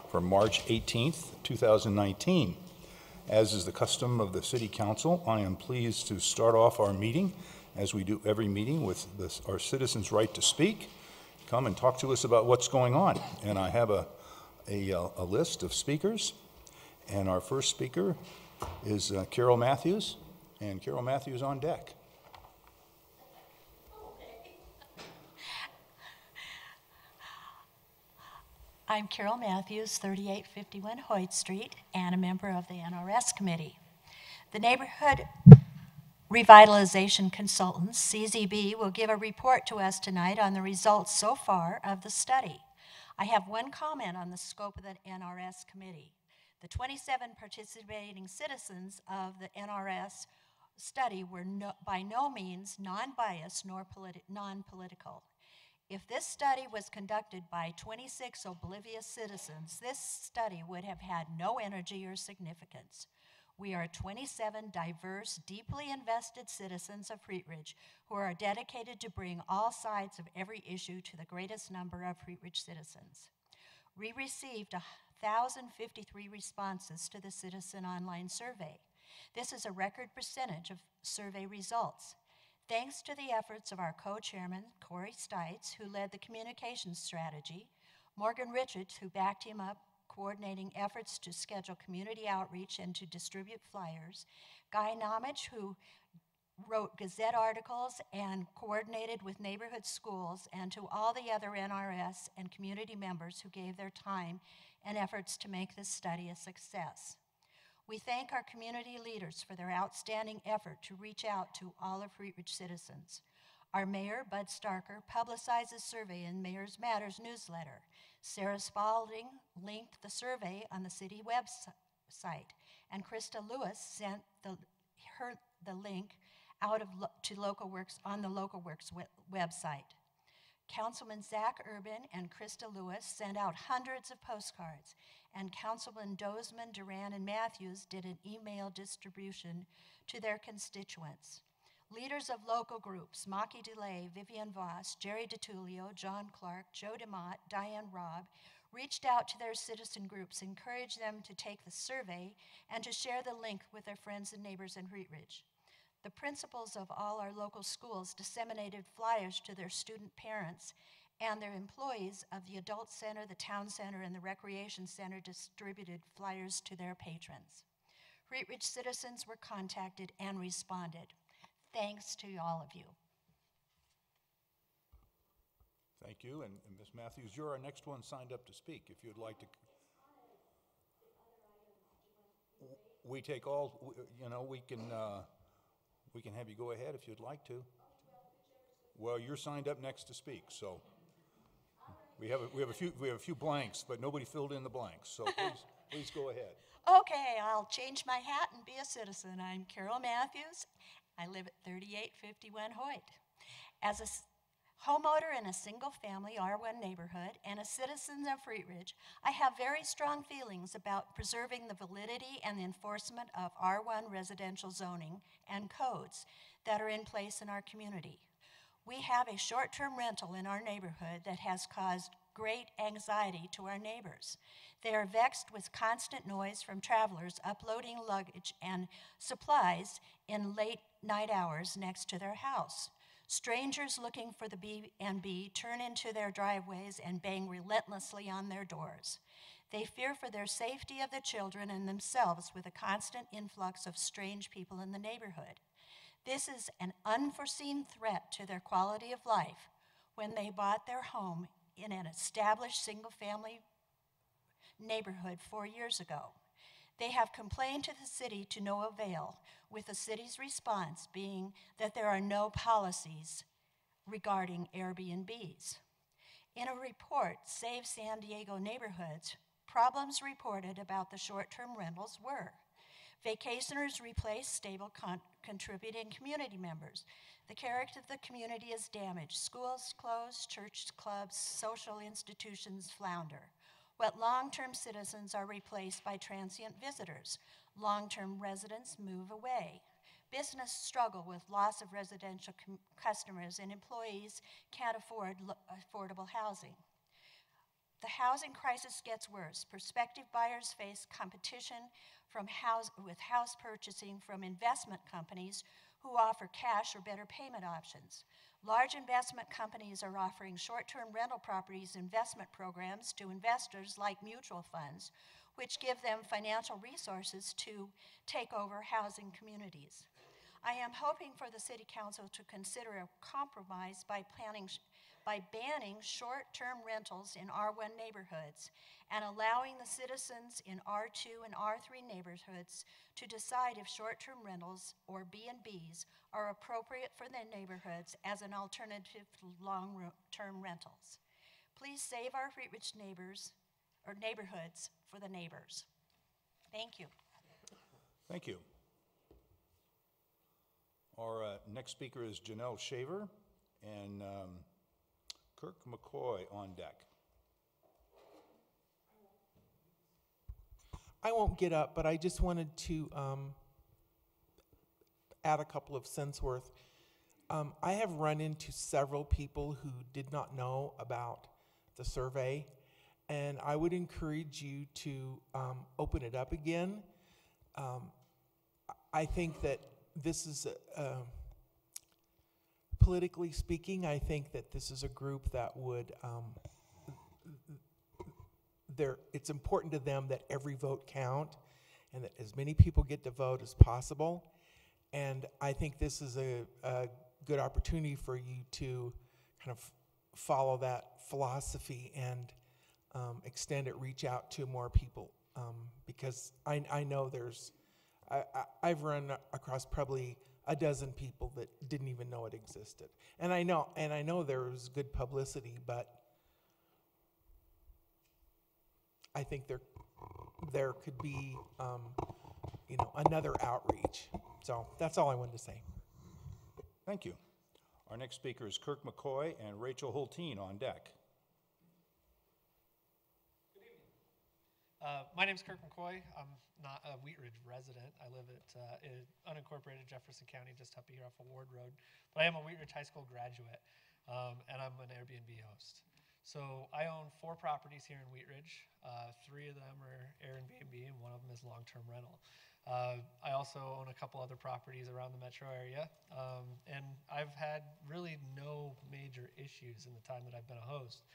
for March 18th, 2019. As is the custom of the City Council, I am pleased to start off our meeting, as we do every meeting, with our citizens' right to speak. Come and talk to us about what's going on. And I have a list of speakers, and our first speaker is Carol Matthews, and Carol Matthews on deck. I'm Carol Matthews, 3851 Hoyt Street, and a member of the NRS Committee. The Neighborhood Revitalization Consultants, CZB, will give a report to us tonight on the results so far of the study. I have one comment on the scope of the NRS Committee. The 27 participating citizens of the NRS study were by no means non-biased nor non-political. If this study was conducted by 26 oblivious citizens, this study would have had no energy or significance. We are 27 diverse, deeply invested citizens of Wheat Ridge who are dedicated to bring all sides of every issue to the greatest number of Wheat Ridge citizens. We received 1,053 responses to the Citizen Online Survey. This is a record percentage of survey results. Thanks to the efforts of our co-chairman, Corey Stites, who led the communications strategy, Morgan Richards, who backed him up, coordinating efforts to schedule community outreach and to distribute flyers, Guy Namich, who wrote Gazette articles and coordinated with neighborhood schools, and to all the other NRS and community members who gave their time and efforts to make this study a success. We thank our community leaders for their outstanding effort to reach out to all of Wheat Ridge citizens. Our mayor, Bud Starker, publicized the survey in Mayor's Matters newsletter. Sarah Spalding linked the survey on the city website, and Krista Lewis sent the link out to Local Works on the Local Works website. Councilman Zach Urban and Krista Lewis sent out hundreds of postcards, and Councilman Dozeman, Duran, and Matthews did an email distribution to their constituents. Leaders of local groups, Maki DeLay, Vivian Voss, Jerry DiTullio, John Clark, Joe DeMott, Diane Robb, reached out to their citizen groups, encouraged them to take the survey and to share the link with their friends and neighbors in Wheat Ridge. The principals of all our local schools disseminated flyers to their student parents, and their employees of the Adult Center, the Town Center, and the Recreation Center distributed flyers to their patrons. Wheat Ridge citizens were contacted and responded. Thanks to all of you. Thank you, and Ms. Matthews, you're our next one signed up to speak. If you'd like to, we take all. We can have you go ahead if you'd like to. Well, you're signed up next to speak, so we have a few blanks, but nobody filled in the blanks. So please go ahead. Okay, I'll change my hat and be a citizen. I'm Carol Matthews. I live at 3851 Hoyt. As a homeowner in a single-family R1 neighborhood and a citizen of Wheat Ridge, I have very strong feelings about preserving the validity and the enforcement of R1 residential zoning and codes that are in place in our community. We have a short-term rental in our neighborhood that has caused great anxiety to our neighbors. They are vexed with constant noise from travelers uploading luggage and supplies in late night hours next to their house. Strangers looking for the B&B turn into their driveways and bang relentlessly on their doors. They fear for their safety of the children and themselves with a constant influx of strange people in the neighborhood. This is an unforeseen threat to their quality of life when they bought their home in an established single-family neighborhood 4 years ago. They have complained to the city to no avail, with the city's response being that there are no policies regarding Airbnbs. In a report, Save San Diego Neighborhoods, problems reported about the short-term rentals were: vacationers replace stable contributing community members. The character of the community is damaged. Schools close, church clubs, social institutions flounder. What long-term citizens are replaced by transient visitors. Long-term residents move away. Business struggle with loss of residential customers, and employees can't afford affordable housing. The housing crisis gets worse. Prospective buyers face competition with house purchasing from investment companies who offer cash or better payment options. Large investment companies are offering short-term rental properties investment programs to investors like mutual funds, which give them financial resources to take over housing communities. I am hoping for the City Council to consider a compromise by banning short-term rentals in R1 neighborhoods and allowing the citizens in R2 and R3 neighborhoods to decide if short-term rentals or B&Bs are appropriate for their neighborhoods as an alternative to long-term rentals. Please save our Wheat Ridge neighborhoods for the neighbors. Thank you. Thank you. Our next speaker is Janelle Shaver and Kirk McCoy on deck. I won't get up, but I just wanted to add a couple of cents worth. I have run into several people who did not know about the survey, and I would encourage you to open it up again. I think that this is, politically speaking, I think that this is a group that would, it's important to them that every vote count and that as many people get to vote as possible. And I think this is a good opportunity for you to kind of follow that philosophy and extend it, reach out to more people. Because I know I've run across probably a dozen people that didn't even know it existed. And I know there was good publicity, but I think there could be, another outreach. So that's all I wanted to say. Thank you. Our next speaker is Kirk McCoy and Rachel Hulteen on deck. Good evening. My name is Kirk McCoy. I'm not a Wheat Ridge resident. I live at unincorporated Jefferson County, just up here off of Ward Road. But I am a Wheat Ridge High School graduate, and I'm an Airbnb host. So I own 4 properties here in Wheat Ridge. 3 of them are Airbnb, and 1 of them is long-term rental. I also own a couple other properties around the metro area, and I've had really no major issues in the time that I've been a host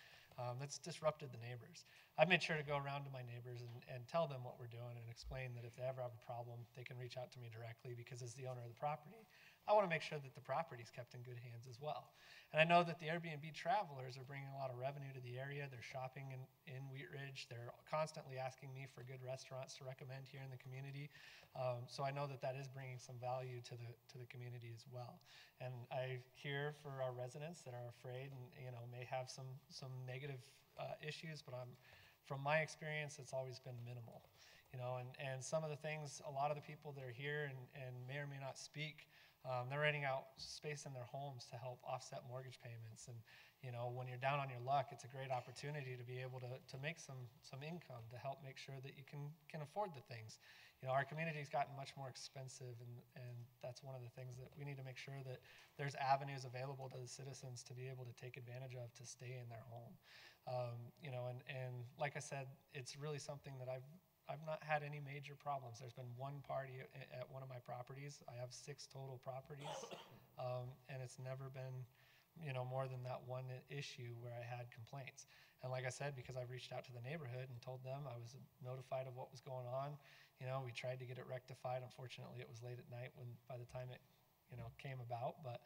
that's disrupted the neighbors. I've made sure to go around to my neighbors and tell them what we're doing and explain that if they ever have a problem, they can reach out to me directly, because as the owner of the property, I want to make sure that the property is kept in good hands as well. And I know that the Airbnb travelers are bringing a lot of revenue to the area. They're shopping in Wheat Ridge. They're constantly asking me for good restaurants to recommend here in the community. So I know that that is bringing some value to the community as well. And I hear for our residents that are afraid and may have some negative issues, but from my experience, it's always been minimal. And some of the things, a lot of the people that are here and may or may not speak, they're renting out space in their homes to help offset mortgage payments. And when you're down on your luck, it's a great opportunity to be able to make some income to help make sure that you can afford the things. Our community's gotten much more expensive, and that's one of the things that we need to make sure that there's avenues available to the citizens to be able to take advantage of to stay in their home. And like I said, it's really something that I've not had any major problems. There's been one party at one of my properties. I have 6 total properties, and it's never been, more than that one issue where I had complaints. And like I said, because I've reached out to the neighborhood and told them, I was notified of what was going on. We tried to get it rectified. Unfortunately, it was late at night by the time it, came about. But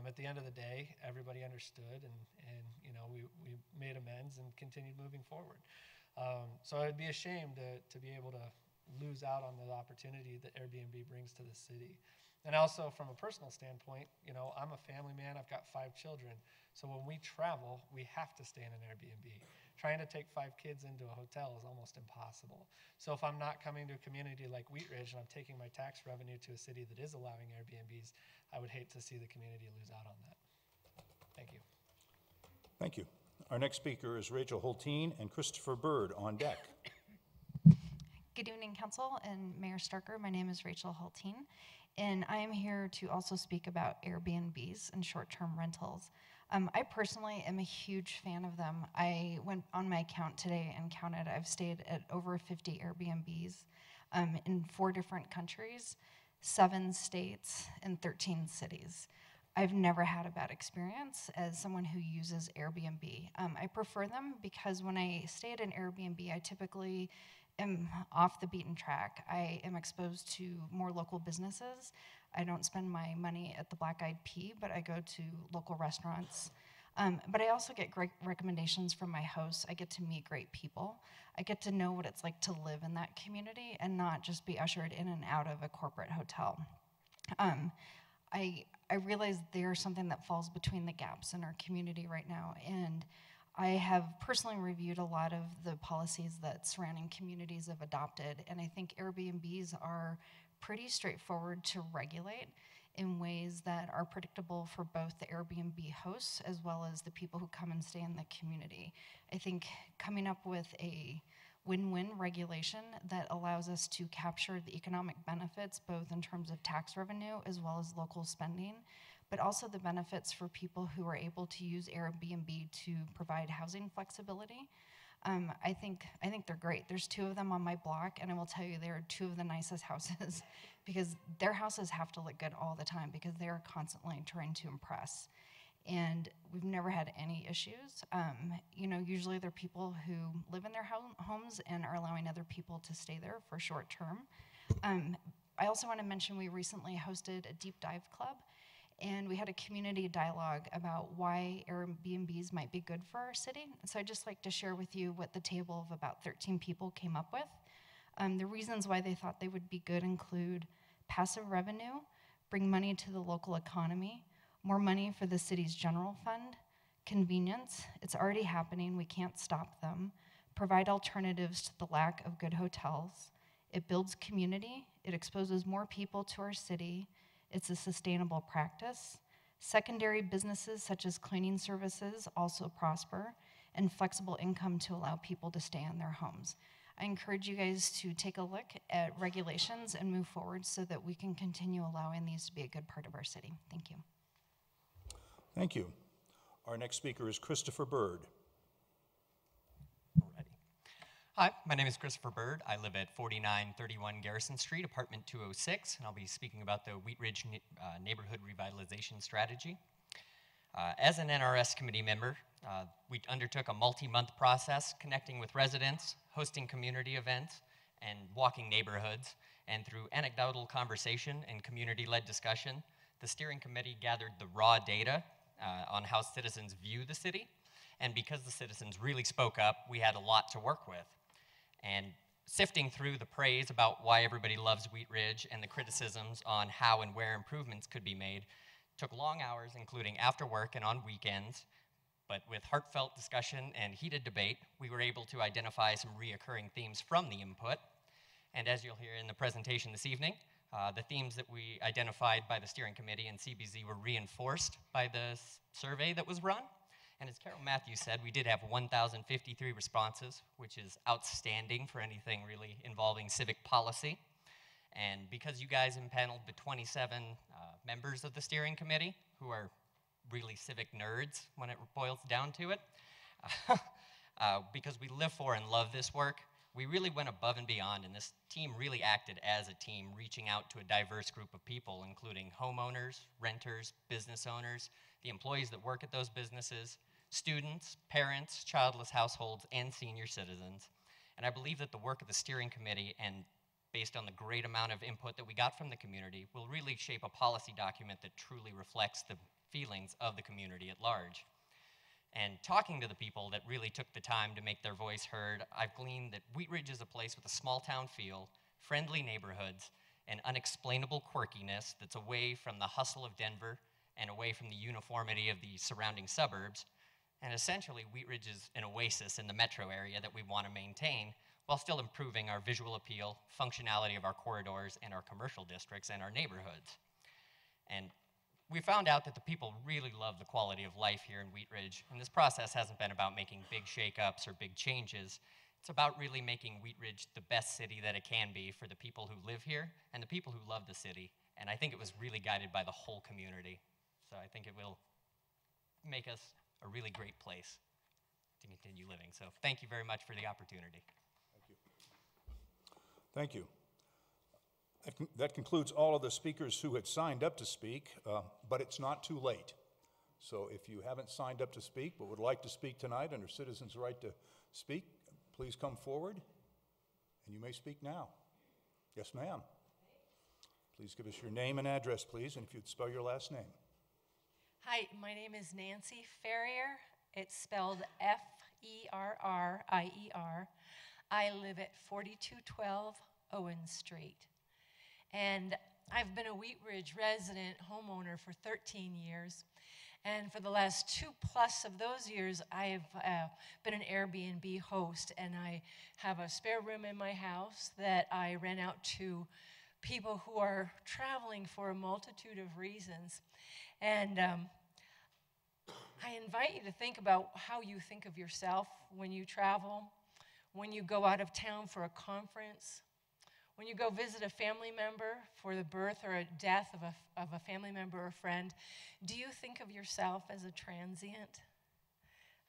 at the end of the day, everybody understood, and we made amends and continued moving forward. So I'd be ashamed to be able to lose out on the opportunity that Airbnb brings to the city. And also from a personal standpoint, I'm a family man. I've got 5 children. So when we travel, we have to stay in an Airbnb. Trying to take 5 kids into a hotel is almost impossible. So if I'm not coming to a community like Wheat Ridge and I'm taking my tax revenue to a city that is allowing Airbnbs, I would hate to see the community lose out on that. Thank you. Thank you. Our next speaker is Rachel Hulteen and Christopher Bird on deck. Good evening, Council and Mayor Starker. My name is Rachel Hulteen, and I am here to also speak about Airbnbs and short-term rentals. I personally am a huge fan of them. I went on my account today and counted. I've stayed at over 50 Airbnbs in 4 different countries, 7 states, and 13 cities. I've never had a bad experience as someone who uses Airbnb. I prefer them because when I stay at an Airbnb, I typically am off the beaten track. I am exposed to more local businesses. I don't spend my money at the Black Eyed Pea, but I go to local restaurants. But I also get great recommendations from my hosts. I get to meet great people. I get to know what it's like to live in that community and not just be ushered in and out of a corporate hotel. I realize there's something that falls between the gaps in our community right now, and I have personally reviewed a lot of the policies that surrounding communities have adopted, and I think Airbnbs are pretty straightforward to regulate in ways that are predictable for both the Airbnb hosts as well as the people who come and stay in the community. I think coming up with a win-win regulation that allows us to capture the economic benefits both in terms of tax revenue as well as local spending, but also the benefits for people who are able to use Airbnb to provide housing flexibility. I think they're great. There's 2 of them on my block, and I will tell you they are 2 of the nicest houses because their houses have to look good all the time because they are constantly trying to impress. And we've never had any issues. Usually they're people who live in their homes and are allowing other people to stay there for short term. I also want to mention we recently hosted a deep dive club, and we had a community dialogue about why Airbnbs might be good for our city. So I'd just like to share with you what the table of about 13 people came up with. The reasons why they thought they would be good include passive revenue, bring money to the local economy, more money for the city's general fund, convenience, it's already happening, we can't stop them, provide alternatives to the lack of good hotels, it builds community, it exposes more people to our city, it's a sustainable practice, secondary businesses such as cleaning services also prosper, and flexible income to allow people to stay in their homes. I encourage you guys to take a look at regulations and move forward so that we can continue allowing these to be a good part of our city. Thank you. Thank you. Our next speaker is Christopher Bird. Alrighty. Hi, my name is Christopher Bird. I live at 4931 Garrison Street, apartment 206, and I'll be speaking about the Wheat Ridge Neighborhood Revitalization Strategy. As an NRS committee member, we undertook a multi-month process connecting with residents, hosting community events, and walking neighborhoods. And through anecdotal conversation and community-led discussion, the steering committee gathered the raw data on how citizens view the city. And because the citizens really spoke up, we had a lot to work with. And sifting through the praise about why everybody loves Wheat Ridge and the criticisms on how and where improvements could be made took long hours, including after work and on weekends. But with heartfelt discussion and heated debate, we were able to identify some reoccurring themes from the input. And as you'll hear in the presentation this evening, the themes that we identified by the steering committee and CBZ were reinforced by the survey that was run. And as Carol Matthews said, we did have 1,053 responses, which is outstanding for anything really involving civic policy. And because you guys impaneled the 27 members of the steering committee, who are really civic nerds when it boils down to it, because we live for and love this work, we really went above and beyond, and this team really acted as a team, reaching out to a diverse group of people, including homeowners, renters, business owners, the employees that work at those businesses, students, parents, childless households, and senior citizens. And I believe that the work of the steering committee, and based on the great amount of input that we got from the community, will really shape a policy document that truly reflects the feelings of the community at large. And talking to the people that really took the time to make their voice heard, I've gleaned that Wheat Ridge is a place with a small town feel, friendly neighborhoods, and unexplainable quirkiness that's away from the hustle of Denver and away from the uniformity of the surrounding suburbs. And essentially, Wheat Ridge is an oasis in the metro area that we want to maintain while still improving our visual appeal, functionality of our corridors, and our commercial districts and our neighborhoods. And we found out that the people really love the quality of life here in Wheat Ridge, and this process hasn't been about making big shakeups or big changes. It's about really making Wheat Ridge the best city that it can be for the people who live here and the people who love the city. And I think it was really guided by the whole community. So I think it will make us a really great place to continue living. So thank you very much for the opportunity. Thank you. That concludes all of the speakers who had signed up to speak, but it's not too late. So if you haven't signed up to speak but would like to speak tonight under Citizens' Right to Speak, please come forward, and you may speak now. Yes, ma'am. Please give us your name and address, please, and if you'd spell your last name. Hi, my name is Nancy Ferrier. It's spelled F-E-R-R-I-E-R. I live at 4212 Owen Street. And I've been a Wheat Ridge resident homeowner for 13 years. And for the last 2+ of those years, I've been an Airbnb host. And I have a spare room in my house that I rent out to people who are traveling for a multitude of reasons. And I invite you to think about how you think of yourself when you travel, when you go out of town for a conference, when you go visit a family member for the birth or a death of a family member or friend. Do you think of yourself as a transient?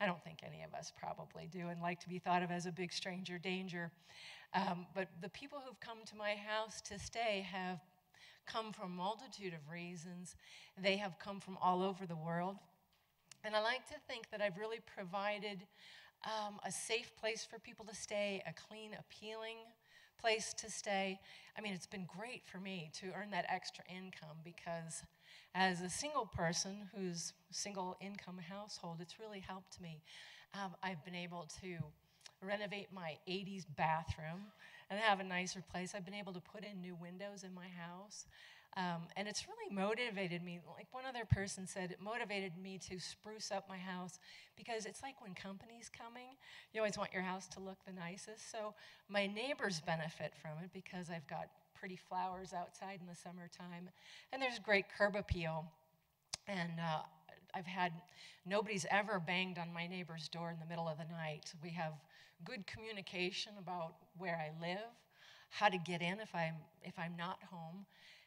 I don't think any of us probably do and like to be thought of as a big stranger danger. But the people who've come to my house to stay have come from a multitude of reasons. They have come from all over the world. And I like to think that I've really provided a safe place for people to stay, a clean, appealing place to stay. I mean, it's been great for me to earn that extra income because as a single person who's single income household, it's really helped me. I've been able to renovate my 80s bathroom and have a nicer place. I've been able to put in new windows in my house. And it's really motivated me. Like one other person said, it motivated me to spruce up my house because it's like when company's coming, you always want your house to look the nicest. So my neighbors benefit from it because I've got pretty flowers outside in the summertime. And there's great curb appeal. And nobody's ever banged on my neighbor's door in the middle of the night. We have good communication about where I live, how to get in if I'm not home.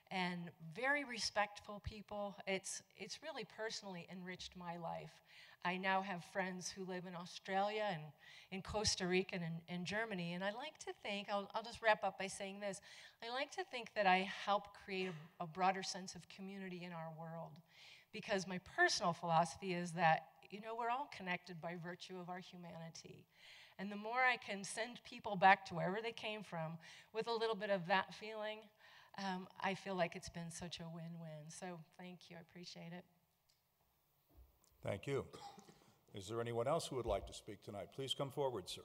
And very respectful people. It's really personally enriched my life. I now have friends who live in Australia and in Costa Rica and in Germany. And I like to think, I'll just wrap up by saying this, I like to think that I help create a broader sense of community in our world. Because my personal philosophy is that, we're all connected by virtue of our humanity. And the more I can send people back to wherever they came from with a little bit of that feeling, I feel like it's been such a win-win. So thank you. I appreciate it. Thank you. Is there anyone else who would like to speak tonight? Please come forward, sir.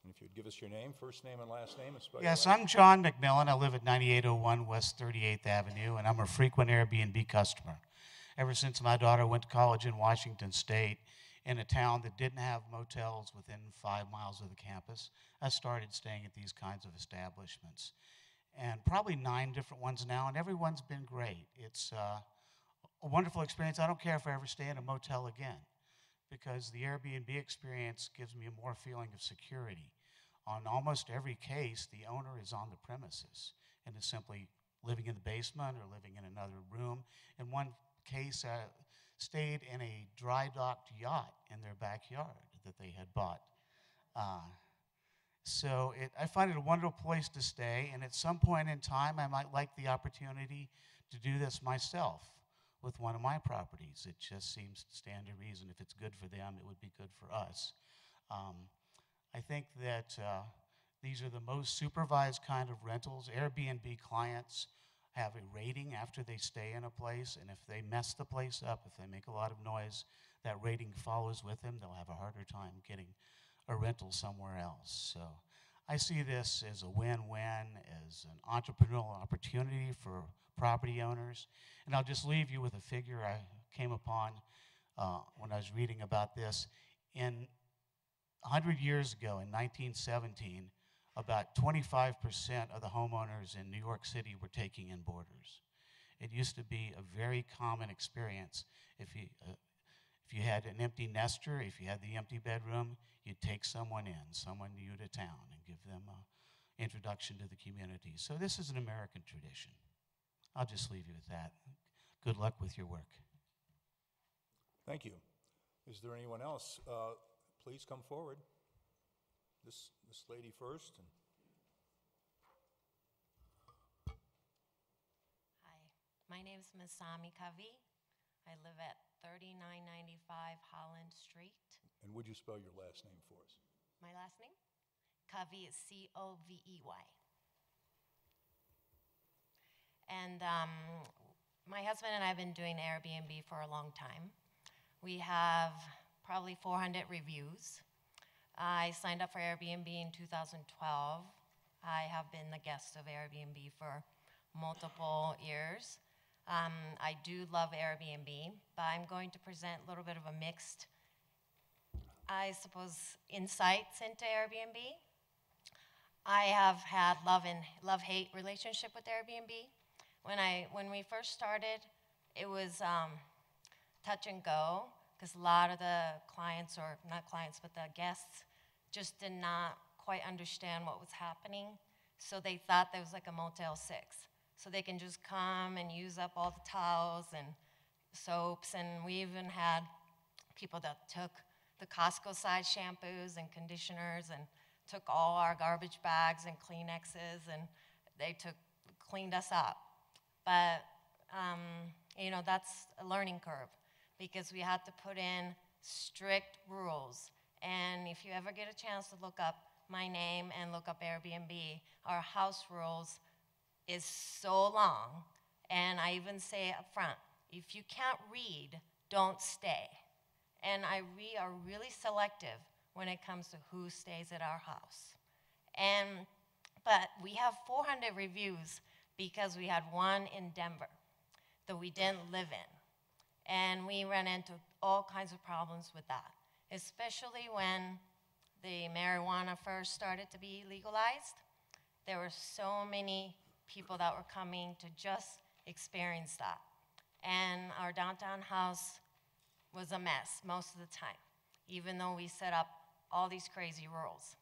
And if you'd give us your name, first name and last name, and spell your Yes, last I'm John McMillan. I live at 9801 West 38th Avenue, and I'm a frequent Airbnb customer. Ever since my daughter went to college in Washington State, in a town that didn't have motels within 5 miles of the campus, I started staying at these kinds of establishments. And probably 9 different ones now, and everyone's been great. It's a wonderful experience. I don't care if I ever stay in a motel again, because the Airbnb experience gives me a more feeling of security. On almost every case, the owner is on the premises and is simply living in the basement or living in another room. In one case, stayed in a dry docked yacht in their backyard that they had bought. So I find it a wonderful place to stay, and at some point in time, I might like the opportunity to do this myself with one of my properties. It just seems to stand to reason. If it's good for them, it would be good for us. I think that these are the most supervised kind of rentals. Airbnb clients have a rating after they stay in a place, and if they mess the place up, if they make a lot of noise, that rating follows with them. They'll have a harder time getting a rental somewhere else. So I see this as a win-win, as an entrepreneurial opportunity for property owners. And I'll just leave you with a figure I came upon when I was reading about this. 100 years ago, in 1917, about 25% of the homeowners in New York City were taking in boarders. It used to be a very common experience. If you had an empty nester, if you had the empty bedroom, you'd take someone in, someone new to town, and give them an introduction to the community. So this is an American tradition. I'll just leave you with that. good luck with your work. Thank you. Is there anyone else? Please come forward. This lady first. Hi, my name is Masami Kavi. I live at 3995 Holland Street. And would you spell your last name for us? My last name? Covey is C-O-V-E-Y. And my husband and I have been doing Airbnb for a long time. We have probably 400 reviews. I signed up for Airbnb in 2012. I have been the guest of Airbnb for multiple years. I do love Airbnb, but I'm going to present a little bit of a mixed, I suppose, insights into Airbnb. I have had love-hate relationship with Airbnb. When we first started, it was touch and go, because a lot of the clients, or not clients, but the guests, just did not quite understand what was happening. So they thought there was like a Motel 6. So they can just come and use up all the towels and soaps. And we even had people that took the Costco size shampoos and conditioners and took all our garbage bags and Kleenexes, and they cleaned us up. But, you know, that's a learning curve, because we had to put in strict rules. And if you ever get a chance to look up my name and look up Airbnb, our house rules is so long. And I even say up front, if you can't read, don't stay. And we are really selective when it comes to who stays at our house. But we have 400 reviews because we had one in Denver that we didn't live in. And we ran into all kinds of problems with that, especially when the marijuana first started to be legalized. There were so many people that were coming to just experience that. And our downtown house was a mess most of the time, even though we set up all these crazy rules.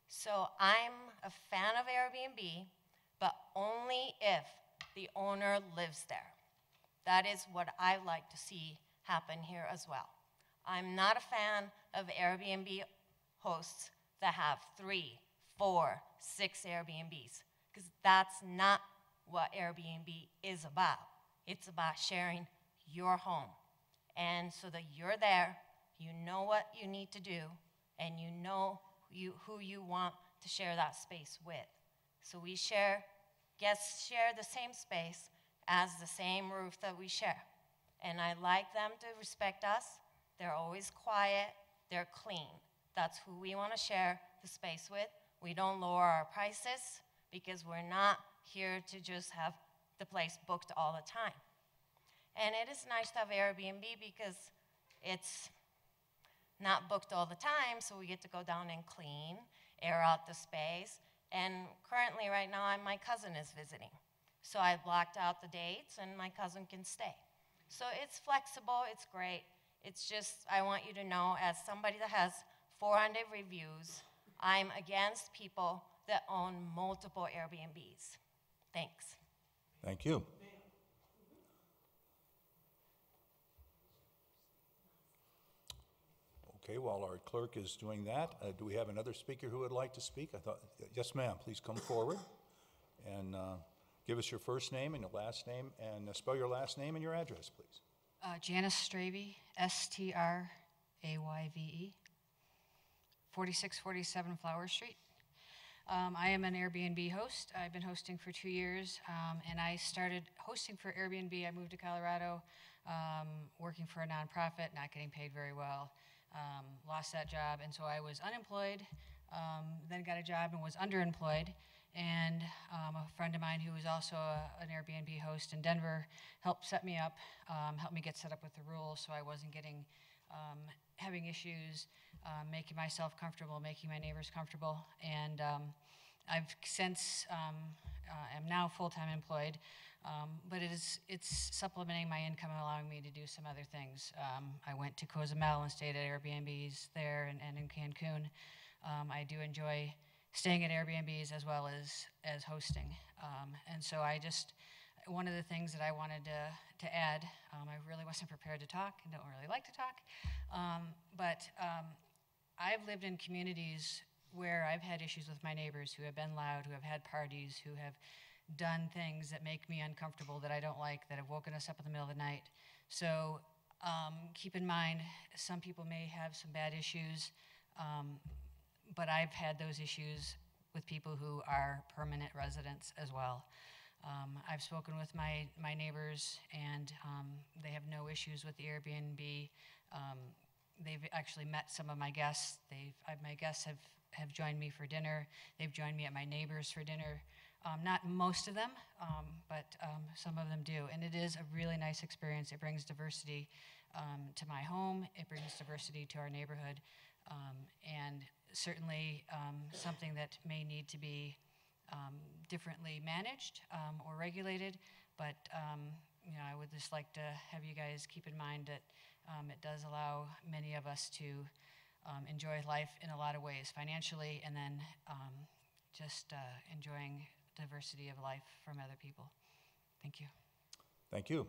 So I'm a fan of Airbnb, but only if the owner lives there. That is what I like to see happen here as well. I'm not a fan of Airbnb hosts that have 3, 4, 6 Airbnbs, because that's not what Airbnb is about. It's about sharing your home. And so that you're there, you know what you need to do, and you know who you want to share that space with. So guests share the same space as the same roof that we share. And I like them to respect us. They're always quiet, they're clean. That's who we want to share the space with. We don't lower our prices, because we're not here to just have the place booked all the time. And it is nice to have Airbnb because it's not booked all the time, so we get to go down and clean, air out the space. And currently, right now, my cousin is visiting. So I blocked out the dates, and my cousin can stay. So it's flexible, it's great. It's just, I want you to know, as somebody that has 400 reviews, I'm against people that own multiple Airbnbs. Thanks. Thank you. Okay, while our clerk is doing that, do we have another speaker who would like to speak? Yes, ma'am, please come forward and give us your first name and your last name, and spell your last name and your address, please. Janice Stravey, Strayve, 4647 Flower Street. I am an Airbnb host. I've been hosting for 2 years, and I started hosting for Airbnb. I moved to Colorado, working for a nonprofit, not getting paid very well. Lost that job, and so I was unemployed, then got a job and was underemployed. And a friend of mine who was also an Airbnb host in Denver helped set me up, helped me get set up with the rules so I wasn't having issues, making myself comfortable, making my neighbors comfortable. And I've since, am now full-time employed, but it's supplementing my income and allowing me to do some other things. I went to Cozumel and stayed at Airbnbs there and in Cancun. I do enjoy staying at Airbnbs as well as hosting. And so one of the things that I wanted to add, I really wasn't prepared to talk and don't really like to talk, but I've lived in communities where I've had issues with my neighbors who have been loud, who have had parties, who have done things that make me uncomfortable, that I don't like, that have woken us up in the middle of the night. So keep in mind, some people may have some bad issues, but I've had those issues with people who are permanent residents as well. I've spoken with my neighbors, and they have no issues with the Airbnb. They've actually met some of my guests. My guests have joined me for dinner. They've joined me at my neighbors for dinner. Not most of them, but some of them do. And it is a really nice experience. It brings diversity to my home. It brings diversity to our neighborhood. And certainly something that may need to be differently managed or regulated. But you know, I would just like to have you guys keep in mind that it does allow many of us to enjoy life in a lot of ways, financially, and then just enjoying diversity of life from other people. Thank you. Thank you.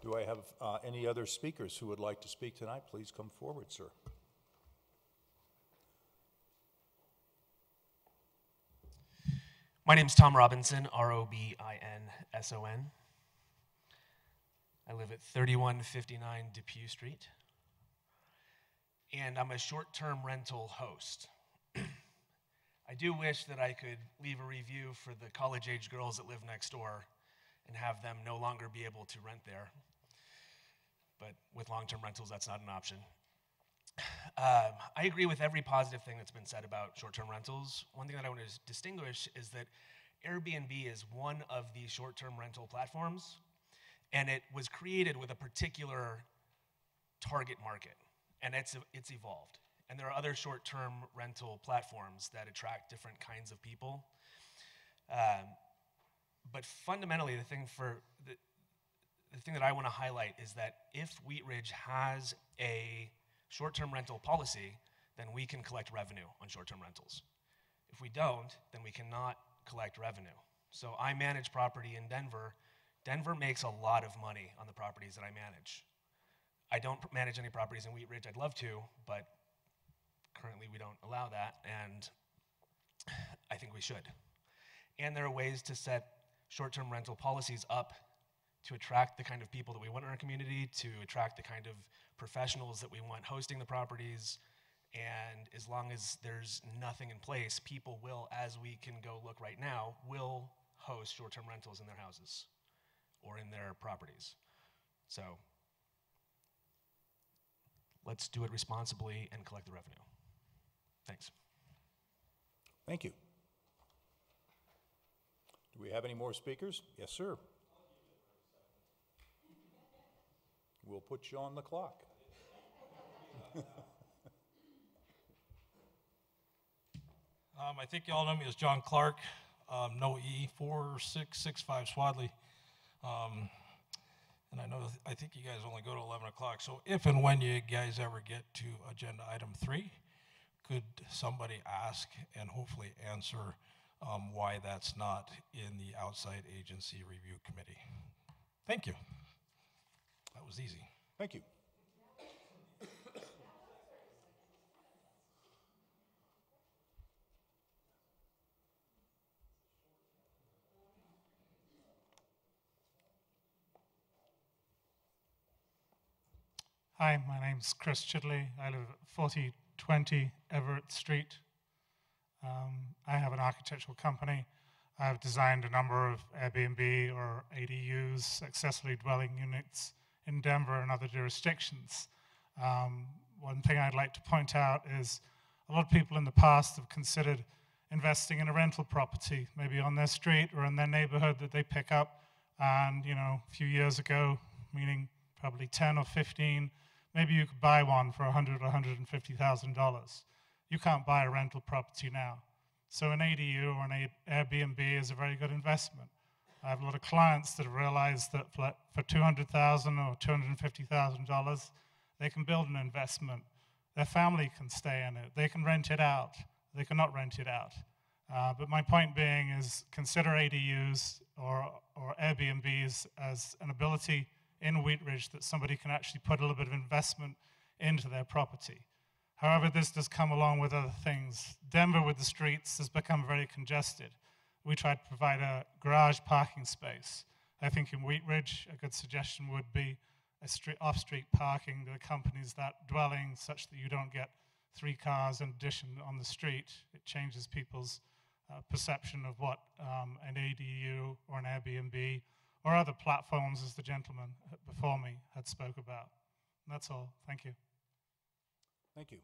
Do I have any other speakers who would like to speak tonight? Please come forward, sir. My name's Tom Robinson, Robinson. I live at 3159 Depew Street, and I'm a short-term rental host. I do wish that I could leave a review for the college-age girls that live next door and have them no longer be able to rent there. But with long-term rentals, that's not an option. I agree with every positive thing that's been said about short-term rentals. One thing that I want to distinguish is that Airbnb is one of the short-term rental platforms, and it was created with a particular target market, and it's evolved. And there are other short-term rental platforms that attract different kinds of people. But fundamentally, the thing that I want to highlight is that if Wheat Ridge has a short-term rental policy, then we can collect revenue on short-term rentals. If we don't, then we cannot collect revenue. So I manage property in Denver. Denver makes a lot of money on the properties that I manage. I don't manage any properties in Wheat Ridge. I'd love to, but currently we don't allow that, and I think we should. And there are ways to set short-term rental policies up to attract the kind of people that we want in our community, to attract the kind of professionals that we want hosting the properties. And as long as there's nothing in place, people will, as we can go look right now, will host short-term rentals in their houses or in their properties. So let's do it responsibly and collect the revenue. Thanks. Thank you. Do we have any more speakers? Yes, sir. We'll put you on the clock. I think y'all know me as John Clark, No E, 4665 Swadley. And I think you guys only go to 11 o'clock. So if and when you guys ever get to agenda item 3, could somebody ask and hopefully answer why that's not in the outside agency review committee? Thank you. That was easy. Thank you. Hi, my name's Chris Chidley. I live at 4020 Everett Street. I have an architectural company. I've designed a number of Airbnb or ADUs, accessory dwelling units, in Denver and other jurisdictions. One thing I'd like to point out is a lot of people in the past have considered investing in a rental property, maybe on their street or in their neighborhood that they pick up. And, you know, a few years ago, meaning probably 10 or 15, maybe you could buy one for $100,000 or $150,000. You can't buy a rental property now. So an ADU or an Airbnb is a very good investment. I have a lot of clients that have realized that for $200,000 or $250,000, they can build an investment. Their family can stay in it. They can rent it out. They cannot rent it out. But my point being is consider ADUs or Airbnbs as an ability in Wheat Ridge that somebody can actually put a little bit of investment into their property. However, this does come along with other things. Denver with the streets has become very congested. We tried to provide a garage parking space. I think in Wheat Ridge, a good suggestion would be off-street parking that accompanies that dwelling such that you don't get 3 cars in addition on the street. It changes people's perception of what an ADU or an Airbnb or other platforms, as the gentleman before me had spoke about. And that's all. Thank you. Thank you.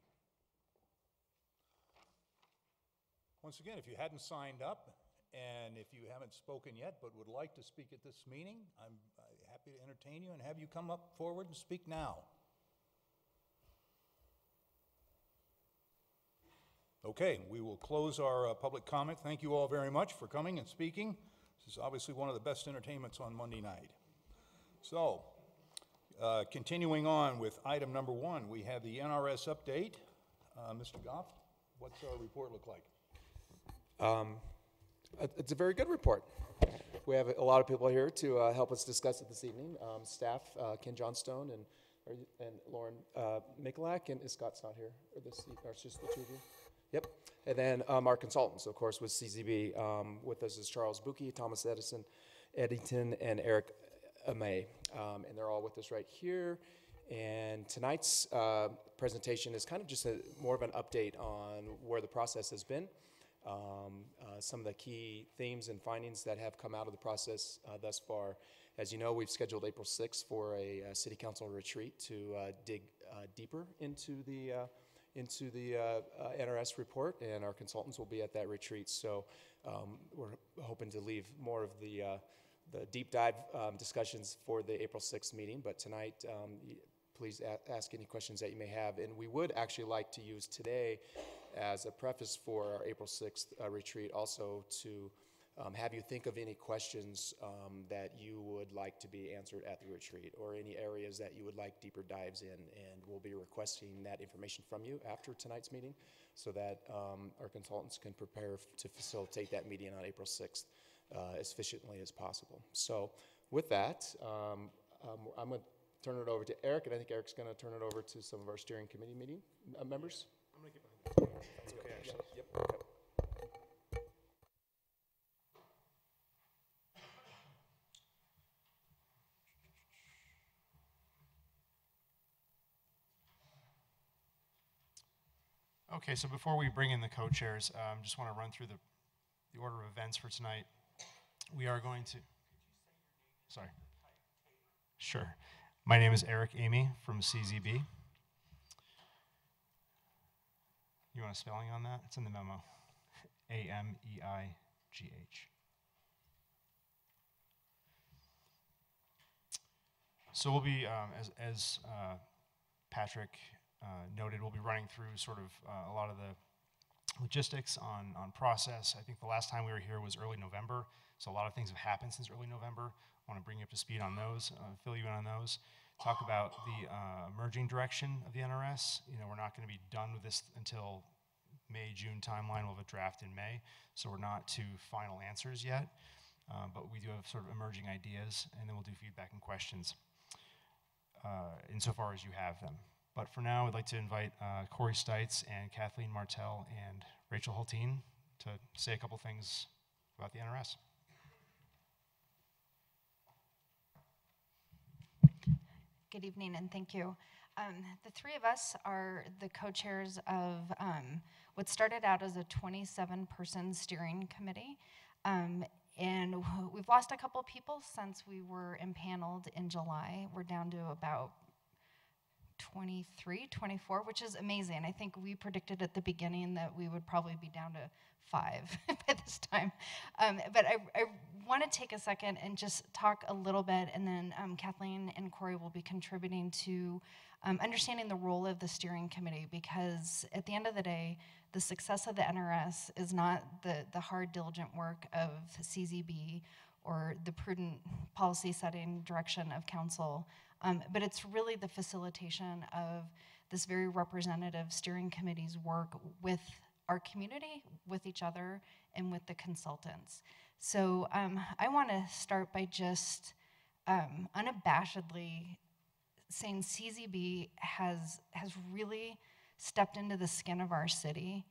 Once again, if you hadn't signed up, and if you haven't spoken yet but would like to speak at this meeting, I'm happy to entertain you and have you come up forward and speak now. Okay, we will close our public comment. Thank you all very much for coming and speaking. This is obviously one of the best entertainments on Monday night. So, continuing on with item number 1, we have the NRS update. Mr. Goff, what's our report look like? It's a very good report. We have a lot of people here to help us discuss it this evening. Staff, Ken Johnstone and Lauren Mikulak, and is Scott's not here? Or it's just the two of you? Yep. And then our consultants, of course, with CZB. With us is Charles Buki, Thomas Eddington, and Eric Amay. And they're all with us right here. And tonight's presentation is kind of just more of an update on where the process has been. Some of the key themes and findings that have come out of the process thus far. As you know, we've scheduled April 6th for a city council retreat to dig deeper into the NRS report, and our consultants will be at that retreat. So we're hoping to leave more of the deep dive discussions for the April 6th meeting. But tonight, please ask any questions that you may have. And we would actually like to use today as a preface for our April 6th retreat, also to have you think of any questions that you would like to be answered at the retreat, or any areas that you would like deeper dives in. And we'll be requesting that information from you after tonight's meeting so that our consultants can prepare to facilitate that meeting on April 6th as efficiently as possible. So with that, I'm going to turn it over to Eric, and I think Eric's going to turn it over to some of our steering committee meeting members. I'm going to get behind you. That's okay, actually. Yep. Okay. Okay, so before we bring in the co-chairs, just want to run through the order of events for tonight. We are going to, sorry. Sure. My name is Eric Amy from CZB. You want a spelling on that? It's in the memo. A-M-E-I-G-H. So we'll be, as Patrick noted, we'll be running through sort of a lot of the logistics on process. I think the last time we were here was early November, so a lot of things have happened since early November. I want to bring you up to speed on those, fill you in on those. Talk about the emerging direction of the NRS. You know, we're not going to be done with this until May, June timeline. We'll have a draft in May, so we're not to final answers yet, but we do have sort of emerging ideas, and then we'll do feedback and questions insofar as you have them. But for now, I'd like to invite Corey Stites and Kathleen Martell and Rachel Hulteen to say a couple things about the NRS. Good evening, and thank you. The three of us are the co-chairs of what started out as a 27-person steering committee. And we've lost a couple people since we were impaneled in July. We're down to about 23, 24, which is amazing. I think we predicted at the beginning that we would probably be down to 5 by this time. But I want to take a second and just talk a little bit, and then Kathleen and Corey will be contributing to understanding the role of the steering committee, because at the end of the day, the success of the NRS is not the hard, diligent work of CZB or the prudent policy setting direction of council, but it's really the facilitation of this very representative steering committee's work with our community, with each other, and with the consultants. So I want to start by just unabashedly saying CZB has really stepped into the skin of our city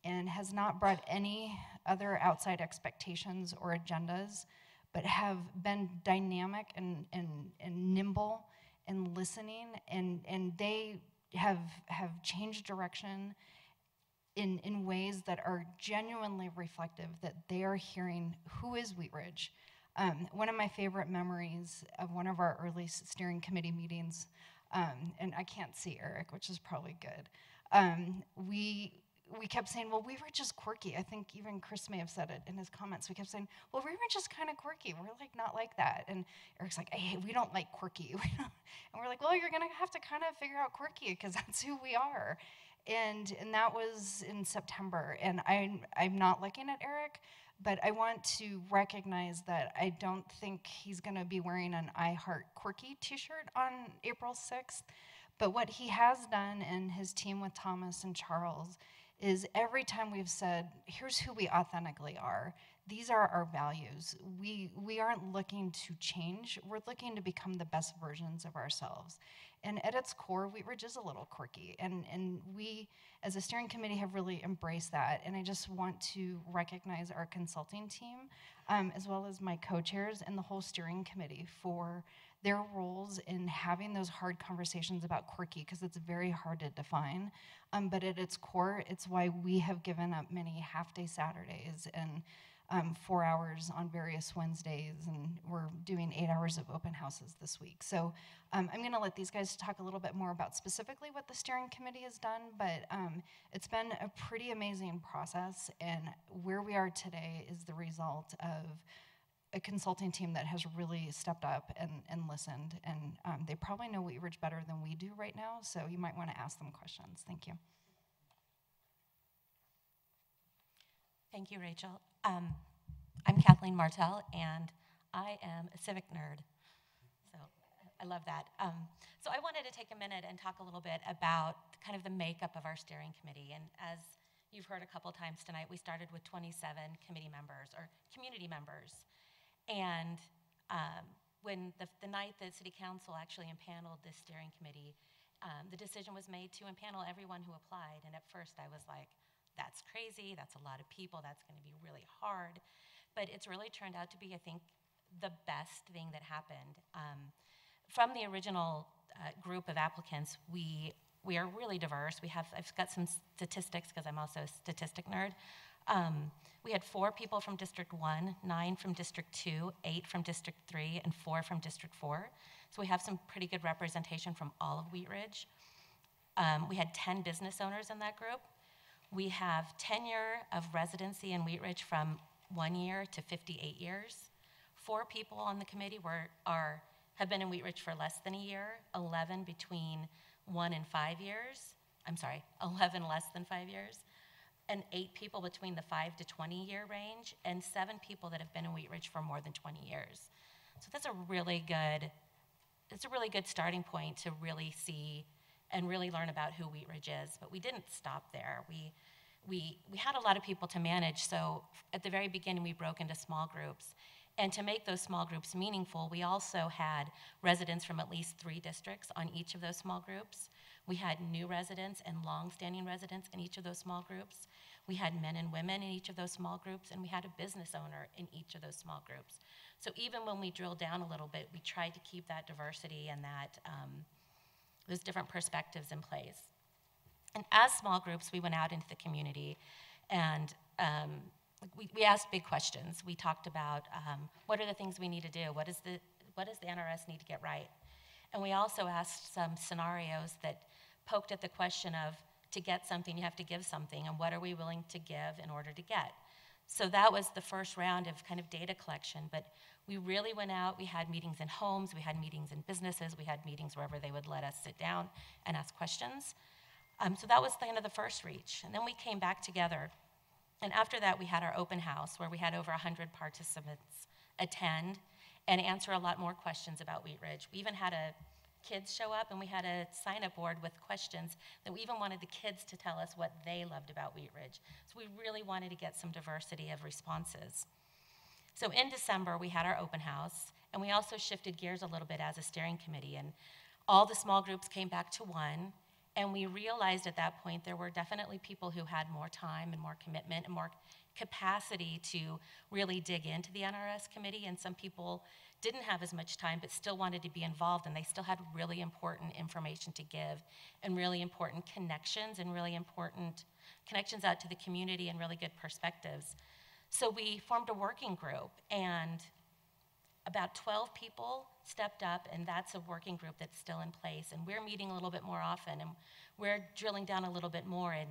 and has not brought any other outside expectations or agendas, but have been dynamic and nimble and listening, and they have changed direction in ways that are genuinely reflective, that they are hearing who is Wheat Ridge. One of my favorite memories of one of our early steering committee meetings, and I can't see Eric, which is probably good, we kept saying, well, Wheat Ridge is quirky. I think even Chris may have said it in his comments. We kept saying, well, Wheat Ridge is kind of quirky. We're like not like that. And Eric's like, hey, we don't like quirky. And we're like, well, you're going to have to kind of figure out quirky because that's who we are. And that was in September. And I'm not looking at Eric, but I want to recognize that I don't think he's going to be wearing an I Heart Quirky t-shirt on April 6th. But what he has done and his team with Thomas and Charles is every time we've said, here's who we authentically are, these are our values. We aren't looking to change, we're looking to become the best versions of ourselves. And at its core, Wheat Ridge is a little quirky, and we, as a steering committee, have really embraced that. And I just want to recognize our consulting team, as well as my co-chairs and the whole steering committee for their roles in having those hard conversations about quirky, because it's very hard to define. But at its core, it's why we have given up many half-day Saturdays and 4 hours on various Wednesdays, and we're doing 8 hours of open houses this week. So I'm going to let these guys talk a little bit more about specifically what the steering committee has done, but it's been a pretty amazing process, and where we are today is the result of a consulting team that has really stepped up and listened, and they probably know Wheat Ridge better than we do right now, so you might want to ask them questions. Thank you. Thank you, Rachel. I'm Kathleen Martell, and I am a civic nerd, so I love that. So I wanted to take a minute and talk a little bit about kind of the makeup of our steering committee, and as you've heard a couple times tonight, we started with 27 committee members, or community members, and when the night that City Council actually impaneled this steering committee, the decision was made to impanel everyone who applied, and at first I was like, that's crazy, that's a lot of people, that's going to be really hard. But it's really turned out to be, I think, the best thing that happened. From the original group of applicants, we are really diverse. I've got some statistics because I'm also a statistic nerd. We had 4 people from District 1, 9 from District 2, 8 from District 3, and 4 from District 4. So we have some pretty good representation from all of Wheat Ridge. We had 10 business owners in that group. We have tenure of residency in Wheat Ridge from 1 year to 58 years. 4 people on the committee have been in Wheat Ridge for less than a year, 11 between 1 and 5 years. I'm sorry, 11 less than 5 years, and 8 people between the 5 to 20 year range, and 7 people that have been in Wheat Ridge for more than 20 years. So that's a really good starting point to really see and really learn about who Wheat Ridge is. But we didn't stop there. We had a lot of people to manage, so at the very beginning we broke into small groups. And to make those small groups meaningful, we also had residents from at least 3 districts on each of those small groups. We had new residents and long-standing residents in each of those small groups. We had men and women in each of those small groups, and we had a business owner in each of those small groups. So even when we drilled down a little bit, we tried to keep that diversity and that those different perspectives in place. And as small groups, we went out into the community, and we asked big questions. We talked about what are the things we need to do? What does the NRS need to get right? And we also asked some scenarios that poked at the question of, to get something, you have to give something, and what are we willing to give in order to get? So that was the first round of kind of data collection, but we really went out, we had meetings in homes, we had meetings in businesses, we had meetings wherever they would let us sit down and ask questions. So that was kind of the first reach. And then we came back together. And after that, we had our open house where we had over 100 participants attend and answer a lot more questions about Wheat Ridge. We even had kids show up, and we had a sign-up board with questions that we even wanted the kids to tell us what they loved about Wheat Ridge. So we really wanted to get some diversity of responses. So in December, we had our open house, and we also shifted gears a little bit as a steering committee, and all the small groups came back to one, and we realized at that point there were definitely people who had more time and more commitment and more capacity to really dig into the NRS committee, and some people didn't have as much time but still wanted to be involved, and they still had really important information to give and really important connections and really important connections out to the community and really good perspectives. So we formed a working group, and about 12 people stepped up, and that's a working group that's still in place, and we're meeting a little bit more often, and we're drilling down a little bit more and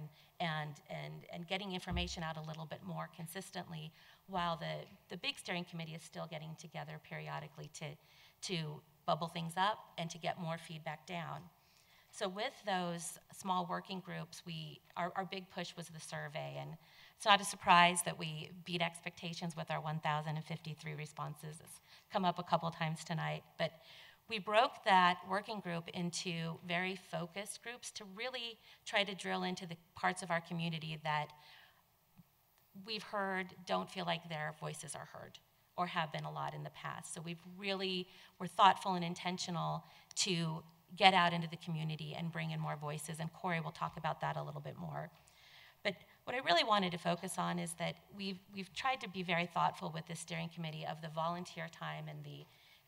getting information out a little bit more consistently, while the big steering committee is still getting together periodically to bubble things up and to get more feedback down. So with those small working groups, our big push was the survey, and it's not a surprise that we beat expectations with our 1,053 responses. It's come up a couple times tonight, but we broke that working group into very focused groups to really try to drill into the parts of our community that we've heard don't feel like their voices are heard or have been a lot in the past. So we're thoughtful and intentional to get out into the community and bring in more voices, and Corey will talk about that a little bit more. But what I really wanted to focus on is that we've tried to be very thoughtful with this steering committee of the volunteer time and the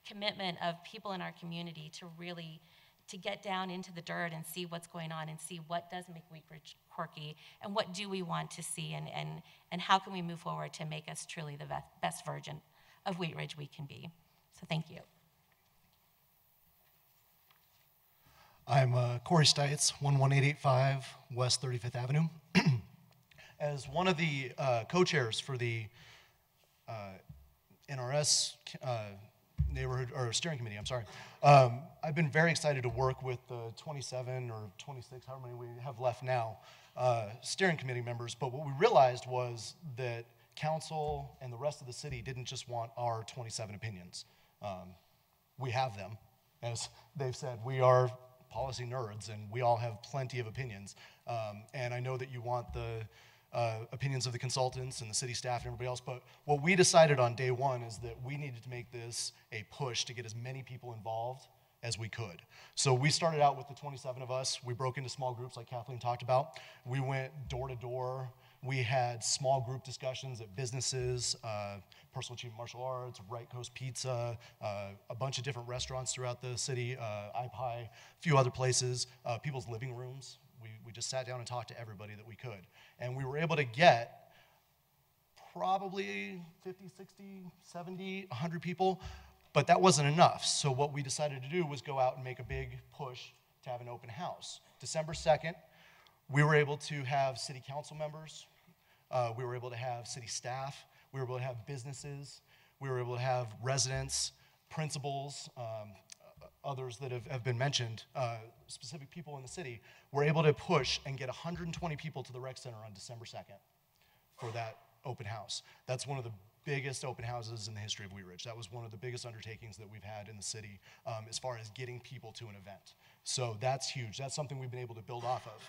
commitment of people in our community to really to get down into the dirt and see what's going on and see what does make Wheat Ridge quirky and what do we want to see, and how can we move forward to make us truly the best version of Wheat Ridge we can be. So thank you. I'm Corey Stites, 11885 West 35th Avenue. As one of the co-chairs for the NRS neighborhood or steering committee, I'm sorry, I've been very excited to work with the 27 or 26, however many we have left now, steering committee members. But what we realized was that council and the rest of the city didn't just want our 27 opinions. We have them. As they've said, we are policy nerds, and we all have plenty of opinions. And I know that you want the opinions of the consultants and the city staff and everybody else, but what we decided on day one is that we needed to make this a push to get as many people involved as we could. So we started out with the 27 of us. We broke into small groups like Kathleen talked about. We went door to door. We had small group discussions at businesses, Personal Achievement Martial Arts, Right Coast Pizza, a bunch of different restaurants throughout the city, iPie, a few other places, people's living rooms. We just sat down and talked to everybody that we could. And we were able to get probably 50, 60, 70, 100 people, but that wasn't enough. So what we decided to do was go out and make a big push to have an open house. December 2nd, we were able to have city council members. We were able to have city staff. We were able to have businesses. We were able to have residents, principals, others that have been mentioned, specific people in the city. We're able to push and get 120 people to the rec center on December 2nd for that open house. That's one of the biggest open houses in the history of Wheat Ridge. That was one of the biggest undertakings that we've had in the city as far as getting people to an event. So that's huge. That's something we've been able to build off of.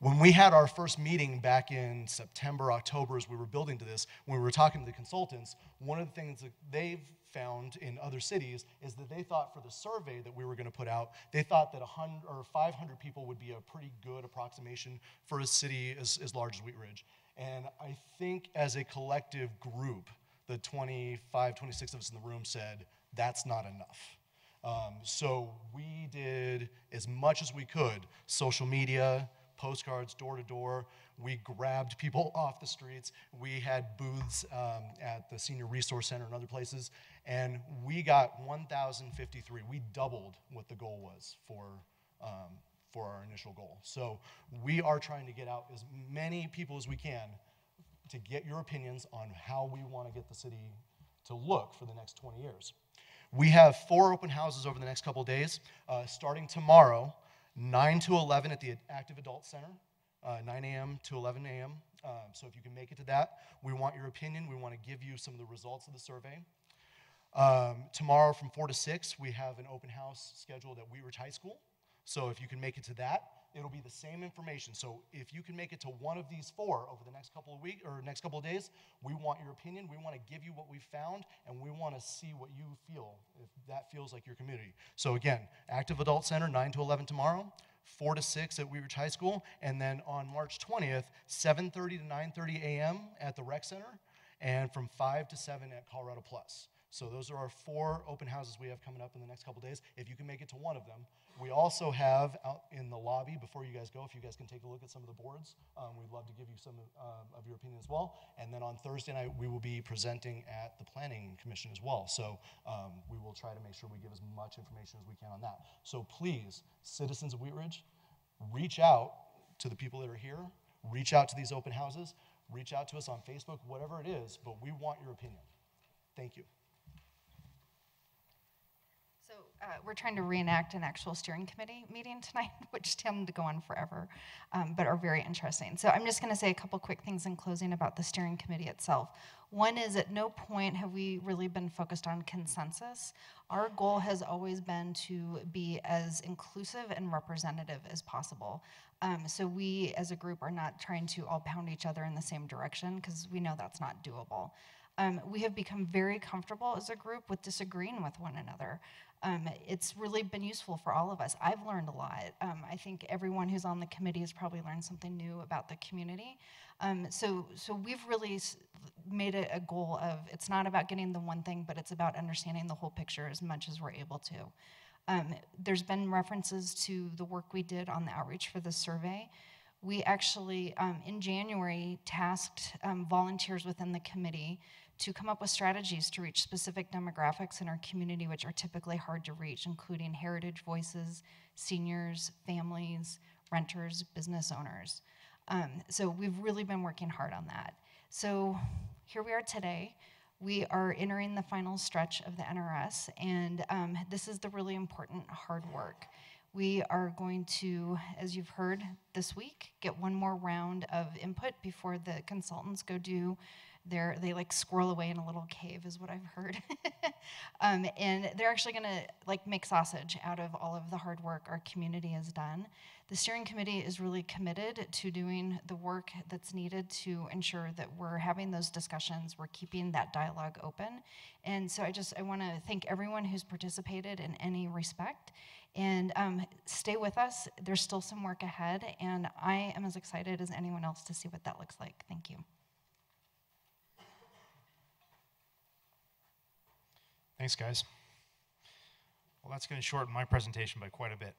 When we had our first meeting back in September, October, as we were building to this, when we were talking to the consultants, one of the things that they've found in other cities is that they thought for the survey that we were going to put out, they thought that 100 or 500 people would be a pretty good approximation for a city as large as Wheat Ridge. And I think as a collective group, the 25, 26 of us in the room said, that's not enough. So we did as much as we could, social media, postcards, door to door. We grabbed people off the streets. We had booths at the Senior Resource Center and other places, and we got 1,053. We doubled what the goal was for our initial goal. So we are trying to get out as many people as we can to get your opinions on how we want to get the city to look for the next 20 years. We have 4 open houses over the next couple of days, starting tomorrow, 9 to 11 at the Active Adult Center, 9 a.m. to 11 a.m. So if you can make it to that, we want your opinion. We want to give you some of the results of the survey. Tomorrow from 4 to 6, we have an open house scheduled at Wheat Ridge High School. So if you can make it to that, it'll be the same information. So if you can make it to one of these 4 over the next couple of weeks or next couple of days, we want your opinion. We want to give you what we've found, and we want to see what you feel, if that feels like your community. So again, Active Adult Center, 9 to 11 tomorrow, 4 to 6 at Wheat Ridge High School, and then on March 20th, 7:30 to 9:30 a.m. at the Rec Center, and from 5 to 7 at Colorado Plus. So those are our 4 open houses we have coming up in the next couple days, if you can make it to one of them. We also have out in the lobby, before you guys go, if you guys can take a look at some of the boards, we'd love to give you some of your opinion as well. And then on Thursday night, we will be presenting at the Planning Commission as well. So we will try to make sure we give as much information as we can on that. So please, citizens of Wheat Ridge, reach out to the people that are here, reach out to these open houses, reach out to us on Facebook, whatever it is, but we want your opinion. Thank you. So we're trying to reenact an actual steering committee meeting tonight, which tend to go on forever, but are very interesting. So I'm just going to say a couple quick things in closing about the steering committee itself. One is, at no point have we really been focused on consensus. Our goal has always been to be as inclusive and representative as possible. So we as a group are not trying to all pound each other in the same direction, because we know that's not doable. We have become very comfortable as a group with disagreeing with one another. It's really been useful for all of us. I've learned a lot. I think everyone who's on the committee has probably learned something new about the community. So we've really made it a goal of, it's not about getting the one thing, but it's about understanding the whole picture as much as we're able to. There's been references to the work we did on the outreach for the survey. We actually, in January, tasked volunteers within the committee to come up with strategies to reach specific demographics in our community, which are typically hard to reach, including heritage voices, seniors, families, renters, business owners. So we've really been working hard on that. So here we are today. We are entering the final stretch of the NRS, and this is the really important hard work. We are going to, as you've heard this week, get one more round of input before the consultants go do they like squirrel away in a little cave is what I've heard. And they're actually gonna like make sausage out of all of the hard work our community has done. The steering committee is really committed to doing the work that's needed to ensure that we're having those discussions, we're keeping that dialogue open. And so I wanna thank everyone who's participated in any respect. And stay with us. There's still some work ahead, and I am as excited as anyone else to see what that looks like. Thank you. Thanks, guys. Well, that's going to shorten my presentation by quite a bit.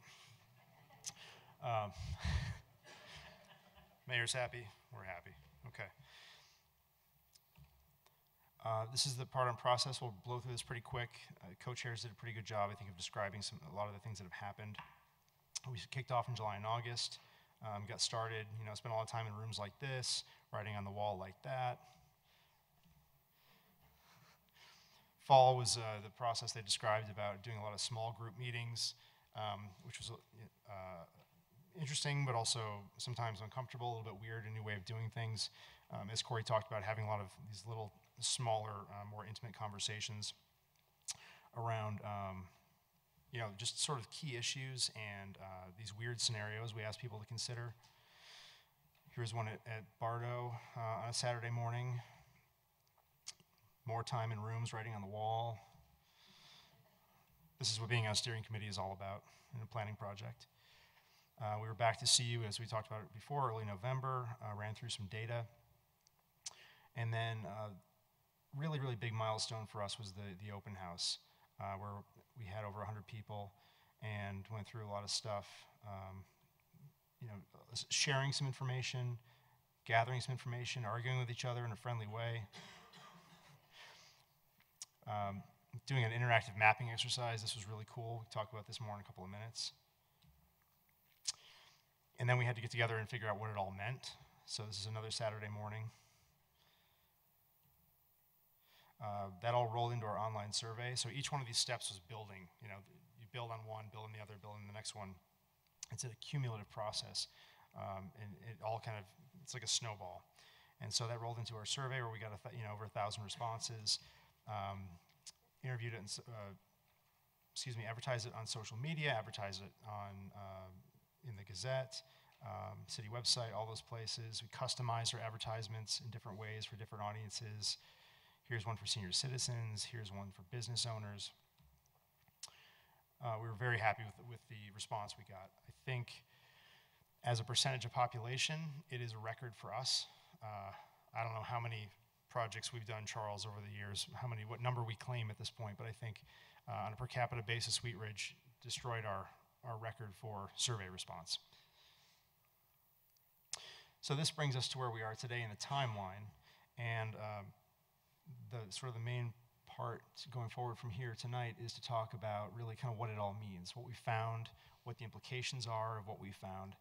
Mayor's happy. We're happy. Okay. This is the part on process. We'll blow through this pretty quick. Co-chairs did a pretty good job, I think, of describing a lot of the things that have happened. We kicked off in July and August, got started, spent a lot of time in rooms like this, writing on the wall like that. Fall was the process they described about doing a lot of small group meetings, which was interesting, but also sometimes uncomfortable, a little bit weird, a new way of doing things. As Corey talked about, having a lot of these little smaller, more intimate conversations around, just sort of key issues and these weird scenarios we asked people to consider. Here's one at Bardo on a Saturday morning. More time in rooms, writing on the wall. This is what being on a steering committee is all about in a planning project. We were back to see you, as we talked about it before, early November, ran through some data. And then really, really big milestone for us was the open house, where we had over 100 people and went through a lot of stuff, sharing some information, gathering some information, arguing with each other in a friendly way. Doing an interactive mapping exercise. This was really cool. We'll talk about this more in a couple of minutes. And then we had to get together and figure out what it all meant. So this is another Saturday morning. That all rolled into our online survey. So each one of these steps was building. You build on one, build on the other, build on the next one. It's a cumulative process. And it all it's like a snowball. And so that rolled into our survey where we got over 1,000 responses. interviewed it, advertised it on social media, advertised it on in the Gazette, city website, all those places. We customized our advertisements in different ways for different audiences. Here's one for senior citizens. Here's one for business owners. We were very happy with the response we got. I think as a percentage of population, it is a record for us. I don't know how many projects we've done, Charles, over the years, what number we claim at this point, but I think on a per capita basis, Wheat Ridge destroyed our record for survey response. So this brings us to where we are today in the timeline, and the main part going forward from here tonight is to talk about really kind of what it all means, what we found, what the implications are of what we found.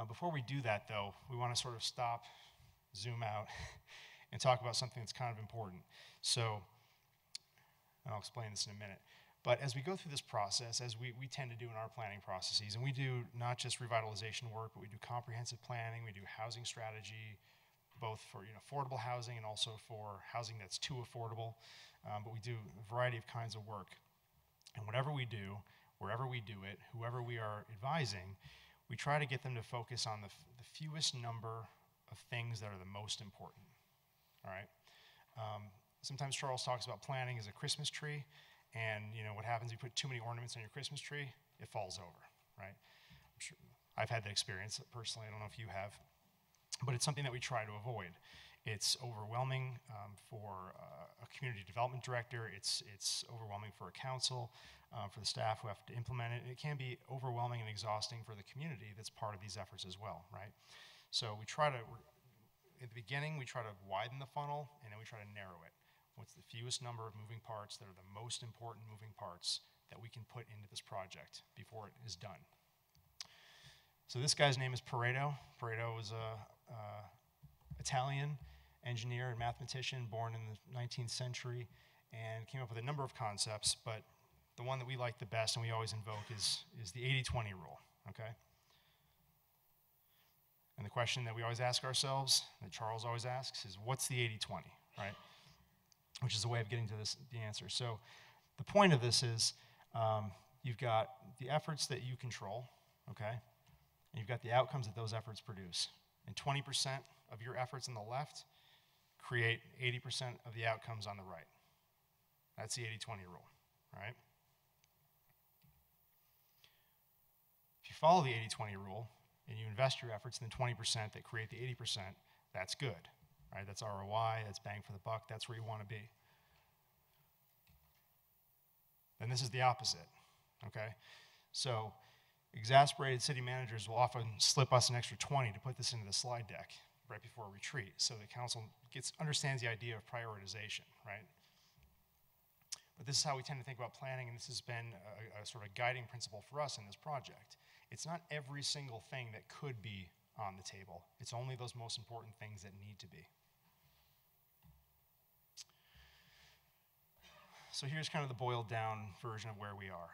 Before we do that, though, we want to sort of stop, zoom out, and talk about something that's kind of important. So, and I'll explain this in a minute. But as we go through this process, as we tend to do in our planning processes, and we do not just revitalization work, but we do comprehensive planning, we do housing strategy, both for affordable housing and also for housing that's too affordable. But we do a variety of kinds of work. And whatever we do, wherever we do it, whoever we are advising, we try to get them to focus on the fewest number of things that are the most important, all right? Sometimes Charles talks about planning as a Christmas tree, and what happens, you put too many ornaments on your Christmas tree, it falls over, right? I'm sure I've had that experience personally, I don't know if you have, but it's something that we try to avoid. It's overwhelming for a community development director, it's overwhelming for a council, for the staff who have to implement it, and it can be overwhelming and exhausting for the community that's part of these efforts as well, right? So we try to, at the beginning, we try to widen the funnel, and then we try to narrow it. What's the fewest number of moving parts that are the most important moving parts that we can put into this project before it is done? So this guy's name is Pareto. Pareto was a Italian engineer and mathematician born in the 19th century and came up with a number of concepts, but the one that we like the best and we always invoke is the 80-20 rule, okay? And the question that we always ask ourselves, that Charles always asks, is what's the 80-20, right? Which is a way of getting to the answer. So the point of this is you've got the efforts that you control, okay? And you've got the outcomes that those efforts produce. And 20% of your efforts on the left create 80% of the outcomes on the right. That's the 80-20 rule, right? If you follow the 80-20 rule and you invest your efforts in the 20% that create the 80%, that's good, right? That's ROI, that's bang for the buck, that's where you want to be. Then this is the opposite, okay? So exasperated city managers will often slip us an extra 20 to put this into the slide deck right before a retreat, so the council understands the idea of prioritization, right? But this is how we tend to think about planning, and this has been a sort of guiding principle for us in this project. It's not every single thing that could be on the table. It's only those most important things that need to be. So here's kind of the boiled down version of where we are.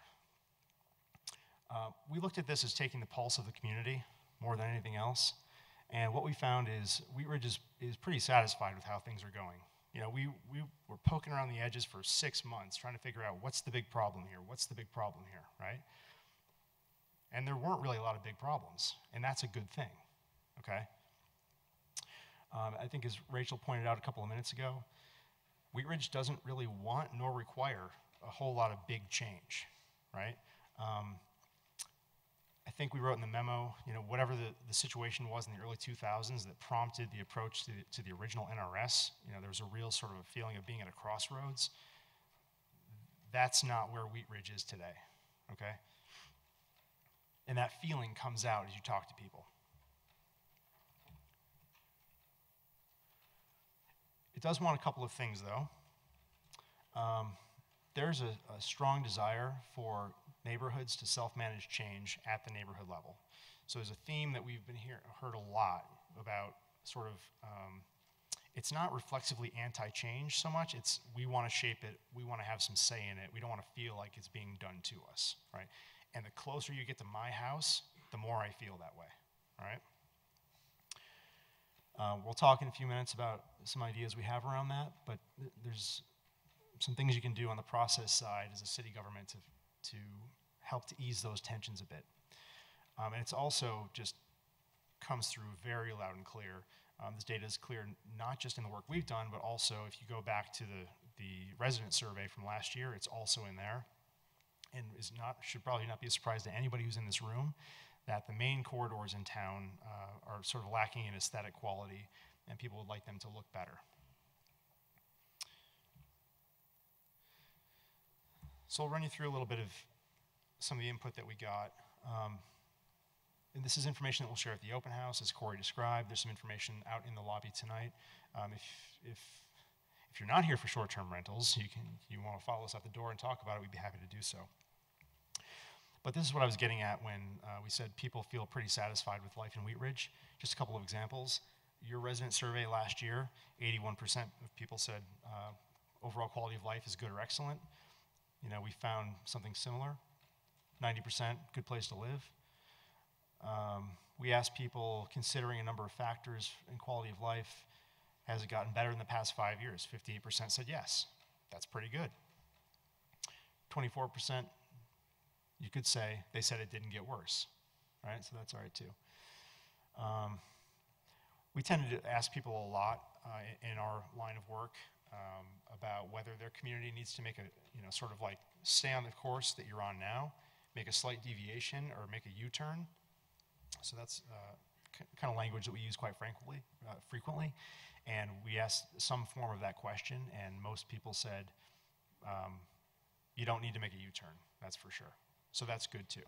We looked at this as taking the pulse of the community more than anything else. And what we found is Wheat Ridge is pretty satisfied with how things are going. We were poking around the edges for 6 months trying to figure out what's the big problem here, what's the big problem here, right? And there weren't really a lot of big problems, and that's a good thing, okay? I think as Rachel pointed out a couple of minutes ago, Wheat Ridge doesn't really want nor require a whole lot of big change, right? I think we wrote in the memo, whatever the situation was in the early 2000s that prompted the approach to the original NRS, there was a real sort of a feeling of being at a crossroads. That's not where Wheat Ridge is today, okay? And that feeling comes out as you talk to people. It does want a couple of things, though. There's a strong desire for neighborhoods to self-manage change at the neighborhood level. So there's a theme that we've been heard a lot about sort of, it's not reflexively anti-change so much, it's we want to shape it, we want to have some say in it, we don't want to feel like it's being done to us, right? And the closer you get to my house, the more I feel that way, all right? We'll talk in a few minutes about some ideas we have around that, but there's some things you can do on the process side as a city government to help to ease those tensions a bit. And it's also just comes through very loud and clear. This data is clear not just in the work we've done, but also if you go back to the resident survey from last year, it's also in there. And should probably not be a surprise to anybody who's in this room that the main corridors in town are sort of lacking in aesthetic quality, and people would like them to look better. So I'll run you through a little bit of some of the input that we got. And this is information that we'll share at the open house, as Corey described. There's some information out in the lobby tonight. If you're not here for short-term rentals, you want to follow us out the door and talk about it, we'd be happy to do so. But this is what I was getting at when we said people feel pretty satisfied with life in Wheat Ridge. Just a couple of examples. Your resident survey last year, 81% of people said overall quality of life is good or excellent. You know, we found something similar. 90% good place to live. We asked people, considering a number of factors in quality of life, has it gotten better in the past 5 years? 58% said yes. That's pretty good. 24%, you could say, they said it didn't get worse, right? So that's all right too. We tended to ask people a lot in our line of work about whether their community needs to make a, sort of like stay on the course that you're on now, make a slight deviation, or make a U-turn. So that's kind of language that we use quite frequently. And we asked some form of that question, and most people said, you don't need to make a U-turn, that's for sure. So that's good too.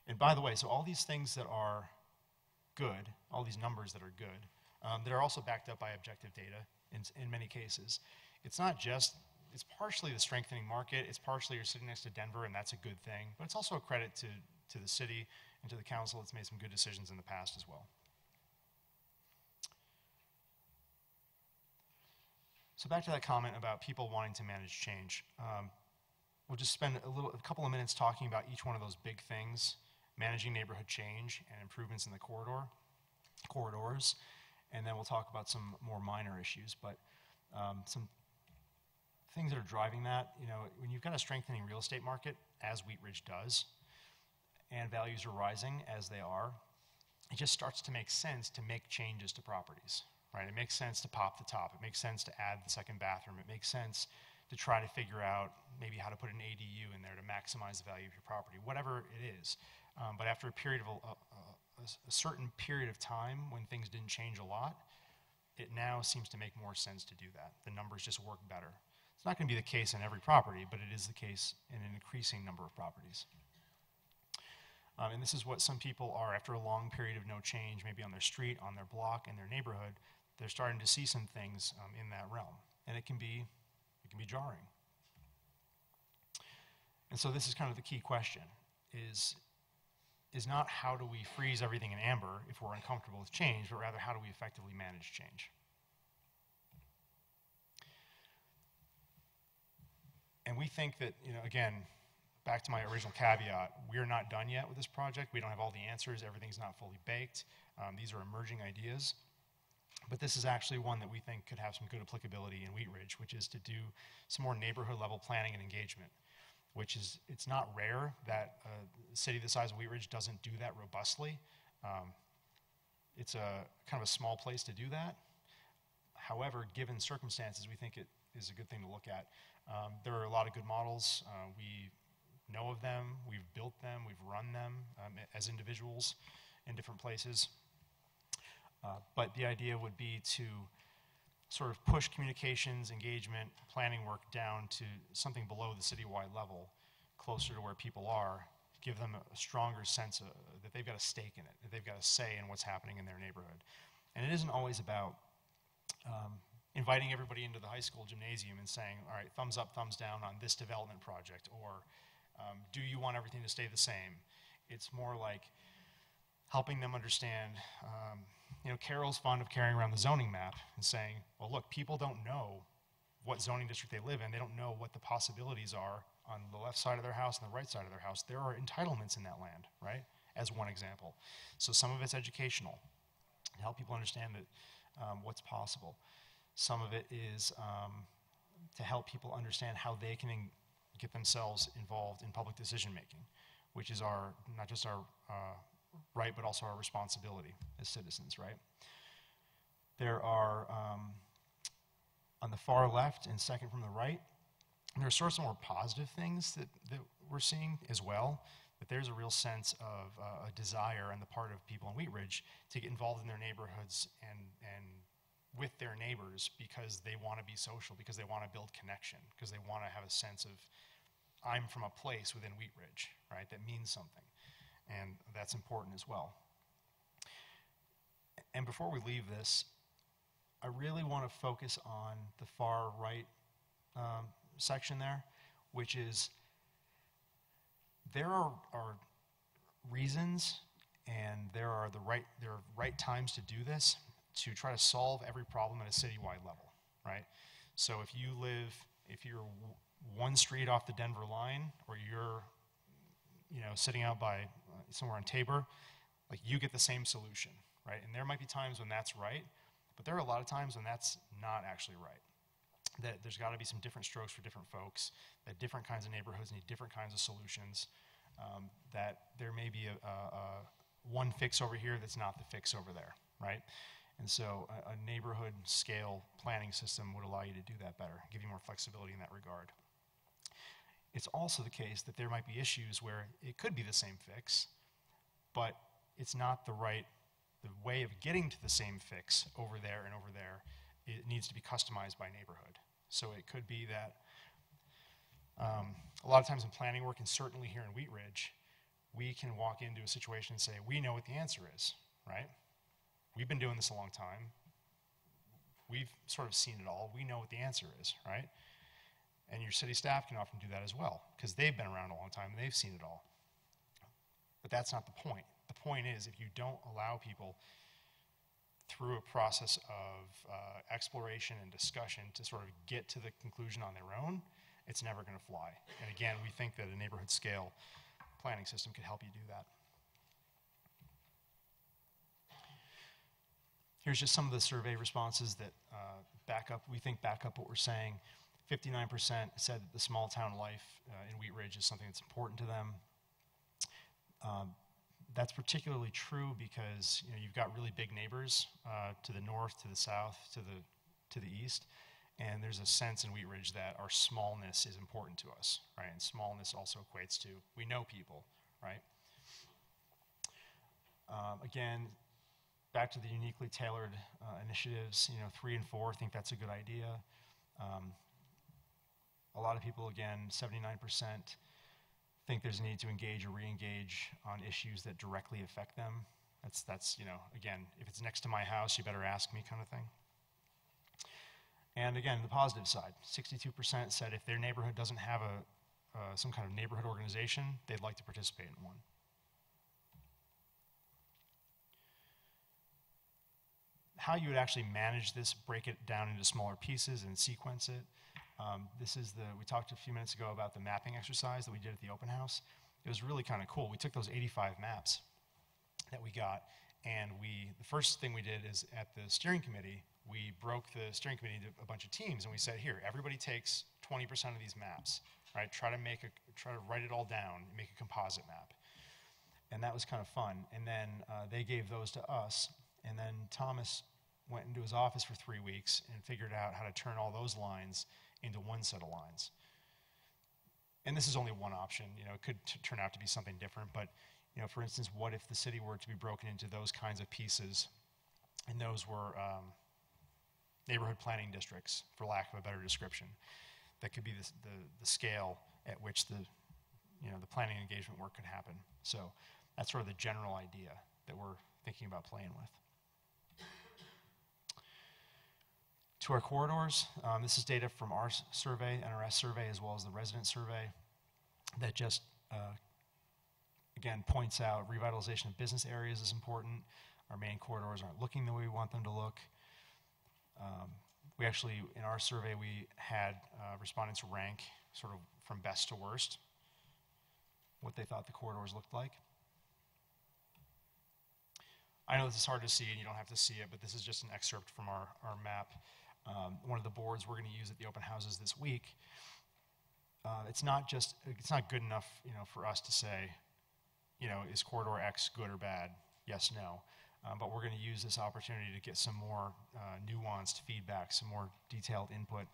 And by the way, so all these things that are good, all these numbers that are good, that are also backed up by objective data in many cases. It's not just, it's partially the strengthening market, it's partially you're sitting next to Denver, and that's a good thing, but it's also a credit to the city and to the council that's made some good decisions in the past as well. So back to that comment about people wanting to manage change. We'll just spend a couple of minutes talking about each one of those big things, managing neighborhood change and improvements in the corridors, and then we'll talk about some more minor issues, but some things that are driving that. You know, when you've got a strengthening real estate market, as Wheat Ridge does, and values are rising as they are, it just starts to make sense to make changes to properties, right? It makes sense to pop the top. It makes sense to add the second bathroom. It makes sense to try to figure out maybe how to put an ADU in there to maximize the value of your property, whatever it is. But after a period of a certain period of time when things didn't change a lot, it now seems to make more sense to do that. The numbers just work better. It's not going to be the case in every property, but it is the case in an increasing number of properties. And this is what some people are, after a long period of no change, maybe on their street, on their block, in their neighborhood, they're starting to see some things in that realm. And it can be jarring. And so this is kind of the key question, is not how do we freeze everything in amber if we're uncomfortable with change, but rather how do we effectively manage change. And we think that, again, back to my original caveat, we're not done yet with this project. We don't have all the answers. Everything's not fully baked. These are emerging ideas. But this is actually one that we think could have some good applicability in Wheat Ridge, which is to do some more neighborhood level planning and engagement, which is, it's not rare that a city the size of Wheat Ridge doesn't do that robustly. It's a kind of a small place to do that. However, given circumstances, we think it is a good thing to look at. There are a lot of good models. We know of them, we've built them, we've run them as individuals in different places. But the idea would be to sort of push communications, engagement, planning work down to something below the citywide level, closer to where people are, give them a stronger sense that they've got a stake in it, that they've got a say in what's happening in their neighborhood. And it isn't always about inviting everybody into the high school gymnasium and saying, all right, thumbs up, thumbs down on this development project, or do you want everything to stay the same? It's more like helping them understand. Carol's fond of carrying around the zoning map and saying, well, look, people don't know what zoning district they live in. They don't know what the possibilities are on the left side of their house and the right side of their house. There are entitlements in that land, right, as one example. So some of it's educational, to help people understand that what's possible. Some of it is to help people understand how they can get themselves involved in public decision making, which is our, not just our right, but also our responsibility as citizens, right? There are, on the far left and second from the right, there are sort of some more positive things that we're seeing as well, that there's a real sense of a desire on the part of people in Wheat Ridge to get involved in their neighborhoods and with their neighbors because they want to be social, because they want to build connection, because they want to have a sense of, I'm from a place within Wheat Ridge, right, that means something. And that's important as well. And before we leave this, I really want to focus on the far right section there, which is there are reasons and there are right times to do this, to try to solve every problem at a citywide level, right? So if you're one street off the Denver line, or you're sitting out by somewhere on Tabor, like, you get the same solution, right? And there might be times when that's right, but there are a lot of times when that's not actually right. That there's got to be some different strokes for different folks, that different kinds of neighborhoods need different kinds of solutions, that there may be a one fix over here that's not the fix over there, right? And so a neighborhood scale planning system would allow you to do that better, give you more flexibility in that regard. It's also the case that there might be issues where it could be the same fix, but it's not the way of getting to the same fix over there and over there. It needs to be customized by neighborhood. So it could be that a lot of times in planning work, and certainly here in Wheat Ridge, we can walk into a situation and say, we know what the answer is, right? We've been doing this a long time. We've sort of seen it all. We know what the answer is, right? And your city staff can often do that as well, because they've been around a long time and they've seen it all. But that's not the point. The point is, if you don't allow people through a process of exploration and discussion to sort of get to the conclusion on their own, it's never going to fly. And again, we think that a neighborhood scale planning system could help you do that. Here's just some of the survey responses that back up what we're saying. 59% said that the small town life in Wheat Ridge is something that's important to them. That's particularly true because you've got really big neighbors to the north, to the south, to the east, and there's a sense in Wheat Ridge that our smallness is important to us, right? And smallness also equates to we know people, right? Again, back to the uniquely tailored initiatives, 3 and 4 think that's a good idea. A lot of people, again, 79%, think there's a need to engage or re-engage on issues that directly affect them. That's again, if it's next to my house, you better ask me kind of thing. And again, the positive side, 62% said if their neighborhood doesn't have some kind of neighborhood organization, they'd like to participate in one. How you would actually manage this, break it down into smaller pieces and sequence it. We talked a few minutes ago about the mapping exercise that we did at the open house. It was really kind of cool. We took those 85 maps that we got, and the first thing we did is at the steering committee, we broke the steering committee into a bunch of teams, and we said, here, everybody takes 20% of these maps, right? Try to write it all down, make a composite map. And that was kind of fun. And then they gave those to us, and then Thomas went into his office for 3 weeks and figured out how to turn all those lines into one set of lines. And this is only one option. It could turn out to be something different, but for instance, what if the city were to be broken into those kinds of pieces, and those were neighborhood planning districts, for lack of a better description? That could be the scale at which the planning and engagement work could happen. So that's sort of the general idea that we're thinking about playing with. To our corridors, this is data from our survey, NRS survey, as well as the resident survey, that just, again, points out revitalization of business areas is important. Our main corridors aren't looking the way we want them to look. We actually, in our survey, we had respondents rank sort of from best to worst what they thought the corridors looked like. I know this is hard to see and you don't have to see it, but this is just an excerpt from our map. one of the boards we're going to use at the open houses this week, it's not good enough, for us to say, is corridor X good or bad? Yes, no. But we're going to use this opportunity to get some more nuanced feedback, some more detailed input,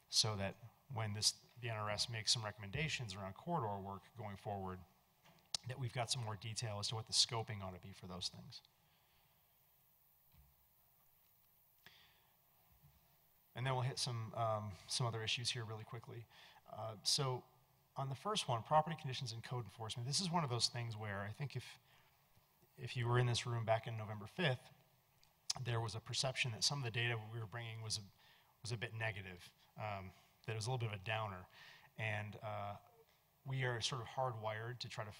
so that when the NRS makes some recommendations around corridor work going forward, that we've got some more detail as to what the scoping ought to be for those things. And then we'll hit some other issues here really quickly. So on the first one, property conditions and code enforcement, this is one of those things where I think if you were in this room back in November 5th, there was a perception that some of the data we were bringing was a bit negative, that it was a little bit of a downer. And we are sort of hardwired to try to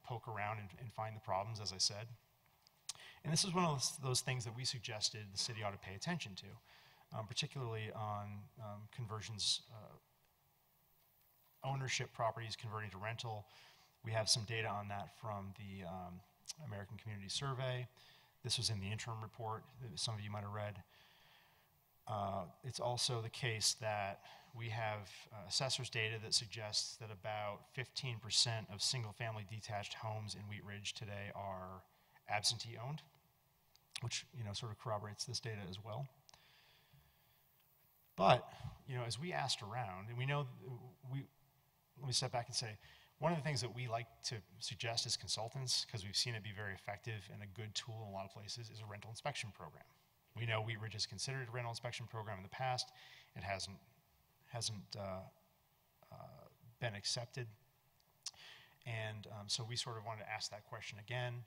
poke around and find the problems, as I said. And this is one of those things that we suggested the city ought to pay attention to, particularly on conversions, ownership properties converting to rental. We have some data on that from the American Community Survey. This was in the interim report that some of you might have read. It's also the case that we have assessor's data that suggests that about 15% of single-family detached homes in Wheat Ridge today are absentee owned, which sort of corroborates this data as well. But as we asked around, and we know let me step back and say, one of the things that we like to suggest as consultants, because we've seen it be very effective and a good tool in a lot of places, is a rental inspection program. We know Wheat Ridge has considered a rental inspection program in the past. It hasn't been accepted. And so we sort of wanted to ask that question again.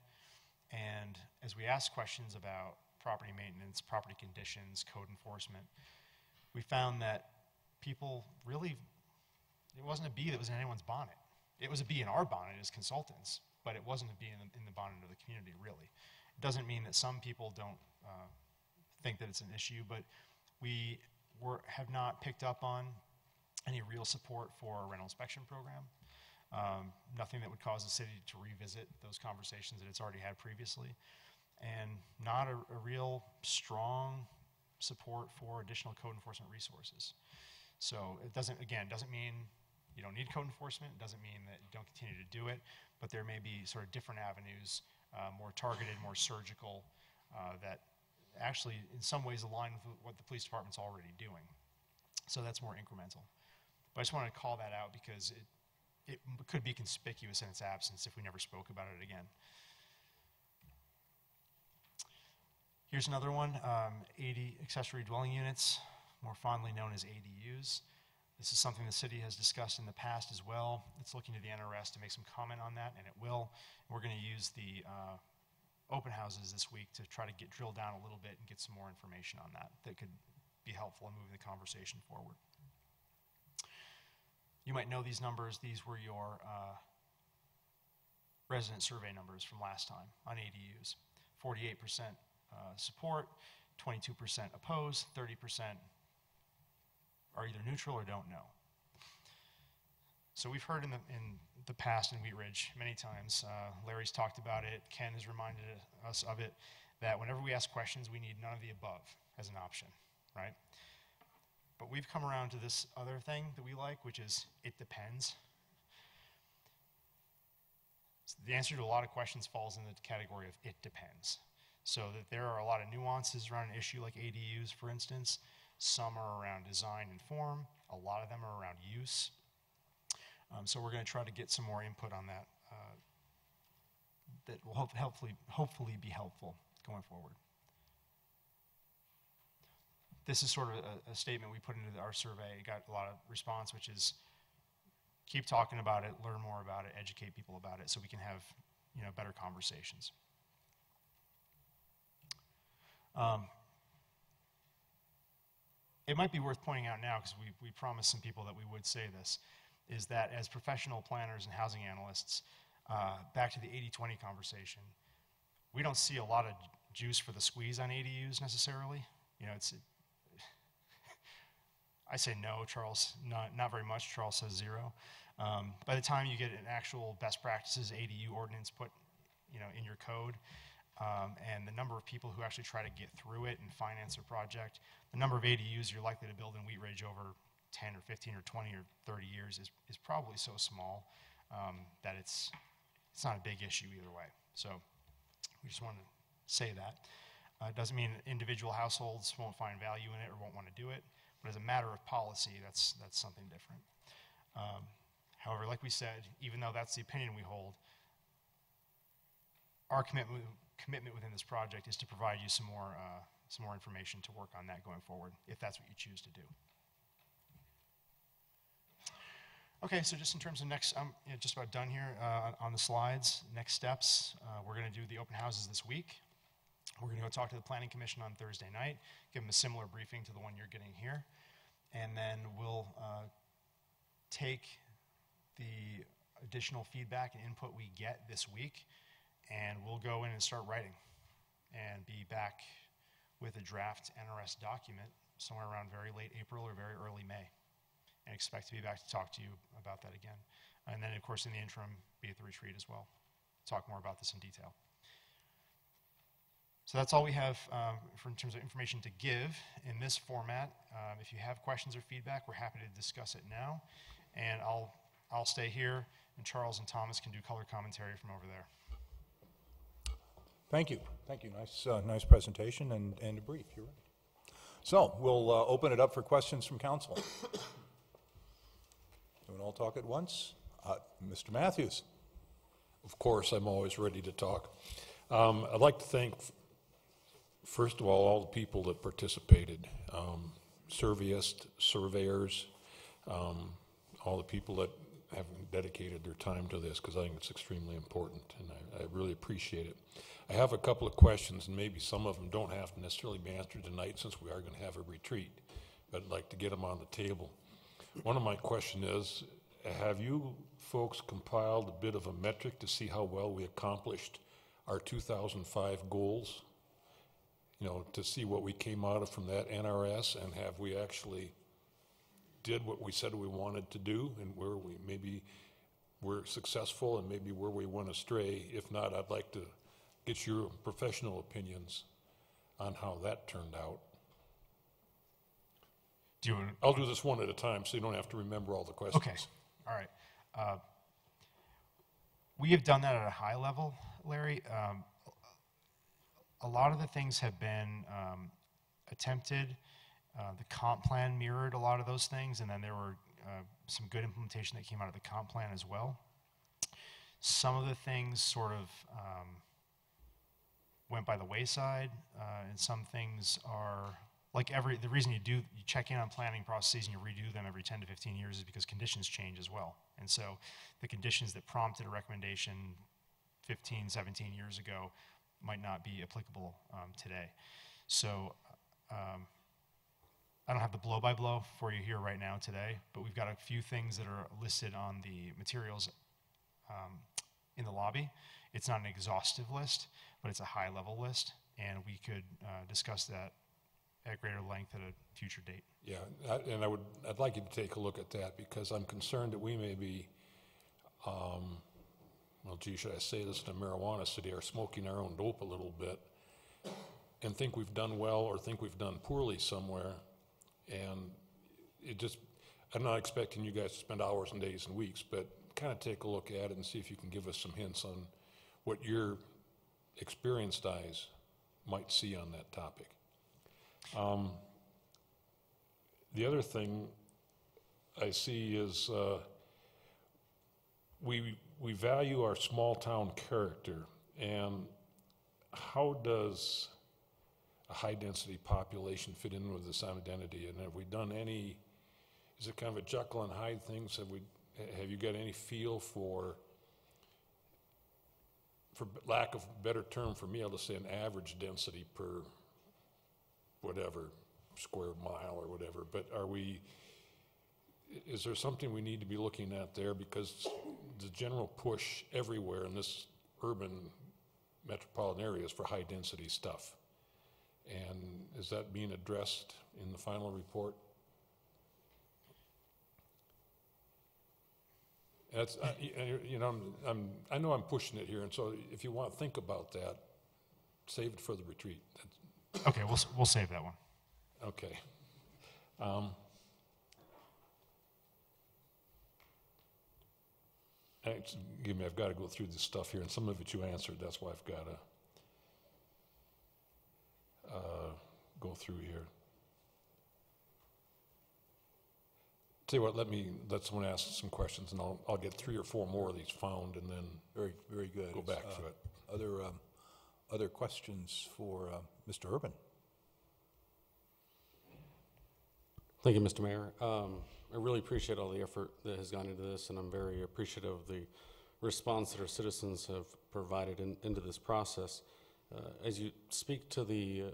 And as we asked questions about property maintenance, property conditions, code enforcement, we found that people really, it wasn't a bee that was in anyone's bonnet. It was a bee in our bonnet as consultants, but it wasn't a bee in the bonnet of the community, really. It doesn't mean that some people don't think that it's an issue, but we have not picked up on any real support for a rental inspection program. Nothing that would cause the city to revisit those conversations that it's already had previously, and not a real strong support for additional code enforcement resources. So it doesn't mean you don't need code enforcement. It doesn't mean that you don't continue to do it, but there may be sort of different avenues, more targeted, more surgical, that actually in some ways align with what the police department's already doing. So that's more incremental. But I just wanted to call that out because it could be conspicuous in its absence if we never spoke about it again. Here's another one, 80 accessory dwelling units, more fondly known as ADUs. This is something the city has discussed in the past as well. It's looking to the NRS to make some comment on that, and it will. We're going to use the open houses this week to try to drill down a little bit and get some more information on that could be helpful in moving the conversation forward. You might know these numbers. These were your resident survey numbers from last time on ADUs. 48% support, 22% oppose, 30% are either neutral or don't know. So we've heard in the past in Wheat Ridge many times, Larry's talked about it, Ken has reminded us of it, that whenever we ask questions, we need none of the above as an option, right? But we've come around to this other thing that we like, which is it depends. So the answer to a lot of questions falls in the category of it depends. So that there are a lot of nuances around an issue like ADUs, for instance. Some are around design and form. A lot of them are around use. So we're going to try to get some more input on that that will hopefully be helpful going forward. This is sort of a statement we put into our survey. It got a lot of response, which is keep talking about it, learn more about it, educate people about it so we can have better conversations. It might be worth pointing out now, because we promised some people that we would say this, is that as professional planners and housing analysts, back to the 80-20 conversation, we don't see a lot of juice for the squeeze on ADUs necessarily. I say no, Charles, not very much. Charles says 0. By the time you get an actual best practices ADU ordinance put in your code, and the number of people who actually try to get through it and finance their project, the number of ADUs you're likely to build in Wheat Ridge over 10 or 15 or 20 or 30 years is probably so small that it's not a big issue either way. So we just want to say that. It doesn't mean individual households won't find value in it or won't want to do it, but as a matter of policy, that's something different. However, like we said, even though that's the opinion we hold, our commitment within this project is to provide you some more information to work on that going forward, if that's what you choose to do. Okay, so just in terms of next, I'm just about done here on the slides. Next steps, we're going to do the open houses this week. We're going to go talk to the Planning Commission on Thursday night, give them a similar briefing to the one you're getting here, and then we'll take the additional feedback and input we get this week, and we'll go in and start writing and be back with a draft NRS document somewhere around very late April or very early May, and expect to be back to talk to you about that again. And then, of course, in the interim, be at the retreat as well. Talk more about this in detail. So that's all we have in terms of information to give in this format. If you have questions or feedback, we're happy to discuss it now. And I'll stay here, and Charles and Thomas can do color commentary from over there. Thank you. Thank you. Nice presentation and a brief. You're right. So we'll open it up for questions from council. Don't all talk at once. Mr. Matthews. Of course, I'm always ready to talk. I'd like to thank, first of all the people that participated, surveyists, surveyors, all the people that have dedicated their time to this, because I think it's extremely important, and I really appreciate it. I have a couple of questions, and maybe some of them don't have to necessarily be answered tonight since we are going to have a retreat, but I'd like to get them on the table. One of my questions is, have you folks compiled a bit of a metric to see how well we accomplished our 2005 goals? You know, to see what we came out of from that NRS, and have we actually did what we said we wanted to do, and where we maybe were successful and maybe where we went astray? If not, I'd like to get your professional opinions on how that turned out. I'll do this one at a time so you don't have to remember all the questions. Okay, all right. We have done that at a high level, Larry. A lot of the things have been attempted. The comp plan mirrored a lot of those things, and then there were some good implementation that came out of the comp plan as well. Some of the things sort of went by the wayside, and some things are, like the reason you check in on planning processes and you redo them every 10 to 15 years is because conditions change as well. And so the conditions that prompted a recommendation 15, 17 years ago might not be applicable today. So I don't have the blow-by-blow for you here right now today, but we've got a few things that are listed on the materials in the lobby. It's not an exhaustive list, but it's a high-level list, and we could discuss that at greater length at a future date. Yeah, and I'd like you to take a look at that, because I'm concerned that we may be, well, gee, should I say this in a marijuana city, are smoking our own dope a little bit, and think we've done well or think we've done poorly somewhere. And I'm not expecting you guys to spend hours and days and weeks, but kind of take a look at it and see if you can give us some hints on what your experienced eyes might see on that topic. The other thing I see is we value our small town character, and how does a high density population fit in with this identity? And have we done any, is it kind of a Jekyll and Hyde thing? So have you got any feel for lack of a better term for me, I'll just say an average density per whatever square mile or whatever, but is there something we need to be looking at there? Because the general push everywhere in this urban metropolitan area is for high density stuff. And is that being addressed in the final report? That's, you know, I know I'm pushing it here, and so if you want to think about that, save it for the retreat. Okay, we'll save that one. Okay. Actually, give me, I've got to go through this stuff here, and some of it you answered, that's why I've got to go through here. Tell you what, let someone ask some questions, and I'll get 3 or 4 more of these found, and then Very good. go back to it. Other questions for Mr. Urban? Thank you, Mr. Mayor. I really appreciate all the effort that has gone into this, and I'm very appreciative of the response that our citizens have provided into this process. As you speak to the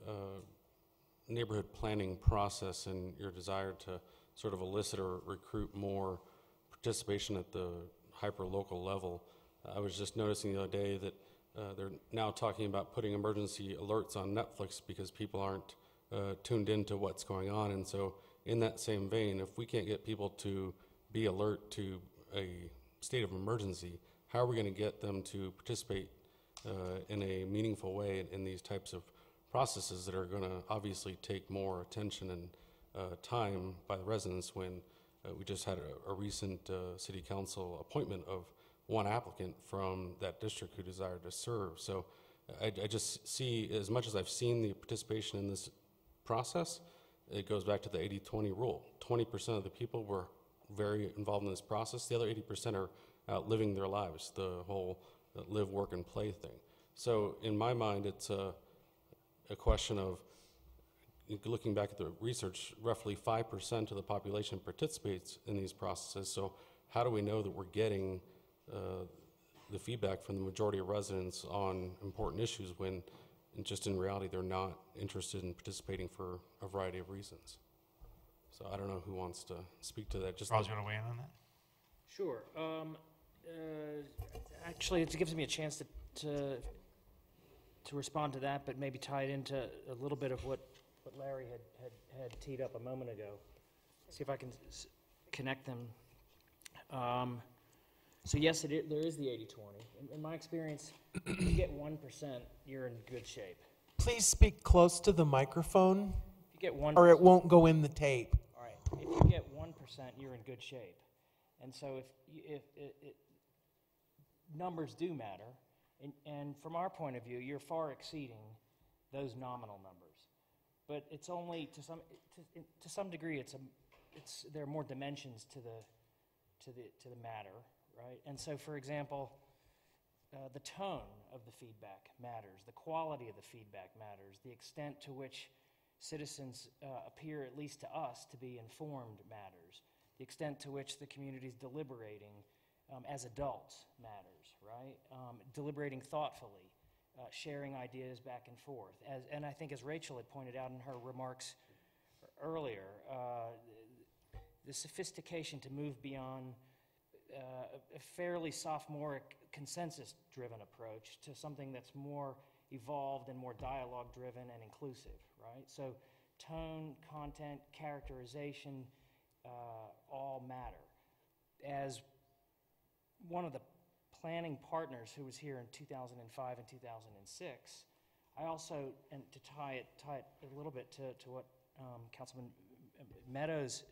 neighborhood planning process and your desire to sort of elicit or recruit more participation at the hyper-local level, I was just noticing the other day that they're now talking about putting emergency alerts on Netflix because people aren't tuned into what's going on. And so in that same vein, if we can't get people to be alert to a state of emergency, how are we going to get them to participate in a meaningful way in these types of processes that are going to obviously take more attention and time by the residents when we just had a recent city council appointment of one applicant from that district who desired to serve. So I just see, as much as I've seen the participation in this process, it goes back to the 80-20 rule. 20% of the people were very involved in this process. The other 80% are out living their lives, the whole live, work, and play thing. So in my mind, it's a question of, looking back at the research, roughly 5% of the population participates in these processes. So how do we know that we're getting the feedback from the majority of residents on important issues when just in reality they're not interested in participating for a variety of reasons? So I don't know who wants to speak to that. Charles, you want to weigh in on that? Sure. Actually, it gives me a chance to respond to that, but maybe tie it into a little bit of what Larry had teed up a moment ago. See if I can connect them. So yes, there is the 80-20. In my experience, if you get 1%, you're in good shape. Please speak close to the microphone, If you get 1%, or it won't go in the tape. all right. If you get 1%, you're in good shape. And so if numbers do matter, and from our point of view, you're far exceeding those nominal numbers. But it's only to some degree, there are more dimensions to the matter. Right? And so, for example, the tone of the feedback matters, the quality of the feedback matters, the extent to which citizens appear, at least to us, to be informed matters, the extent to which the community is deliberating as adults matters, right? Deliberating thoughtfully, sharing ideas back and forth. And I think as Rachel had pointed out in her remarks earlier, the sophistication to move beyond a fairly sophomoric consensus-driven approach to something that's more evolved and more dialogue-driven and inclusive, right? So tone, content, characterization all matter. As one of the planning partners who was here in 2005 and 2006, I also, and to tie it a little bit to what Councilman Matthews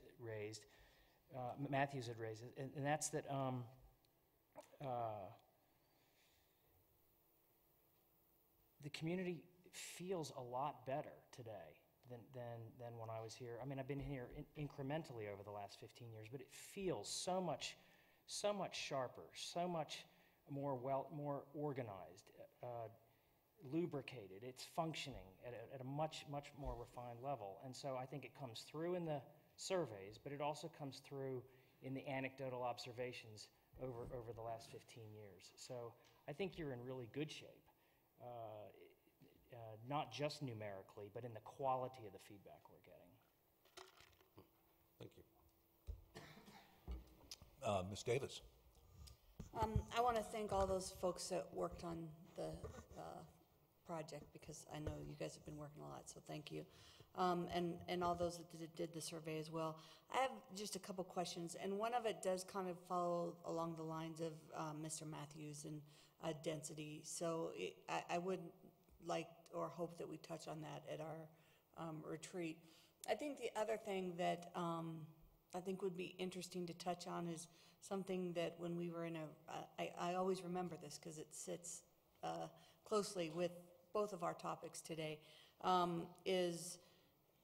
had raised, and that's that the community feels a lot better today than when I was here. I mean, I've been here incrementally over the last 15 years, but it feels so much sharper, so much more organized, lubricated. It's functioning at a much more refined level, and so I think it comes through in the surveys, but it also comes through in the anecdotal observations over the last 15 years. So I think you're in really good shape, not just numerically, but in the quality of the feedback we're getting. Thank you. Ms. Davis. I want to thank all those folks that worked on the project, because I know you guys have been working a lot, so thank you. And all those that did the survey as well. I have just a couple questions, and one of it does kind of follow along the lines of Mr. Matthews and density. So I would like or hope that we touch on that at our retreat. I think the other thing that I think would be interesting to touch on is something that when we were in I always remember this because it sits closely with both of our topics today, is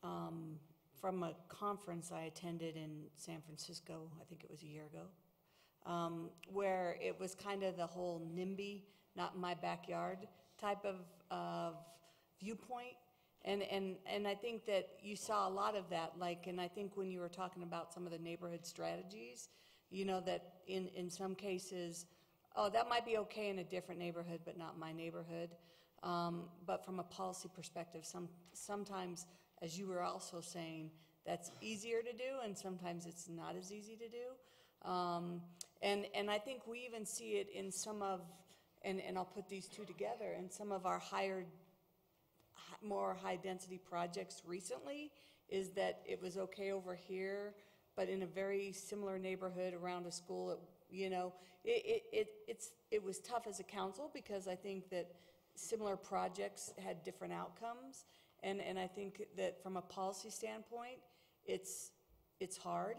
from a conference I attended in San Francisco, I think it was a year ago, where it was kind of the whole NIMBY, not in my backyard type of viewpoint. And I think that you saw a lot of that, and I think when you were talking about some of the neighborhood strategies, that in some cases, that might be okay in a different neighborhood, but not my neighborhood. But from a policy perspective, sometimes, as you were also saying, that's easier to do, and sometimes it's not as easy to do. And I think we even see it in some of, and I'll put these two together, in some of our more high-density projects recently, is that it was okay over here, but in a very similar neighborhood around a school, it was tough as a council because I think that similar projects had different outcomes, and I think that from a policy standpoint, it's hard.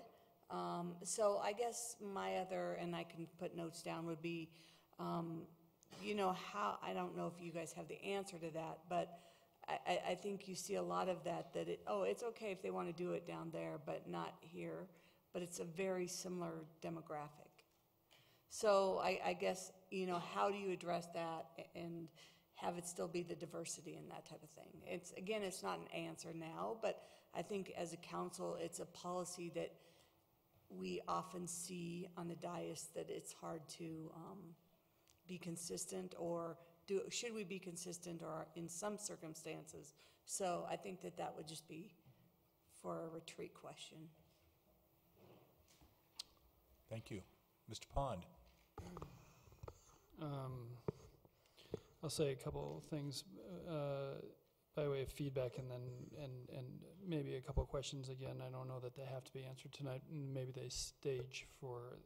So I guess my other, and I can put notes down, would be, how, I don't know if you guys have the answer to that, but I think you see a lot of that it's okay if they want to do it down there, but not here, but it's a very similar demographic. So I guess, how do you address that and have it still be the diversity and that type of thing? It's not an answer now, but I think as a council, it's a policy that we often see on the dais that it's hard to be consistent, or should we be consistent, or in some circumstances. So I think that would just be for a retreat question. Thank you. Mr. Pond. I'll say a couple things by way of feedback, and then and maybe a couple of questions again. I don't know that they have to be answered tonight. Maybe they stage for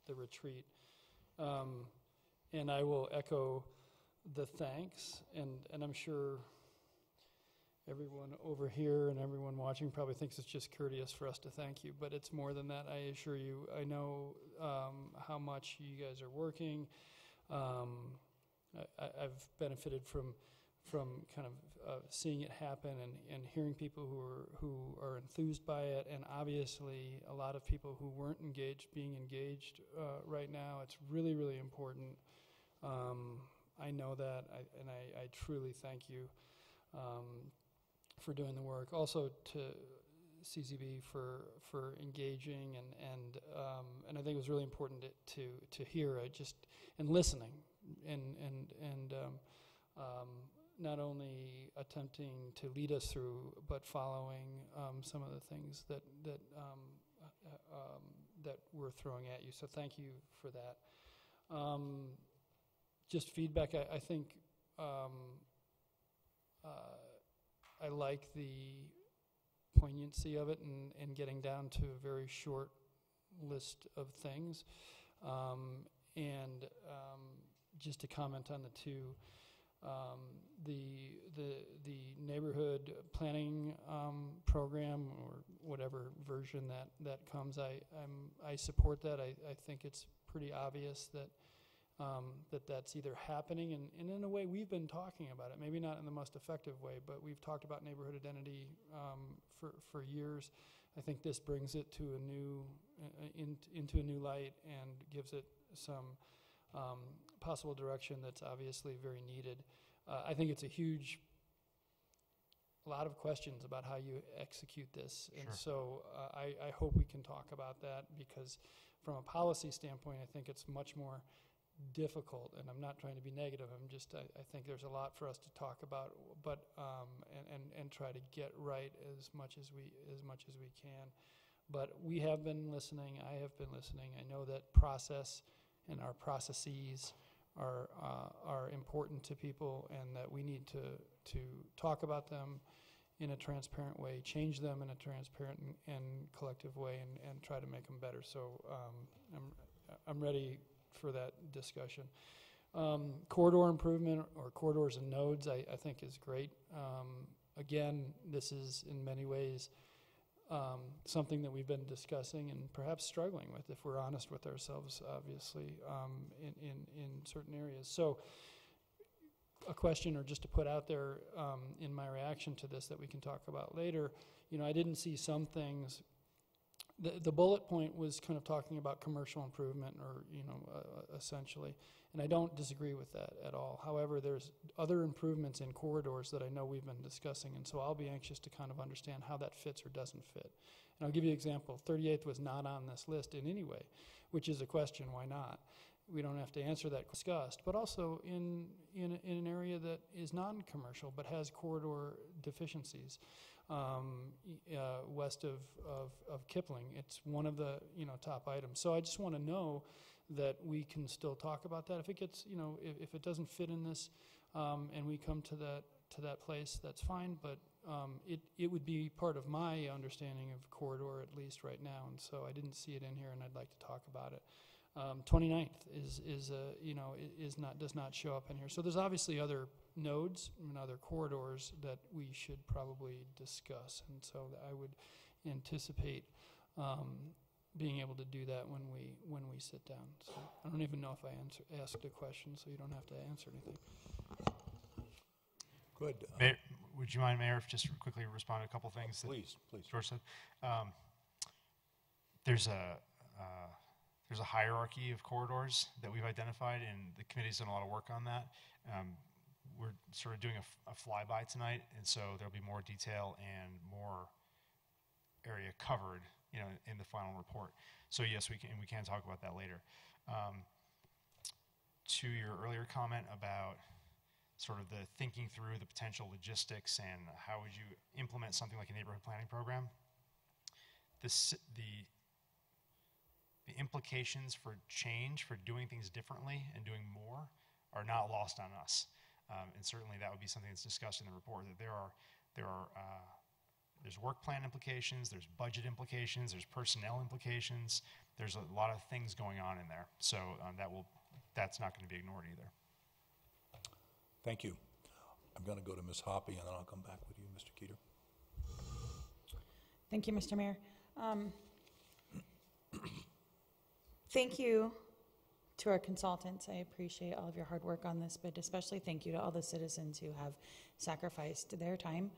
the retreat. And I will echo the thanks, and I'm sure everyone over here and everyone watching probably thinks it's just courteous for us to thank you, but it's more than that, I assure you. I know how much you guys are working. I've benefited from kind of seeing it happen and hearing people who are enthused by it, and obviously a lot of people who weren't engaged being engaged right now. It's really, really important. I know that, and I truly thank you for doing the work. Also to CCB for engaging, and I think it was really important to hear and listening and not only attempting to lead us through, but following some of the things that we're throwing at you. So thank you for that. Just feedback. I think I like the poignancy of it and getting down to a very short list of things. And just to comment on the two, the neighborhood planning program, or whatever version that comes, I support that. I think it's pretty obvious that that's either happening, and in a way we've been talking about it, maybe not in the most effective way, but we've talked about neighborhood identity for years. I think this brings it to into a new light and gives it some possible direction that's obviously very needed. I think it's a lot of questions about how you execute this, and so I hope we can talk about that, because from a policy standpoint, I think it's much more difficult, and I'm not trying to be negative. I think there's a lot for us to talk about, but and try to get right as much as we can. But we have been listening. I have been listening. I know that process and our processes are important to people, and that we need to talk about them in a transparent way, change them in a transparent and collective way, and try to make them better. So I'm ready for that discussion. Corridor improvement or corridors and nodes, I think is great. Again, this is in many ways something that we've been discussing and perhaps struggling with, if we're honest with ourselves, obviously, in certain areas. So a question, or just to put out there in my reaction to this that we can talk about later, I didn't see some things. The bullet point was kind of talking about commercial improvement, or essentially, and I don't disagree with that at all. However, there's other improvements in corridors that I know we've been discussing, and so I'll be anxious to kind of understand how that fits or doesn't fit. And I'll give you an example. 38th was not on this list in any way, which is a question, why not? We don't have to answer that discussed, but also in an area that is non-commercial but has corridor deficiencies. West of Kipling, it's one of the top items. So I just want to know that we can still talk about that. If it gets if it doesn't fit in this, and we come to that place, that's fine. But it would be part of my understanding of corridor, at least right now. And so I didn't see it in here, and I'd like to talk about it. 29th does not show up in here. So there's obviously other nodes and other corridors that we should probably discuss, and so I would anticipate being able to do that when we sit down. So I don't even know if I asked a question, so you don't have to answer anything. Good. Mayor, would you mind, Mayor, if just quickly respond to a couple things that Please. George said? There's a hierarchy of corridors that we've identified, and the committee's done a lot of work on that. We're sort of doing a flyby tonight, and so there'll be more detail and more area covered, in the final report. So yes, we can talk about that later. To your earlier comment about sort of the thinking through the potential logistics and how would you implement something like a neighborhood planning program, the implications for change, for doing things differently and doing more, are not lost on us. And certainly that would be something that's discussed in the report, that there's work plan implications, there's budget implications, there's personnel implications, there's a lot of things going on in there. So that's not going to be ignored either. Thank you. I'm going to go to Ms. Hoppy, and then I'll come back with you, Mr. Keeter. Thank you, Mr. Mayor. Thank you to our consultants. I appreciate all of your hard work on this, but especially thank you to all the citizens who have sacrificed their time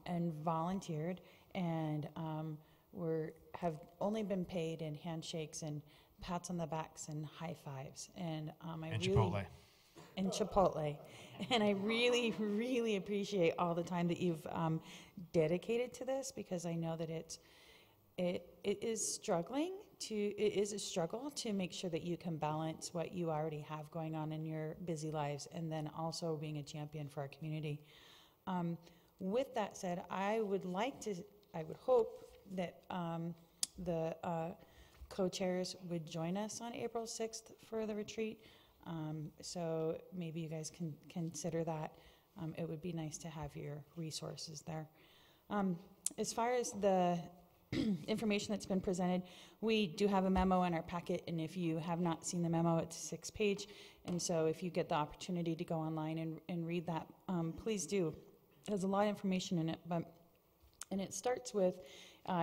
and volunteered and have only been paid in handshakes and pats on the backs and high fives. And Chipotle. And Chipotle. And I really, really appreciate all the time that you've dedicated to this, because I know that it is a struggle to make sure that you can balance what you already have going on in your busy lives and then also being a champion for our community. With that said, I would hope that the co-chairs would join us on April 6th for the retreat. So maybe you guys can consider that. It would be nice to have your resources there. As far as the information that's been presented, we do have a memo in our packet, and if you have not seen the memo, it's 6-page, and so if you get the opportunity to go online and read that, please do. It has a lot of information in it, and it starts with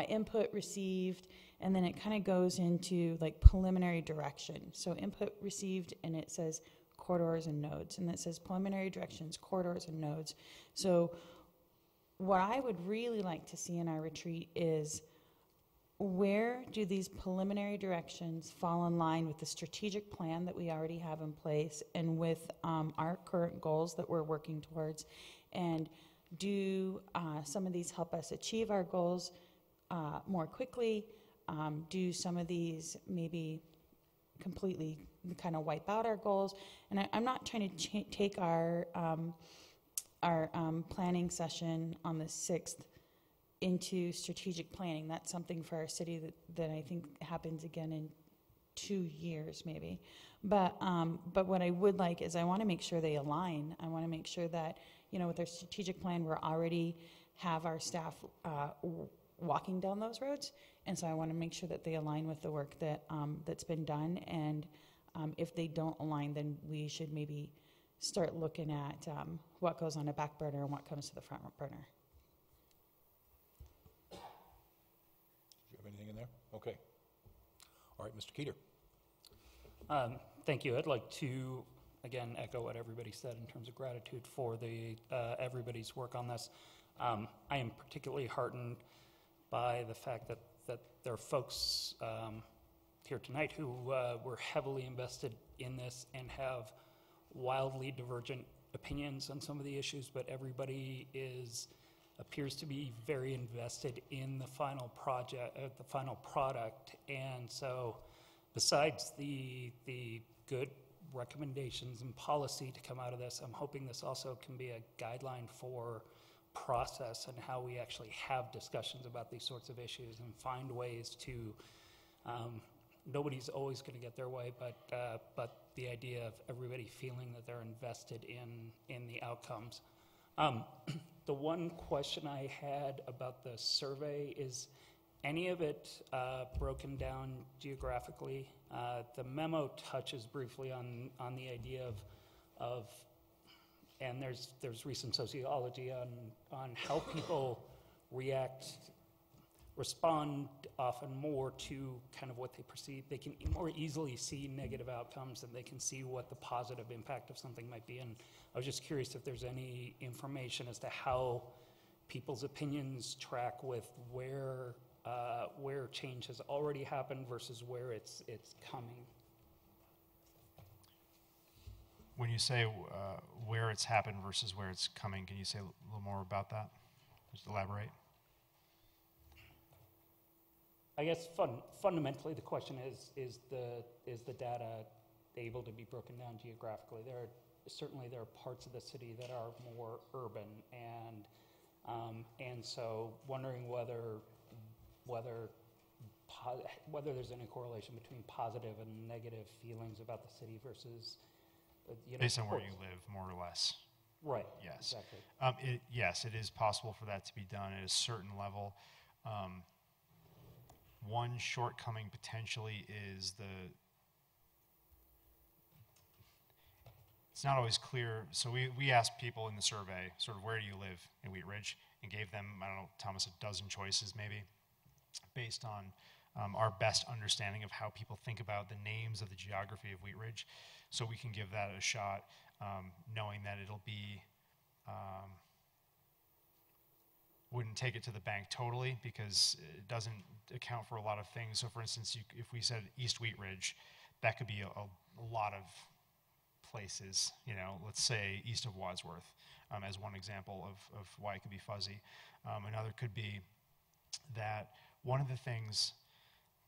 input received, and then it kind of goes into like preliminary direction. So input received, and it says corridors and nodes, and it says preliminary directions, corridors and nodes. So what I would really like to see in our retreat is, where do these preliminary directions fall in line with the strategic plan that we already have in place and with our current goals that we're working towards? And do some of these help us achieve our goals more quickly? Do some of these maybe completely kind of wipe out our goals? And I'm not trying to take our planning session on the 6th into strategic planning. That's something for our city that I think happens again in 2 years maybe. But what I would like is, I want to make sure they align. I want to make sure that, with our strategic plan, we're already have our staff walking down those roads. And so I want to make sure that they align with the work that that's been done. And If they don't align, then we should maybe start looking at what goes on a back burner and what comes to the front burner. Do you have anything in there? Okay. All right, Mr. Keeter. Thank you. I'd like to, again, echo what everybody said in terms of gratitude for the everybody's work on this. I am particularly heartened by the fact that there are folks here tonight who were heavily invested in this and have wildly divergent opinions on some of the issues, but everybody appears to be very invested in the final project, the final product. And so besides the good recommendations and policy to come out of this, I'm hoping this also can be a guideline for process and how we actually have discussions about these sorts of issues and find ways to, nobody's always going to get their way, but the idea of everybody feeling that they're invested in the outcomes. The one question I had about the survey is any of it broken down geographically? The memo touches briefly on the idea of and there's recent sociology on how people respond often more to kind of what they perceive. They can more easily see negative outcomes than they can see what the positive impact of something might be. And I was just curious if there's any information as to how people's opinions track with where change has already happened versus where it's coming. When you say where it's happened versus where it's coming, can you say a little more about that? Just elaborate. I guess fundamentally the question is the data able to be broken down geographically? Certainly there are parts of the city that are more urban, and so wondering whether there's any correlation between positive and negative feelings about the city versus based on where you live, more or less. Right. Yes. Exactly. Yes, it is possible for that to be done at a certain level. One shortcoming potentially is it's not always clear. So we asked people in the survey, sort of, where do you live in Wheat Ridge, and gave them, I don't know, Thomas, a dozen choices maybe, based on our best understanding of how people think about the names of the geography of Wheat Ridge. So we can give that a shot, knowing that it'll be, wouldn't take it to the bank totally because it doesn't account for a lot of things. So for instance, if we said East Wheat Ridge, that could be a lot of places, let's say east of Wadsworth, as one example of why it could be fuzzy. Another could be that one of the things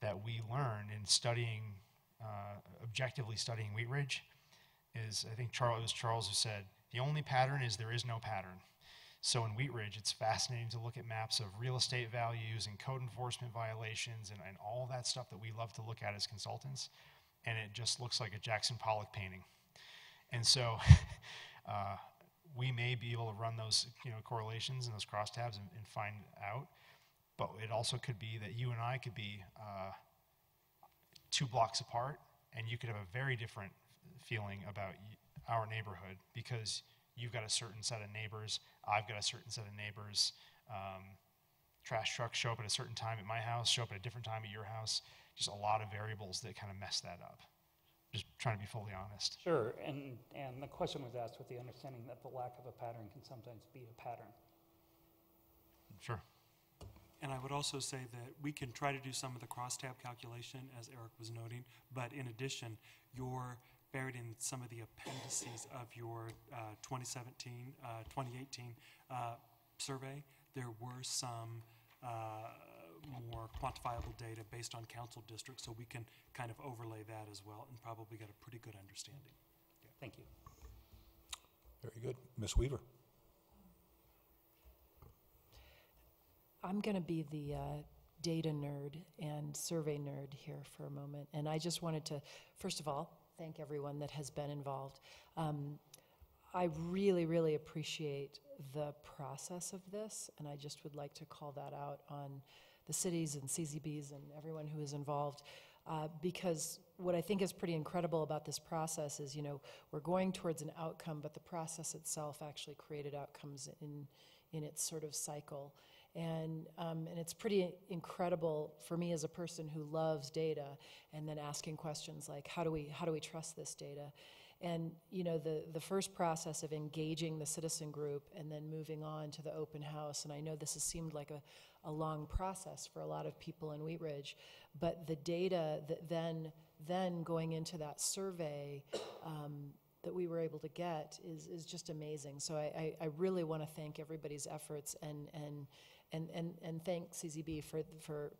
that we learned in studying, objectively studying Wheat Ridge is, I think it was Charles who said, the only pattern is there is no pattern. So in Wheat Ridge, it's fascinating to look at maps of real estate values and code enforcement violations and all that stuff that we love to look at as consultants, and it just looks like a Jackson Pollock painting. And so we may be able to run those correlations and those crosstabs and find out, but it also could be that you and I could be 2 blocks apart, and you could have a very different feeling about our neighborhood because you've got a certain set of neighbors, I've got a certain set of neighbors. Trash trucks show up at a certain time at my house, show up at a different time at your house. Just a lot of variables that kind of mess that up. Just trying to be fully honest. Sure, and the question was asked with the understanding that the lack of a pattern can sometimes be a pattern. Sure. And I would also say that we can try to do some of the crosstab calculation, as Eric was noting, but in addition, you're buried in some of the appendices of your 2017, 2018 survey. There were some more quantifiable data based on council districts, so we can kind of overlay that as well and probably get a pretty good understanding. Yeah. Thank you. Very good. Ms. Weaver. I'm going to be the data nerd and survey nerd here for a moment. And I just wanted to, first of all, thank everyone that has been involved. I really, really appreciate the process of this, and I just would like to call that out on the cities and CZBs and everyone who is involved. because what I think is pretty incredible about this process is, we're going towards an outcome, but the process itself actually created outcomes in its sort of cycle. And it's pretty incredible for me as a person who loves data, and then asking questions like, how do we trust this data? And the first process of engaging the citizen group and then moving on to the open house, and I know this has seemed like a long process for a lot of people in Wheat Ridge, but the data that then going into that survey that we were able to get is just amazing. So I really want to thank everybody's efforts and thank CZB for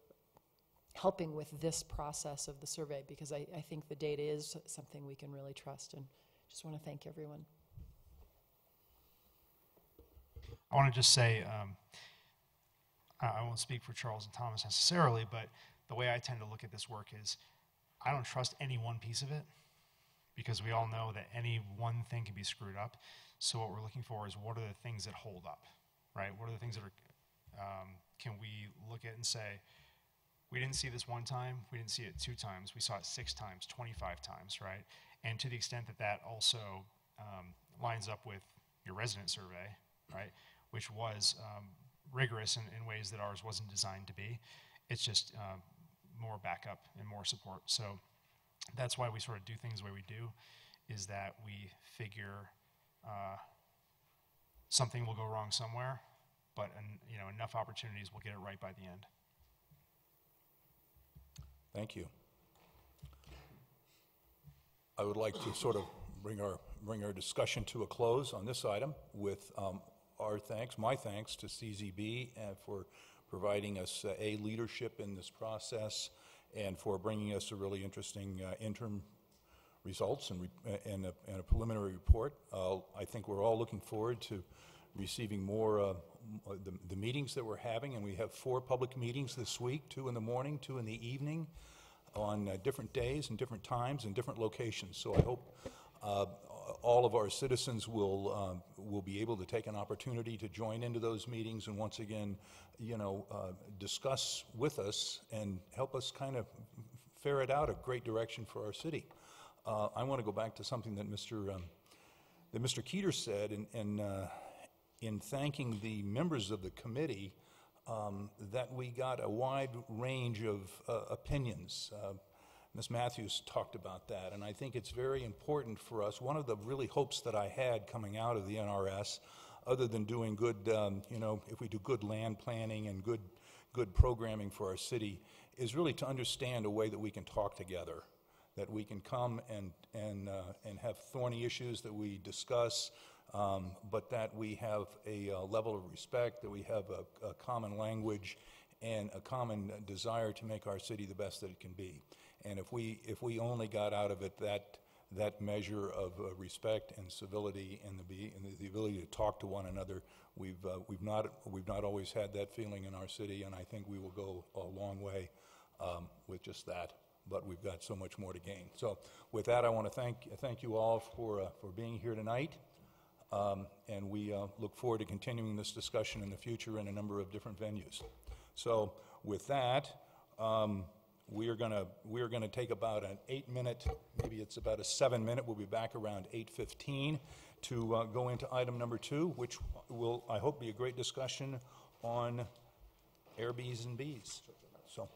helping with this process of the survey, because I think the data is something we can really trust, and just want to thank everyone. I want to just say, I won't speak for Charles and Thomas necessarily, but the way I tend to look at this work is I don't trust any one piece of it, because we all know that any one thing can be screwed up. So what we're looking for is, what are the things that hold up, right? What are the things that are, can we look at and say, we didn't see this one time, we didn't see it 2 times, we saw it 6 times, 25 times, right? And to the extent that that also lines up with your resident survey, right, which was rigorous in ways that ours wasn't designed to be, it's just more backup and more support. So that's why we sort of do things the way we do, is that we figure something will go wrong somewhere, but enough opportunities will get it right by the end. Thank you. I would like to sort of bring our discussion to a close on this item with my thanks to CZB for providing us leadership in this process, and for bringing us a really interesting interim results and a preliminary report. I think we're all looking forward to receiving more the meetings that we're having, and we have 4 public meetings this week, 2 in the morning, 2 in the evening, on different days and different times and different locations. So I hope all of our citizens will be able to take an opportunity to join into those meetings, and once again, discuss with us and help us kind of ferret out a great direction for our city. I want to go back to something that Mr. Keeter said, and in thanking the members of the committee, that we got a wide range of opinions. Ms. Matthews talked about that, and I think it's very important for us. One of the really hopes that I had coming out of the NRS, other than doing good, if we do good land planning and good programming for our city, is really to understand a way that we can talk together, that we can come and have thorny issues that we discuss, but that we have a level of respect, that we have a common language and a common desire to make our city the best that it can be. And if we only got out of it that measure of respect and civility and the ability to talk to one another, we've not always had that feeling in our city, and I think we will go a long way with just that. But we've got so much more to gain. So with that, I want to thank you all for being here tonight. And we look forward to continuing this discussion in the future in a number of different venues. So with that, we are going to take about an 8-minute, maybe it's about a 7-minute. We'll be back around 8:15 to go into item number 2, which will, I hope, be a great discussion on Airbnbs. So.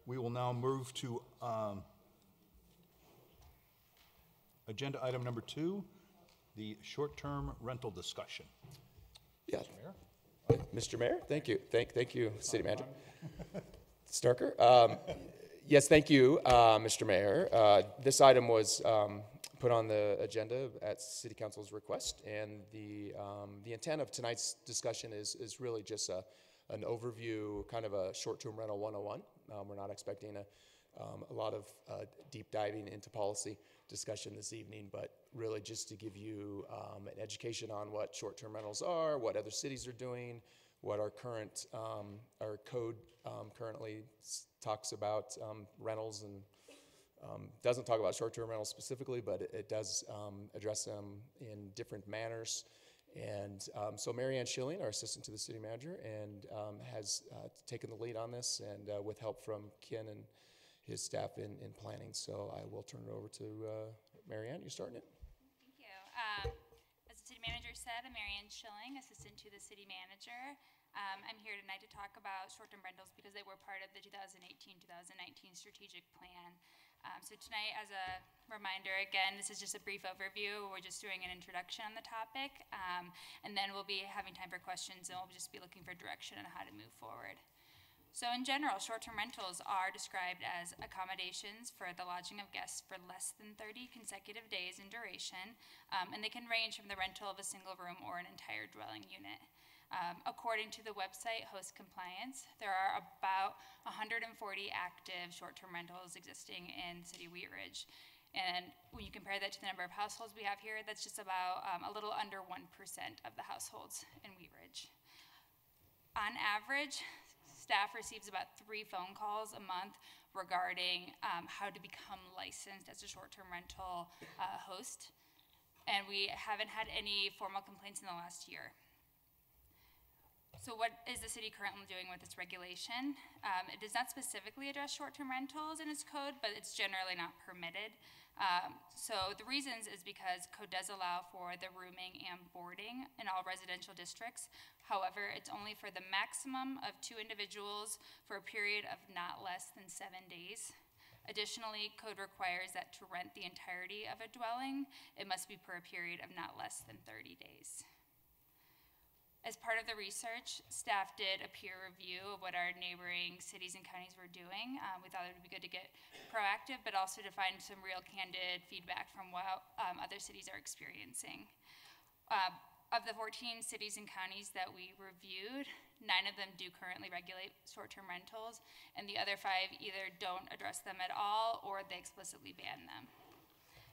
We will now move to agenda item number 2, the short-term rental discussion. Yeah. Mr. Mayor, thank you. Thank you, City Manager. Starker. Yes, thank you, Mr. Mayor. This item was put on the agenda at City Council's request, and the intent of tonight's discussion is really just an overview, kind of a short-term rental 101. We're not expecting a lot of deep diving into policy discussion this evening, but really just to give you an education on what short-term rentals are, what other cities are doing, what our current our code currently talks about rentals, and doesn't talk about short-term rentals specifically, but it does address them in different manners. And so Mary Ann Schilling, our assistant to the city manager, and has taken the lead on this, and with help from Ken and his staff in planning. So I will turn it over to Mary Ann. You starting it? Thank you. As the city manager said, I'm Mary Ann Schilling, assistant to the city manager. I'm here tonight to talk about short-term rentals because they were part of the 2018-2019 strategic plan. So tonight, as a reminder, again, this is just a brief overview. We're just doing an introduction on the topic, and then we'll be having time for questions, and we'll just be looking for direction on how to move forward. So in general, short-term rentals are described as accommodations for the lodging of guests for less than 30 consecutive days in duration, and they can range from the rental of a single room or an entire dwelling unit. According to the website Host Compliance, there are about 140 active short-term rentals existing in City Wheat Ridge. And when you compare that to the number of households we have here, that's just about a little under 1% of the households in Wheat Ridge. On average, staff receives about 3 phone calls a month regarding how to become licensed as a short-term rental host. And we haven't had any formal complaints in the last year. So what is the city currently doing with its regulation? It does not specifically address short-term rentals in its code, but it's generally not permitted. So the reasons is because code does allow for the rooming and boarding in all residential districts. However, it's only for the maximum of 2 individuals for a period of not less than 7 days. Additionally, code requires that to rent the entirety of a dwelling, it must be for a period of not less than 30 days. As part of the research, staff did a peer review of what our neighboring cities and counties were doing. We thought it would be good to get proactive, but also to find some real candid feedback from what other cities are experiencing. Of the 14 cities and counties that we reviewed, 9 of them do currently regulate short-term rentals, and the other 5 either don't address them at all or they explicitly ban them.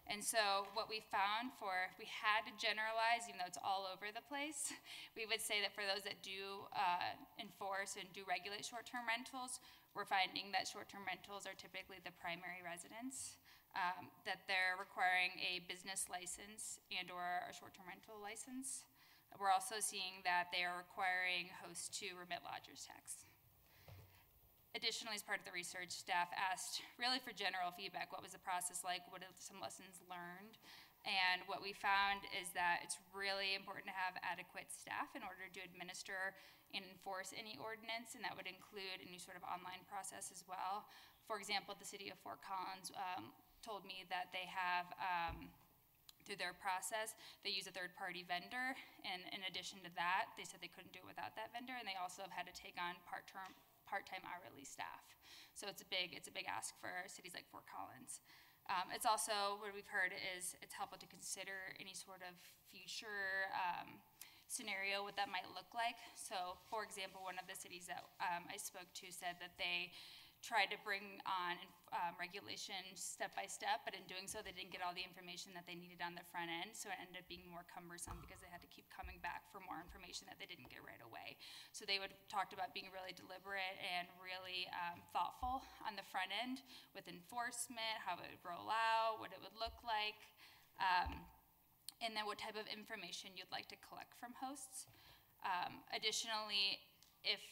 And so what we found, if we had to generalize, even though it's all over the place, we would say that for those that do enforce and do regulate short-term rentals, we're finding that short-term rentals are typically the primary residence, that they're requiring a business license and or a short-term rental license. We're also seeing that they are requiring hosts to remit lodger's tax. Additionally, as part of the research, staff asked really for general feedback. What was the process like? What are some lessons learned? And what we found is that it's really important to have adequate staff in order to administer and enforce any ordinance, and that would include any sort of online process as well. For example, the city of Fort Collins told me that they have, through their process, they use a third-party vendor, and in addition to that, they said they couldn't do it without that vendor, and they also have had to take on part-time hourly staff. So it's a big ask for cities like Fort Collins. It's also, what we've heard is it's helpful to consider any sort of future scenario, what that might look like. So for example, one of the cities that I spoke to said that they tried to bring on regulation step by step, but in doing so, they didn't get all the information that they needed on the front end, so it ended up being more cumbersome because they had to keep coming back for more information that they didn't get right away. So they talked about being really deliberate and really thoughtful on the front end with enforcement, how it would roll out, what it would look like, and then what type of information you'd like to collect from hosts. Additionally, if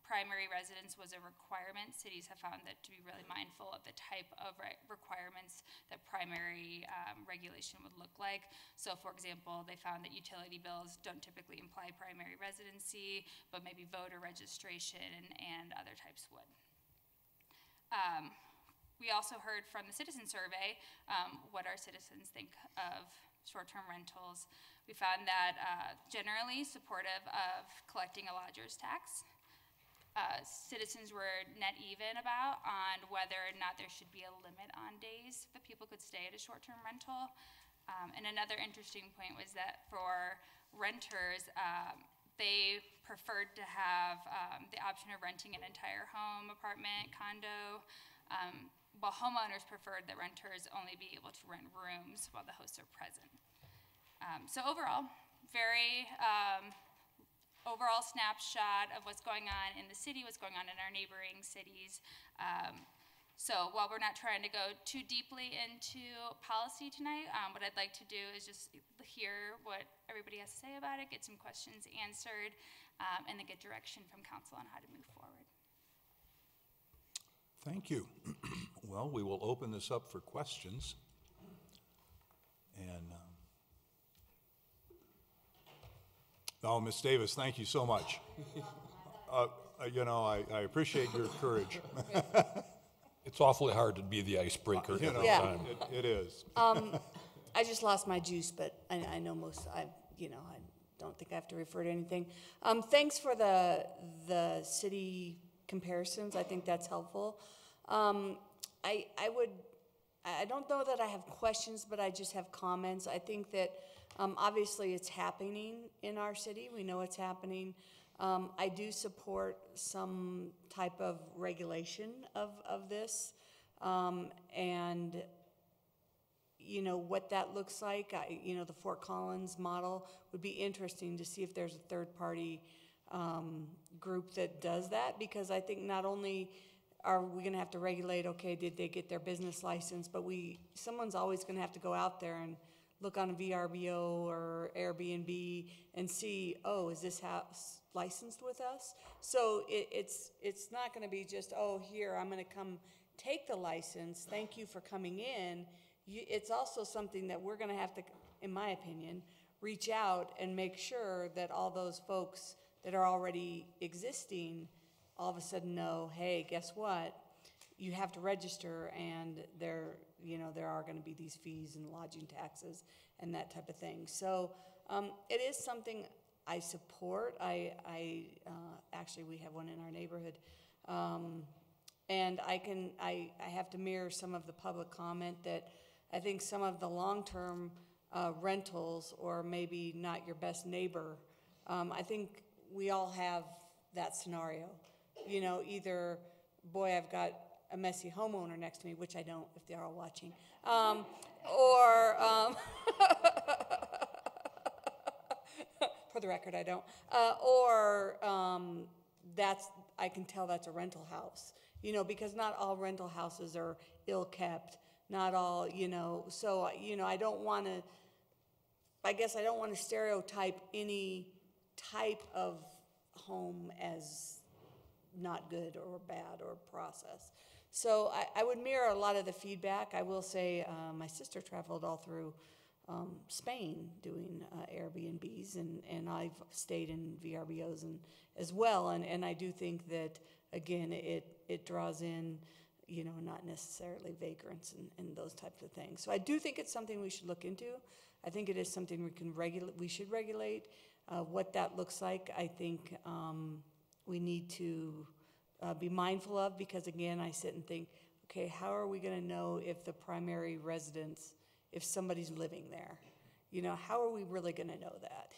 primary residence was a requirement, cities have found that to be really mindful of the type of requirements that primary regulation would look like. So for example, they found that utility bills don't typically imply primary residency, but maybe voter registration and other types would. We also heard from the citizen survey what our citizens think of short-term rentals. We found that generally supportive of collecting a lodger's tax. Citizens were net even about on whether or not there should be a limit on days that people could stay at a short-term rental. And another interesting point was that for renters, they preferred to have the option of renting an entire home, apartment, condo, while homeowners preferred that renters only be able to rent rooms while the hosts are present. So overall, very overall snapshot of what's going on in the city, what's going on in our neighboring cities. So while we're not trying to go too deeply into policy tonight, what I'd like to do is just hear what everybody has to say about it, get some questions answered, and then get direction from council on how to move forward. Thank you. Well, we will open this up for questions. And oh, Ms. Davis, thank you so much. You know, I appreciate your courage. It's awfully hard to be the icebreaker every time. It is. I just lost my juice, but I know I don't think I have to refer to anything. Thanks for the city comparisons. I think that's helpful. I don't know that I have questions, but I just have comments. I think that obviously it's happening in our city. We know it's happening. I do support some type of regulation of this. And you know, what that looks like, the Fort Collins model would be interesting to see if there's a third-party group that does that, because I think not only are we going to have to regulate, okay, did they get their business license, but someone's always going to have to go out there and look on a VRBO or Airbnb and see, oh, is this house licensed with us? So it's not going to be just, oh, here, I'm going to come take the license, thank you for coming in. It's also something that we're going to have to, in my opinion, reach out and make sure that all those folks that are already existing all of a sudden know, hey, guess what? You have to register, and there are going to be these fees and lodging taxes and that type of thing. So it is something I support. Actually, we have one in our neighborhood. And I have to mirror some of the public comment that I think some of the long-term rentals, or maybe not your best neighbor, I think we all have that scenario. You know, either, boy, I've got a messy homeowner next to me, which I don't if they're all watching, for the record, I don't, I can tell that's a rental house, because not all rental houses are ill-kept, not all, so, I don't want to stereotype any type of home as not good or bad or process. So I would mirror a lot of the feedback. I will say my sister traveled all through Spain doing Airbnbs, and I've stayed in VRBOs as well. And I do think that, again, it draws in, not necessarily vagrants and those types of things. So I do think it's something we should look into. I think it is something we should regulate. What that looks like, I think we need to be mindful of, because again, I sit and think, okay, how are we going to know if the primary residence, if somebody's living there? How are we really going to know that?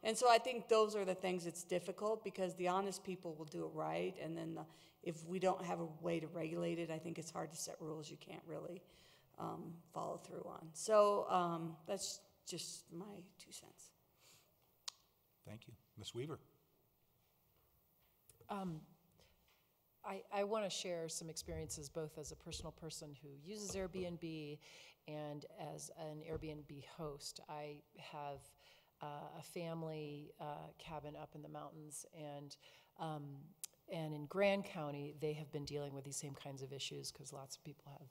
And so I think those are the things that's difficult, because the honest people will do it right, and then if we don't have a way to regulate it, I think it's hard to set rules you can't really follow through on. So that's just my 2 cents. Thank you. Ms. Weaver. I want to share some experiences, both as a personal person who uses Airbnb and as an Airbnb host. I have a family cabin up in the mountains, and and in Grand County, they have been dealing with these same kinds of issues because lots of people have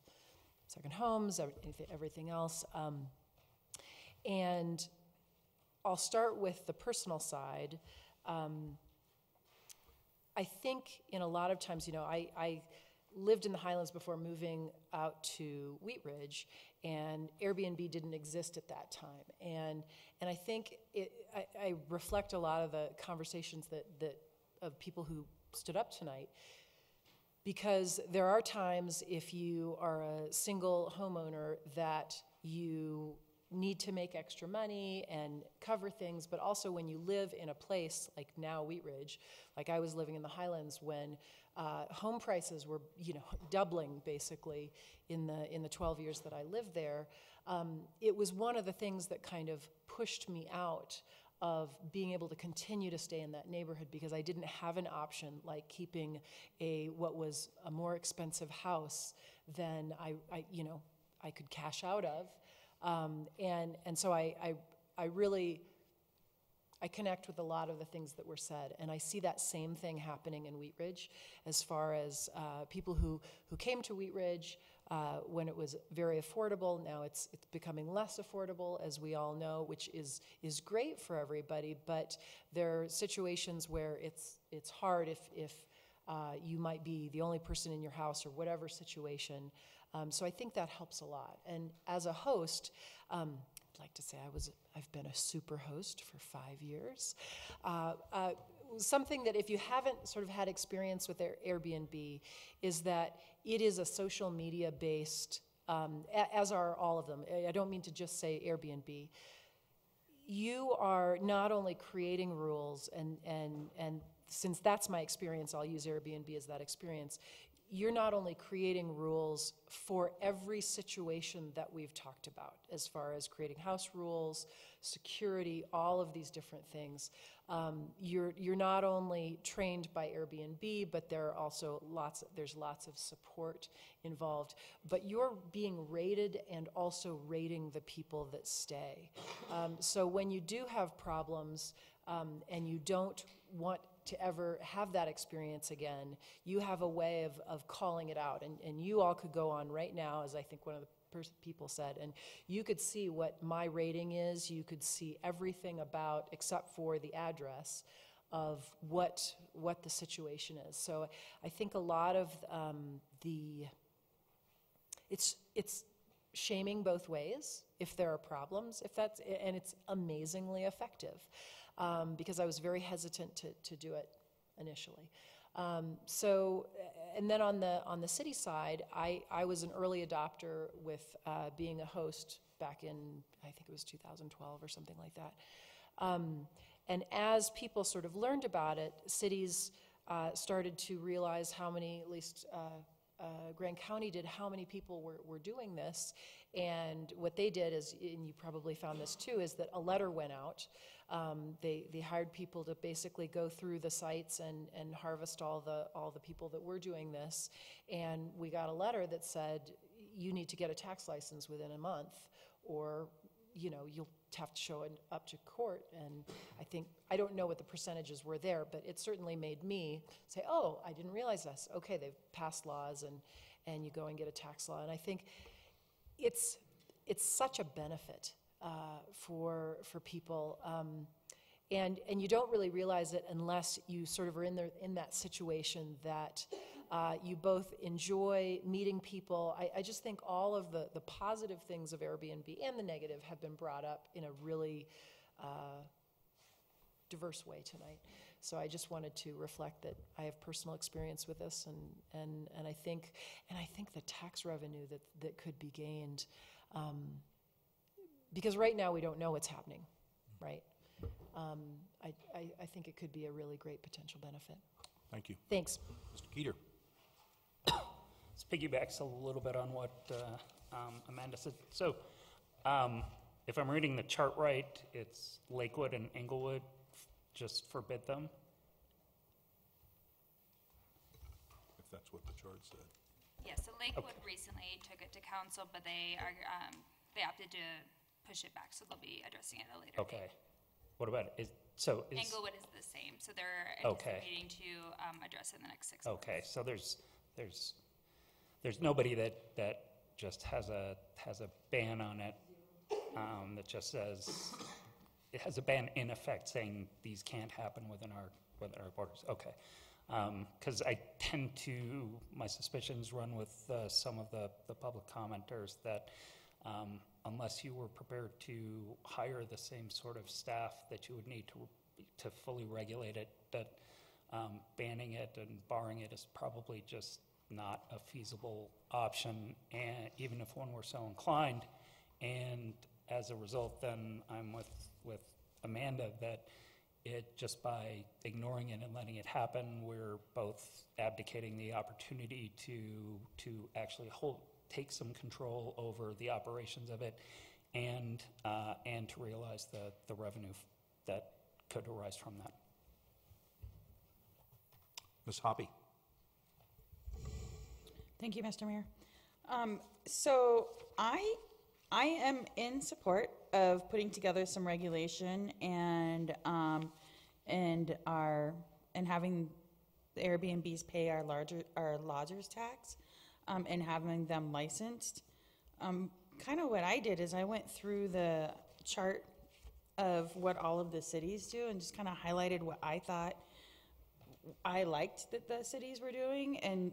second homes, everything else. And I'll start with the personal side. I think in a lot of times, you know, I lived in the Highlands before moving out to Wheat Ridge, and Airbnb didn't exist at that time. And I think I reflect a lot of the conversations that of people who stood up tonight, because there are times if you are a single homeowner that you need to make extra money and cover things, but also when you live in a place like now Wheat Ridge, like I was living in the Highlands when home prices were, you know, doubling basically in the 12 years that I lived there. It was one of the things that kind of pushed me out of being able to continue to stay in that neighborhood, because I didn't have an option like keeping what was a more expensive house than I could cash out of. And so I really connect with a lot of the things that were said, and I see that same thing happening in Wheat Ridge as far as people who came to Wheat Ridge when it was very affordable. Now it's becoming less affordable, as we all know, which is great for everybody, but there are situations where it's hard if you might be the only person in your house or whatever situation. So I think that helps a lot. And as a host, I'd like to say I've been a super host for 5 years. Something that if you haven't sort of had experience with Airbnb is that it is a social media based, as are all of them. I don't mean to just say Airbnb. You are not only creating rules, and since that's my experience, I'll use Airbnb as that experience. You're not only creating rules for every situation that we've talked about, as far as creating house rules, security, all of these different things. You're not only trained by Airbnb, but there are also there's lots of support involved. But you're being rated and also rating the people that stay. So when you do have problems and you don't want to ever have that experience again, you have a way of calling it out. And you all could go on right now, as I think one of the people said, and you could see what my rating is. You could see everything about, except for the address, of what the situation is. So I think a lot of it's shaming both ways if there are problems, and it's amazingly effective. Because I was very hesitant to do it initially. And then on the city side, I was an early adopter with being a host back in, I think it was 2012 or something like that. And as people sort of learned about it, cities started to realize how many, at least Grand County did, how many people were doing this. And what they did is, and you probably found this too, is that a letter went out. They hired people to basically go through the sites and harvest all the people that were doing this. And we got a letter that said, you need to get a tax license within a month, or you'll have to show it up to court. And I don't know what the percentages were there, but it certainly made me say, oh, I didn't realize this. Okay, they've passed laws, and you go and get a tax law. And I think it's such a benefit for people, and you don't really realize it unless you sort of are in that situation that you both enjoy meeting people. I just think all of the positive things of Airbnb and the negative have been brought up in a really diverse way tonight. So I just wanted to reflect that I have personal experience with this, and I think the tax revenue that could be gained, because right now we don't know what's happening, right? I think it could be a really great potential benefit. Thank you. Thanks. Mr. Keeter. This piggybacks a little bit on what Amanda said. So if I'm reading the chart right, it's Lakewood and Englewood just forbid them? If that's what the chart said. Yeah, so Lakewood recently took it to council, but they opted to push it back, so they'll be addressing it at a later date. Okay. What about it? So is, Englewood is the same, so they're Okay. anticipating to address it in the next 6 months. okay, so there's nobody that just has a ban on it, that just says, it has a ban in effect saying these can't happen within our borders. Okay. Because I tend to, my suspicions run with some of the public commenters that unless you were prepared to hire the same sort of staff that you would need to fully regulate it, that banning it and barring it is probably just not a feasible option, and even if one were so inclined. And as a result, then I'm with Amanda that it, just by ignoring it and letting it happen, we're both abdicating the opportunity to actually take some control over the operations of it, and to realize the revenue that could arise from that. Ms. Hoppy. Thank you, Mr. Mayor. So I am in support of putting together some regulation and having the Airbnbs pay our lodgers tax, and having them licensed. Kind of what I did is I went through the chart of what all of the cities do and just kind of highlighted what I thought I liked that the cities were doing, and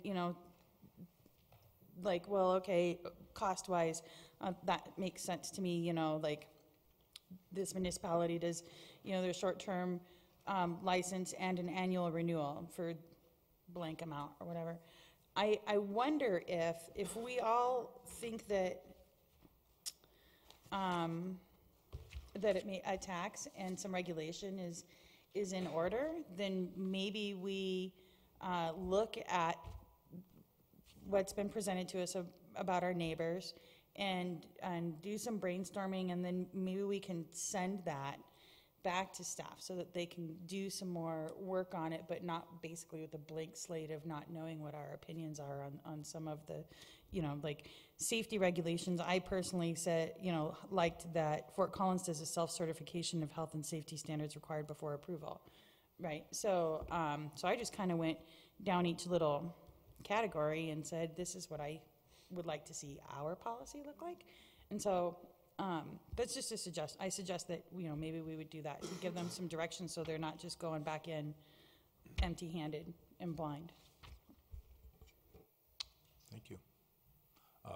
like, well, okay, cost-wise, that makes sense to me. Like this municipality does, their short-term license and an annual renewal for blank amount or whatever. I wonder if we all think that a tax and some regulation is in order, then maybe we look at what's been presented to us about our neighbors and do some brainstorming, and then maybe we can send that back to staff so that they can do some more work on it, but not basically with a blank slate of not knowing what our opinions are on some of the, like safety regulations. I personally said, liked that Fort Collins does a self-certification of health and safety standards required before approval, right? So, so I just kind of went down each little category and said, this is what I would like to see our policy look like. And so that's just I suggest that maybe we would do that to give them some direction so they're not just going back in empty-handed and blind. Thank you.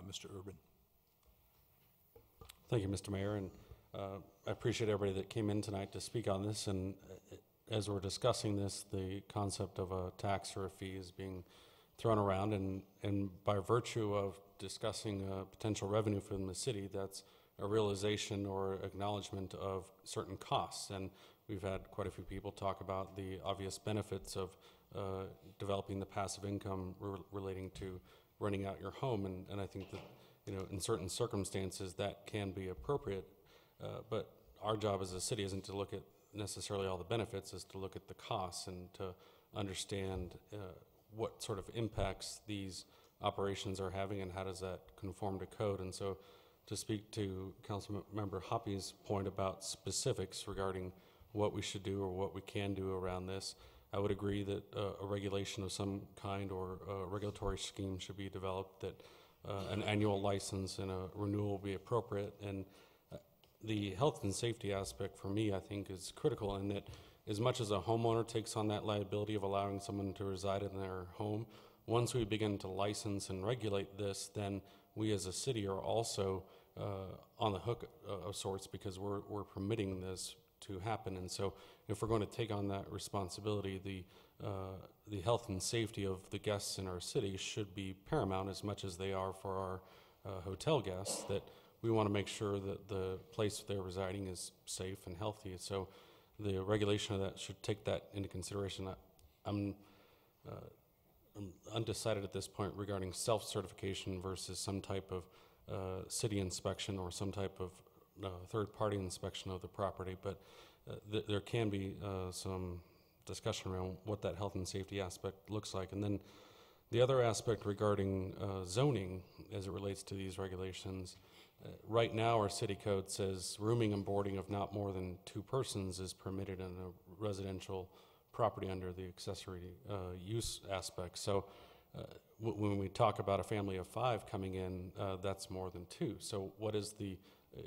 Mr. Urban. Thank you, Mr. Mayor, and I appreciate everybody that came in tonight to speak on this. And as we're discussing this, the concept of a tax or a fee is being thrown around, and by virtue of discussing potential revenue from the city, that's a realization or acknowledgement of certain costs. And we've had quite a few people talk about the obvious benefits of developing the passive income relating to renting out your home, and I think that in certain circumstances that can be appropriate, but our job as a city isn't to look at necessarily all the benefits, is to look at the costs and to understand what sort of impacts these operations are having and how does that conform to code. And so to speak to Councilmember Hoppy's point about specifics regarding what we should do or what we can do around this, I would agree that a regulation of some kind or a regulatory scheme should be developed, that an annual license and a renewal will be appropriate. And the health and safety aspect for me, I think, is critical in that as much as a homeowner takes on that liability of allowing someone to reside in their home, once we begin to license and regulate this, then we as a city are also on the hook of sorts, because we're permitting this to happen. And so if we're going to take on that responsibility, the health and safety of the guests in our city should be paramount as much as they are for our hotel guests, that we want to make sure that the place they're residing is safe and healthy. So the regulation of that should take that into consideration. I'm undecided at this point regarding self-certification versus some type of city inspection or some type of third-party inspection of the property, but there can be some discussion around what that health and safety aspect looks like. And then the other aspect regarding zoning as it relates to these regulations, Right now, our city code says rooming and boarding of not more than 2 persons is permitted in a residential property under the accessory use aspect. So when we talk about a family of 5 coming in, that's more than 2. So what is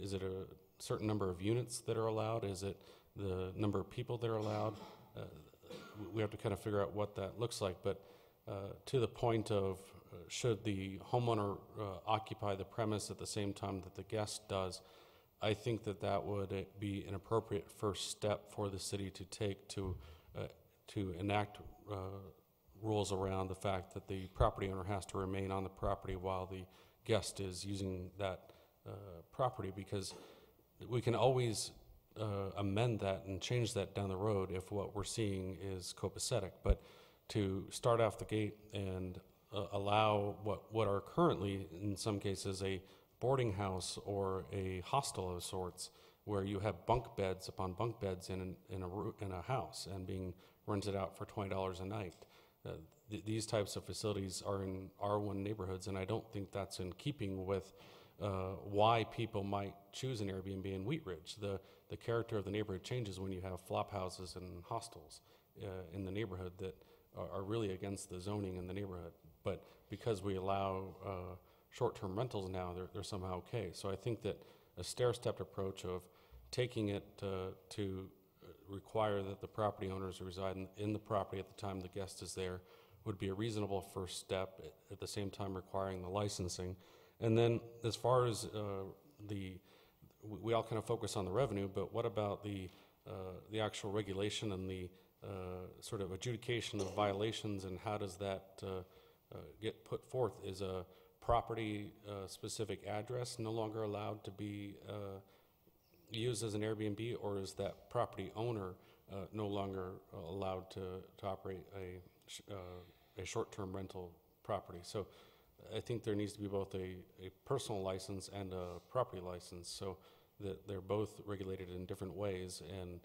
is it a certain number of units that are allowed? Is it the number of people that are allowed? We have to kind of figure out what that looks like. But to the point of should the homeowner occupy the premise at the same time that the guest does, I think that would be an appropriate first step for the city to take to enact rules around the fact that the property owner has to remain on the property while the guest is using that property, because we can always amend that and change that down the road if what we're seeing is copacetic. But to start off the gate and allow what are currently, in some cases, a boarding house or a hostel of sorts, where you have bunk beds upon bunk beds in a house and being rented out for $20 a night. These types of facilities are in R1 neighborhoods, and I don't think that's in keeping with why people might choose an Airbnb in Wheat Ridge. The character of the neighborhood changes when you have flop houses and hostels in the neighborhood that are really against the zoning in the neighborhood. But because we allow short-term rentals now, they're somehow okay. So I think that a stair-stepped approach of taking it to require that the property owners reside in the property at the time the guest is there would be a reasonable first step, at the same time requiring the licensing. And then as far as we all kind of focus on the revenue, but what about the actual regulation and the sort of adjudication of violations, and how does that get put forth? Is a property specific address no longer allowed to be used as an Airbnb, or is that property owner no longer allowed to operate a short-term rental property? So I think there needs to be both a personal license and a property license, so that they're both regulated in different ways, and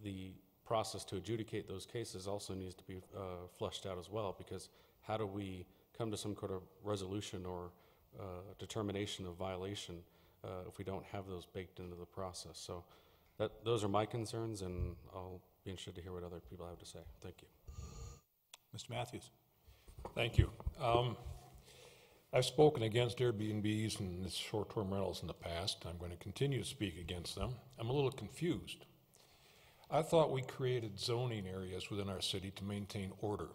the process to adjudicate those cases also needs to be fleshed out as well, because how do we come to some kind of resolution or determination of violation if we don't have those baked into the process? So those are my concerns, and I'll be interested to hear what other people have to say. Thank you. Mr. Matthews. Thank you. I've spoken against Airbnbs and short-term rentals in the past. I'm going to continue to speak against them. I'm a little confused. I thought we created zoning areas within our city to maintain order.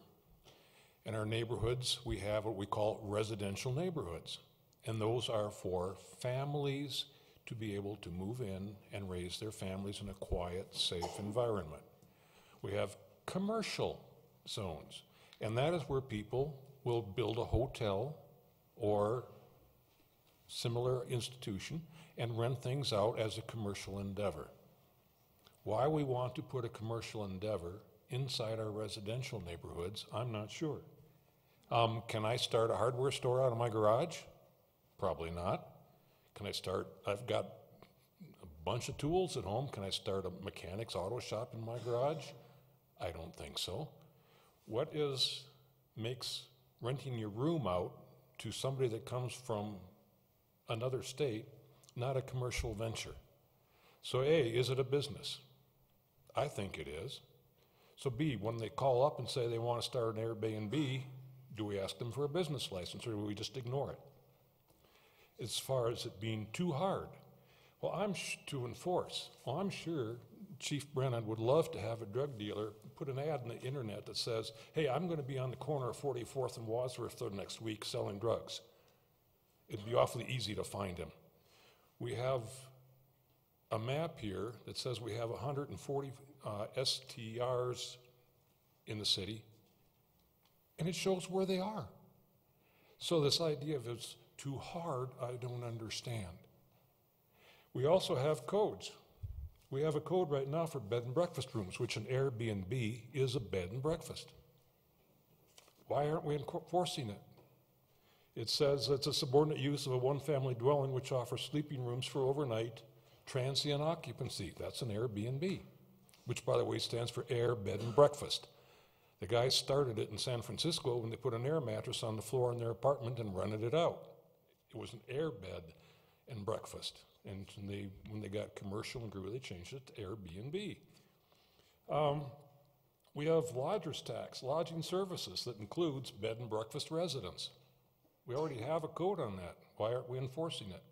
In our neighborhoods, we have what we call residential neighborhoods, and those are for families to be able to move in and raise their families in a quiet, safe environment. We have commercial zones, and that is where people will build a hotel or similar institution and rent things out as a commercial endeavor. Why we want to put a commercial endeavor inside our residential neighborhoods, I'm not sure. Can I start a hardware store out of my garage? Probably not. I've got a bunch of tools at home. Can I start a mechanic's auto shop in my garage? I don't think so. What makes renting your room out to somebody that comes from another state not a commercial venture? So A, is it a business? I think it is. So B, when they call up and say they want to start an Airbnb, do we ask them for a business license, or do we just ignore it? As far as it being too hard, to enforce. Well, I'm sure Chief Brennan would love to have a drug dealer put an ad on the internet that says, hey, I'm going to be on the corner of 44th and Wadsworth next week selling drugs. It'd be awfully easy to find him. We have a map here that says we have 140 STRs in the city, and it shows where they are. So this idea of it's too hard, I don't understand. We also have codes. We have a code right now for bed and breakfast rooms, which an Airbnb is a bed and breakfast. Why aren't we enforcing it? It says it's a subordinate use of a one-family dwelling which offers sleeping rooms for overnight transient occupancy. That's an Airbnb, which, by the way, stands for Air Bed and Breakfast. The guys started it in San Francisco when they put an air mattress on the floor in their apartment and rented it out. It was an air bed. and breakfast. And when they got commercial and grew, they changed it to Airbnb. We have lodger's tax, lodging services, that includes bed and breakfast residents. We already have a code on that. Why aren't we enforcing it?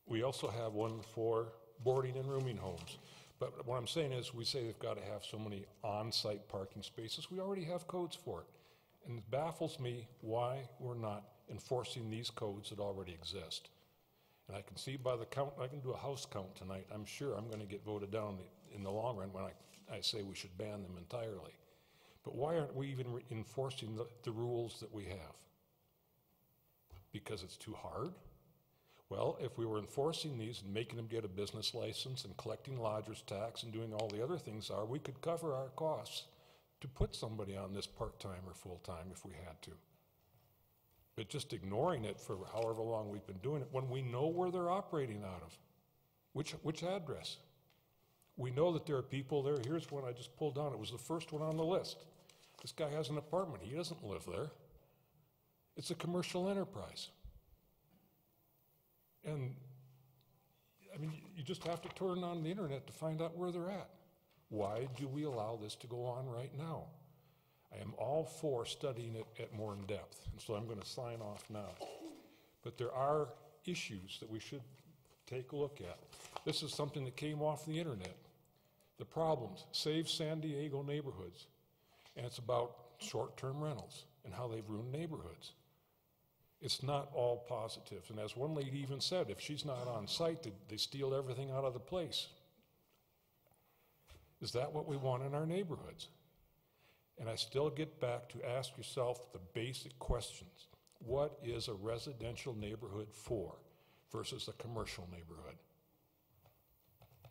We also have one for boarding and rooming homes. But what I'm saying is, we say they've got to have so many on-site parking spaces. We already have codes for it. And it baffles me why we're not enforcing these codes that already exist. And I can see by the count, I can do a house count tonight. I'm sure I'm going to get voted down in the long run when I say we should ban them entirely. But why aren't we even enforcing the rules that we have? Because it's too hard? Well, if we were enforcing these and making them get a business license and collecting lodger's tax and doing all the other things we could cover our costs to put somebody on this part-time or full-time if we had to. But just ignoring it for however long we've been doing it, when we know where they're operating out of, which address? We know that there are people there. Here's one I just pulled down. It was the first one on the list. This guy has an apartment. He doesn't live there. It's a commercial enterprise. And, I mean, you just have to turn on the internet to find out where they're at. Why do we allow this to go on right now? I am all for studying it at more in depth, and so I'm going to sign off now. But there are issues that we should take a look at. This is something that came off the internet. The problems, Save San Diego Neighborhoods. And it's about short-term rentals and how they've ruined neighborhoods. It's not all positive. And as one lady even said, if she's not on site, they steal everything out of the place. Is that what we want in our neighborhoods? And I still get back to ask yourself the basic questions. What is a residential neighborhood for versus a commercial neighborhood?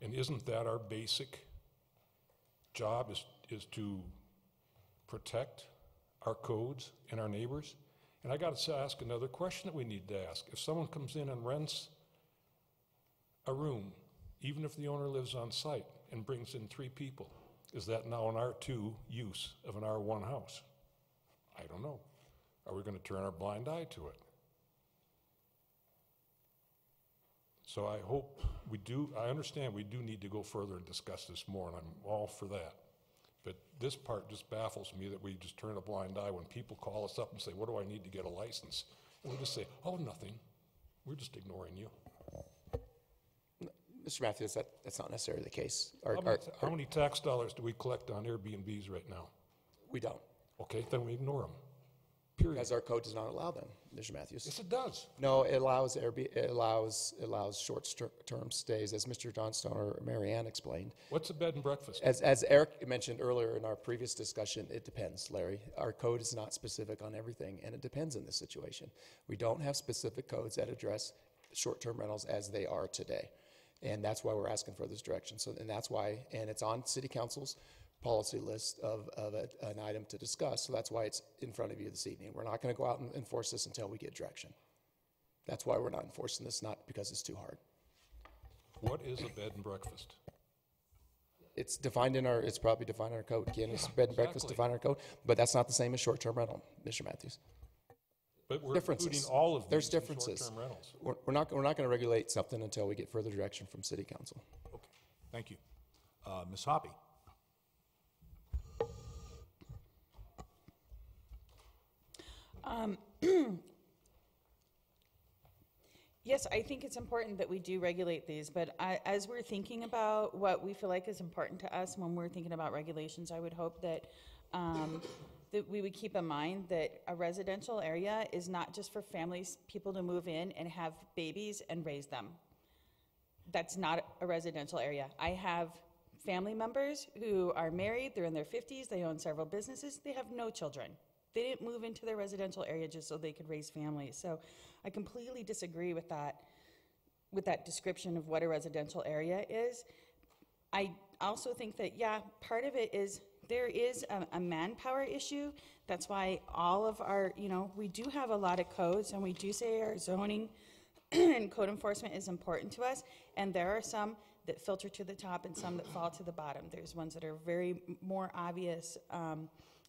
And isn't that our basic job, is to protect our codes and our neighbors? And I got to ask another question that we need to ask. If someone comes in and rents a room, even if the owner lives on site, and brings in 3 people, is that now an R2 use of an R1 house? I don't know. Are we going to turn our blind eye to it? So I hope we do, I understand we do need to go further and discuss this more, and I'm all for that. But this part just baffles me, that we just turn a blind eye when people call us up and say, what do I need to get a license? And we just say, oh, nothing. We're just ignoring you. Mr. Matthews, that's not necessarily the case. How many tax dollars do we collect on Airbnbs right now? We don't. Okay, then we ignore them. Period. Because our code does not allow them, Mr. Matthews. Yes, it does. No, it allows short-term stays, as Mr. Johnstone or Mary Ann explained. What's a bed and breakfast? As Eric mentioned earlier in our previous discussion, it depends, Larry. Our code is not specific on everything, and it depends in this situation. We don't have specific codes that address short-term rentals as they are today. And that's why we're asking for this direction. So, and that's why, and it's on City Council's policy list of an item to discuss. So that's why it's in front of you this evening. We're not going to go out and enforce this until we get direction. That's why we're not enforcing this, not because it's too hard. What is a bed and breakfast? It's defined in it's probably defined in our code. Again, it's bed and breakfast defined in our code, but that's not the same as short-term rental, Mr. Matthews. But we're including all of these. There's differences. Short-term rentals. We're not going to regulate something until we get further direction from City Council. Okay, thank you. Ms. Hoppy. Yes, I think it's important that we do regulate these, but as we're thinking about what we feel like is important to us when we're thinking about regulations, I would hope that that we would keep in mind that a residential area is not just for families, people to move in and have babies and raise them. That's not a residential area. I have family members who are married, they're in their 50s, they own several businesses, they have no children. They didn't move into their residential area just so they could raise families. So I completely disagree with that description of what a residential area is. I also think that, yeah, part of it is there is a manpower issue. That's why all of our, we do have a lot of codes, and we do say our zoning and code enforcement is important to us, and there are some that filter to the top and some that fall to the bottom. There's ones that are very more obvious,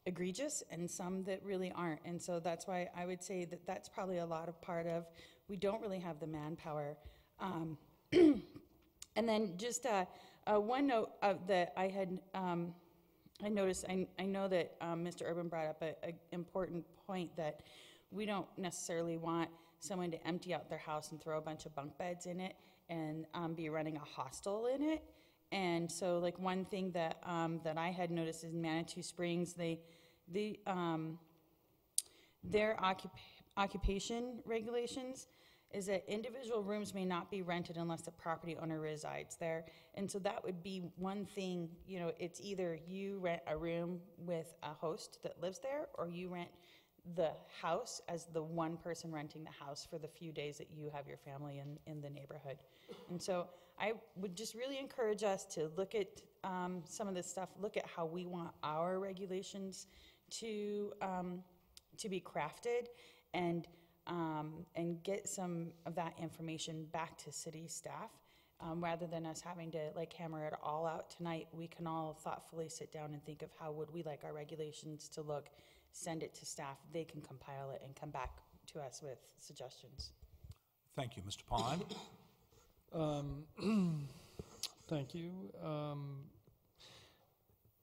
egregious, and some that really aren't. And so that's why I would say that that's probably a lot of part of, we don't really have the manpower. And then just one note that I had I noticed, I know that Mr. Urban brought up an important point, that we don't necessarily want someone to empty out their house and throw a bunch of bunk beds in it and be running a hostel in it. And so, like, one thing that that I had noticed is in Manitou Springs, their occupation regulations is that individual rooms may not be rented unless the property owner resides there. And so that would be one thing, you know, it's either you rent a room with a host that lives there, or you rent the house as the one person renting the house for the few days that you have your family in the neighborhood. And so I would just really encourage us to look at some of this stuff, look at how we want our regulations to be crafted, and get some of that information back to city staff. Rather than us having to like hammer it all out tonight, we can all thoughtfully sit down and think of how would we like our regulations to look, send it to staff, they can compile it and come back to us with suggestions. Thank you. Mr. Pond? Thank you.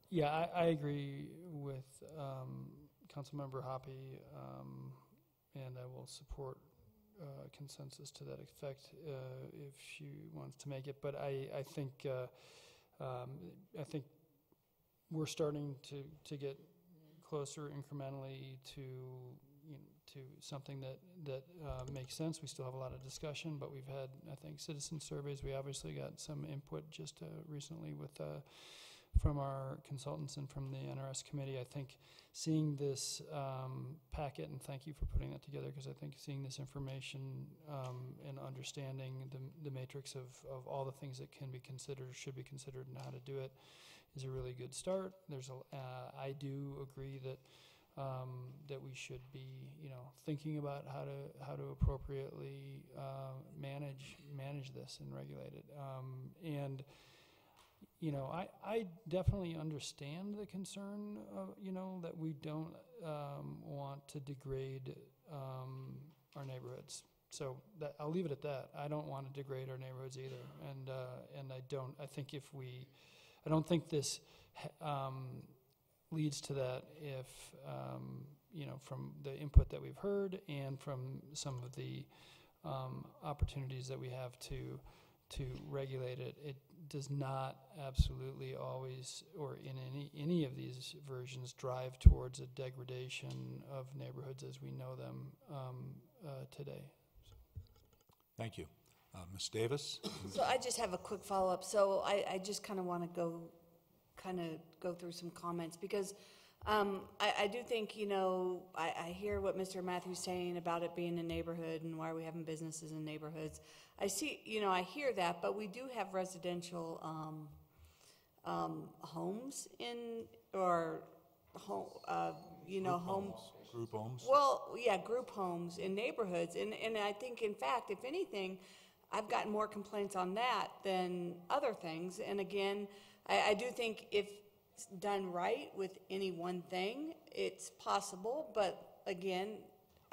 Yeah, I agree with Councilmember Hoppe, and I will support consensus to that effect if she wants to make it. But I think we're starting to get closer incrementally to to something that makes sense. We still have a lot of discussion, but we've had, I think, citizen surveys. We obviously got some input just recently with from our consultants and from the NRS committee. I think seeing this packet, and thank you for putting that together, because I think seeing this information and understanding the matrix of all the things that can be considered, should be considered, and how to do it is a really good start. There's I do agree that that we should be, thinking about how to appropriately manage this and regulate it. And I definitely understand the concern of, that we don't want to degrade our neighborhoods. So I'll leave it at that. I don't want to degrade our neighborhoods either, and I don't think this leads to that if, from the input that we've heard and from some of the opportunities that we have to regulate it. It does not absolutely always, or in any of these versions, drive towards a degradation of neighborhoods as we know them today. Thank you. Ms. Davis? So I just have a quick follow-up. So I just kind of want to go through some comments, because I do think, I hear what Mr. Matthews saying about it being a neighborhood and why are we having businesses in neighborhoods. I see, I hear that, but we do have residential homes homes. Group homes? Well, yeah, group homes in neighborhoods. And I think, in fact, if anything, I've gotten more complaints on that than other things. And again, I do think if done right with any one thing, it's possible. But again,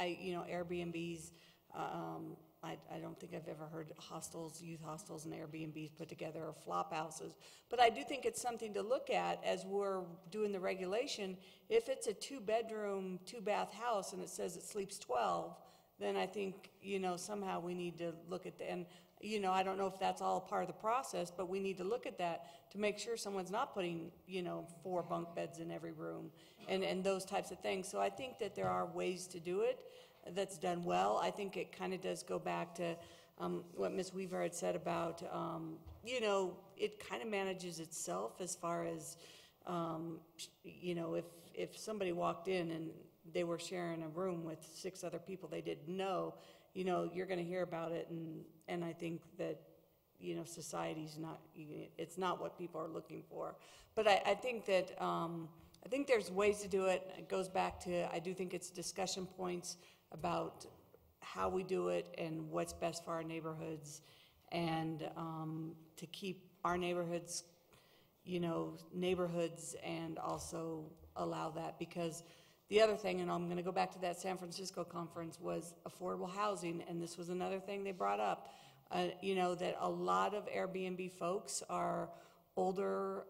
Airbnbs, I don't think I've ever heard hostels, youth hostels and Airbnbs put together, or flop houses. But I do think it's something to look at as we're doing the regulation. If it's a 2-bedroom, 2-bath house and it says it sleeps 12, then I think, somehow we need to look at that. And, I don't know if that's all part of the process, but we need to look at that to make sure someone's not putting, 4 bunk beds in every room and those types of things. So I think that there are ways to do it that's done well. I think it kind of does go back to what Ms. Weaver had said about, it kind of manages itself as far as, if somebody walked in and they were sharing a room with 6 other people they didn't know, you're going to hear about it. And I think that, society's not, it's not what people are looking for. But I think that, I think there's ways to do it. It goes back to, I do think it's discussion points about how we do it and what's best for our neighborhoods, and to keep our neighborhoods, and also allow that, because the other thing, and I'm going to go back to that San Francisco conference, was affordable housing, and this was another thing they brought up, that a lot of Airbnb folks are older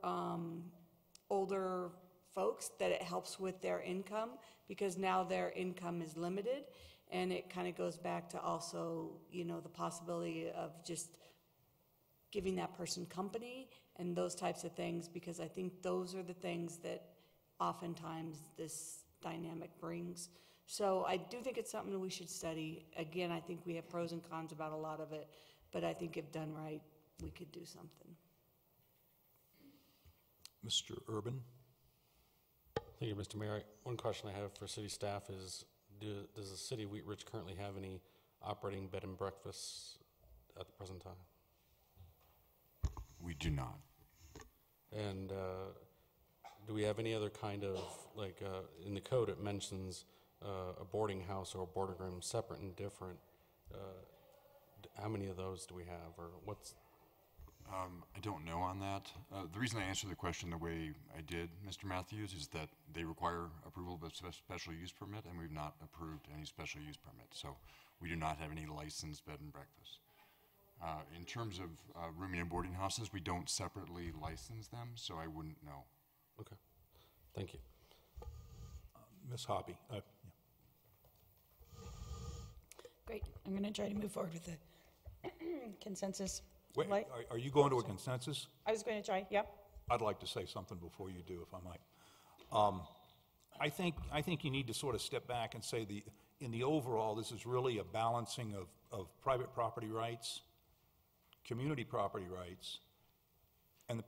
folks, that it helps with their income, because now their income is limited, and it kind of goes back to also, the possibility of just giving that person company and those types of things, because I think those are the things that oftentimes this dynamic brings. So I do think it's something that we should study. Again, I think we have pros and cons about a lot of it, but I think if done right, we could do something. Mr. Urban? Thank you, Mr. Mayor. One question I have for city staff is, does the city of Wheat Ridge currently have any operating bed and breakfasts at the present time? We do not. And do we have any other kind of, in the code it mentions a boarding house or a boarding room separate and different. How many of those do we have, or what's? I don't know on that. The reason I answered the question the way I did, Mr. Matthews, is that they require approval of a special use permit, and we've not approved any special use permit. So we do not have any licensed bed and breakfast. In terms of rooming and boarding houses, we don't separately license them, so I wouldn't know. Okay. Thank you. Ms. Hoppy. Great. I'm going to try to move forward with the consensus. Wait, are you going to a consensus? I was going to try, yep. I'd like to say something before you do, if I might. I think you need to sort of step back and say in the overall, this is really a balancing of private property rights, community property rights, and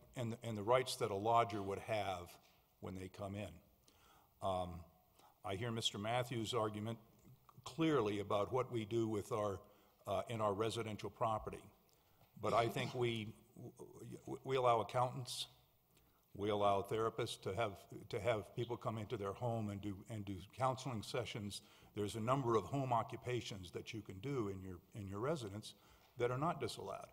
the rights that a lodger would have when they come in. I hear Mr. Matthews' argument clearly about what we do with in our residential property. But I think we allow accountants, we allow therapists to have people come into their home and do counseling sessions. There's a number of home occupations that you can do in your residence that are not disallowed.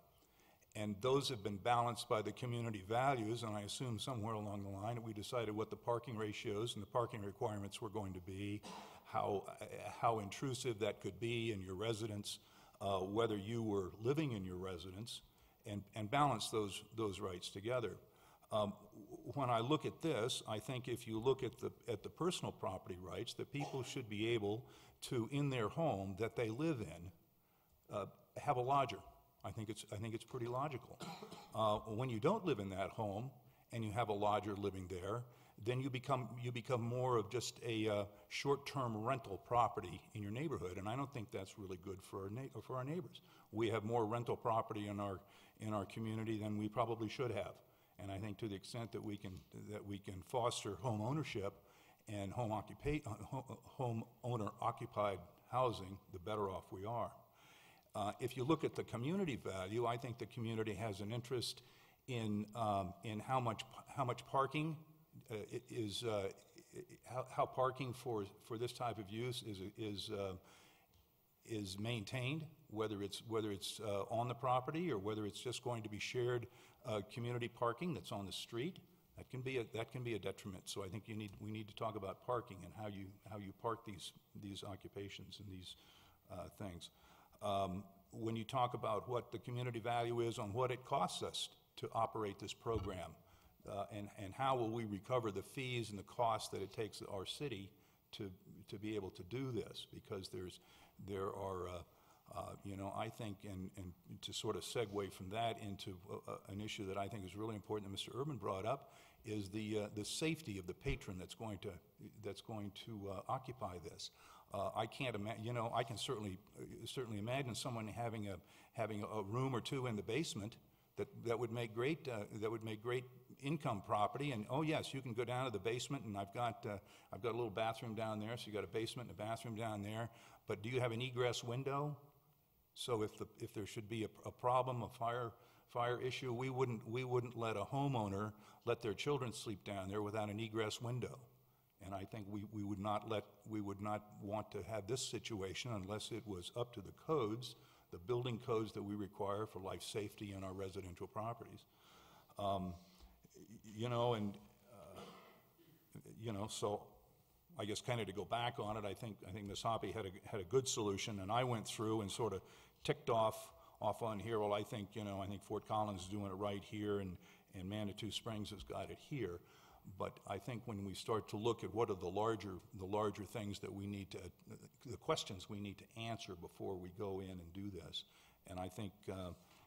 And those have been balanced by the community values, and I assume somewhere along the line we decided what the parking ratios and the parking requirements were going to be, how intrusive that could be in your residence, whether you were living in your residence, and balance those rights together. When I look at this, I think if you look at the personal property rights, that people should be able to, in their home that they live in, have a lodger. I think it's pretty logical. When you don't live in that home and you have a lodger living there, then you become more of just a short-term rental property in your neighborhood, and I don't think that's really good for our neighbors. We have more rental property in our community than we probably should have, and I think to the extent that we can foster home ownership and home owner occupied housing, the better off we are. If you look at the community value, I think the community has an interest in how much parking how parking for this type of use is maintained, whether it's on the property or whether it's just going to be shared community parking that's on the street. That can be a detriment. So I think we need to talk about parking and how you park these occupations and these things. When you talk about what the community value is on what it costs us to operate this program, and how will we recover the fees and the costs that it takes our city to be able to do this, because there are I think, and to sort of segue from that into an issue that I think is really important that Mr. Urban brought up, is the safety of the patron that's going to occupy this. I can't imagine. I can certainly imagine someone having a room or two in the basement that would make great income property. And oh yes, you can go down to the basement, and I've got a little bathroom down there. So you got a basement and a bathroom down there. But do you have an egress window? So if there should be a problem, a fire issue, we wouldn't let a homeowner let their children sleep down there without an egress window. And I think we would not want to have this situation unless it was up to the building codes that we require for life safety in our residential properties. You know, and, you know, so I guess kind of to go back on it, I think Ms. Hoppy had a good solution, and I went through and sort of ticked off on here. Well, I think Fort Collins is doing it right here, and Manitou Springs has got it here. But I think when we start to look at what are the larger things that we need to, the questions we need to answer before we go in and do this, and I think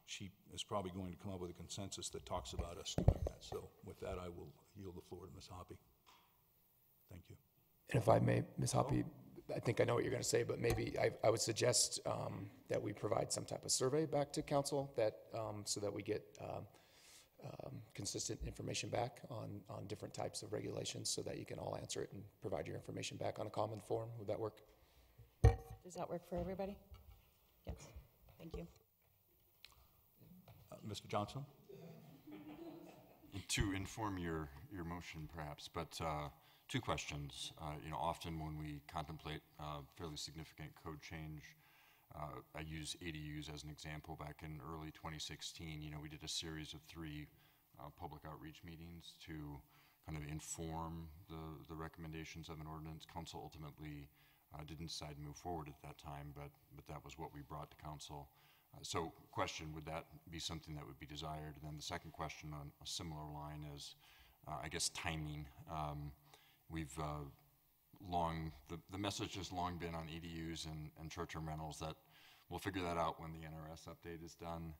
she is probably going to come up with a consensus that talks about us doing that. So with that, I will yield the floor to Ms. Hoppy. Thank you. And if I may, Ms. Hoppy, I think I know what you're going to say, but maybe I would suggest that we provide some type of survey back to council that so that we get consistent information back on different types of regulations, so that you can all answer it and provide your information back on a common forum. Would that work? Does that work for everybody? Yes. Thank you. Mr. Johnson? To inform your motion, perhaps, but two questions. You know, often when we contemplate fairly significant code change, I use ADUs as an example. Back in early 2016, you know, we did a series of 3 public outreach meetings to kind of inform the recommendations of an ordinance. Council ultimately didn't decide to move forward at that time, but that was what we brought to council. So question, would that be something that would be desired? And then the second question on a similar line is, I guess, timing. We've the message has long been on ADUs and short-term rentals that we'll figure that out when the NRS update is done.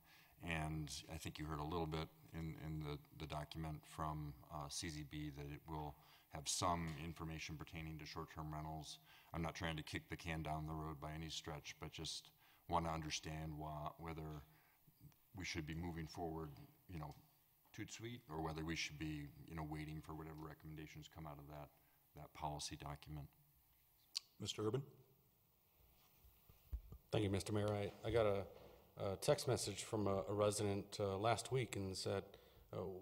And I think you heard a little bit in the document from CZB that it will have some information pertaining to short-term rentals. I'm not trying to kick the can down the road by any stretch, but just want to understand whether we should be moving forward, you know, toot sweet, or whether we should be, you know, waiting for whatever recommendations come out of that policy document. Mr. Urban? Thank you, Mr. Mayor. I got a text message from a resident last week and said,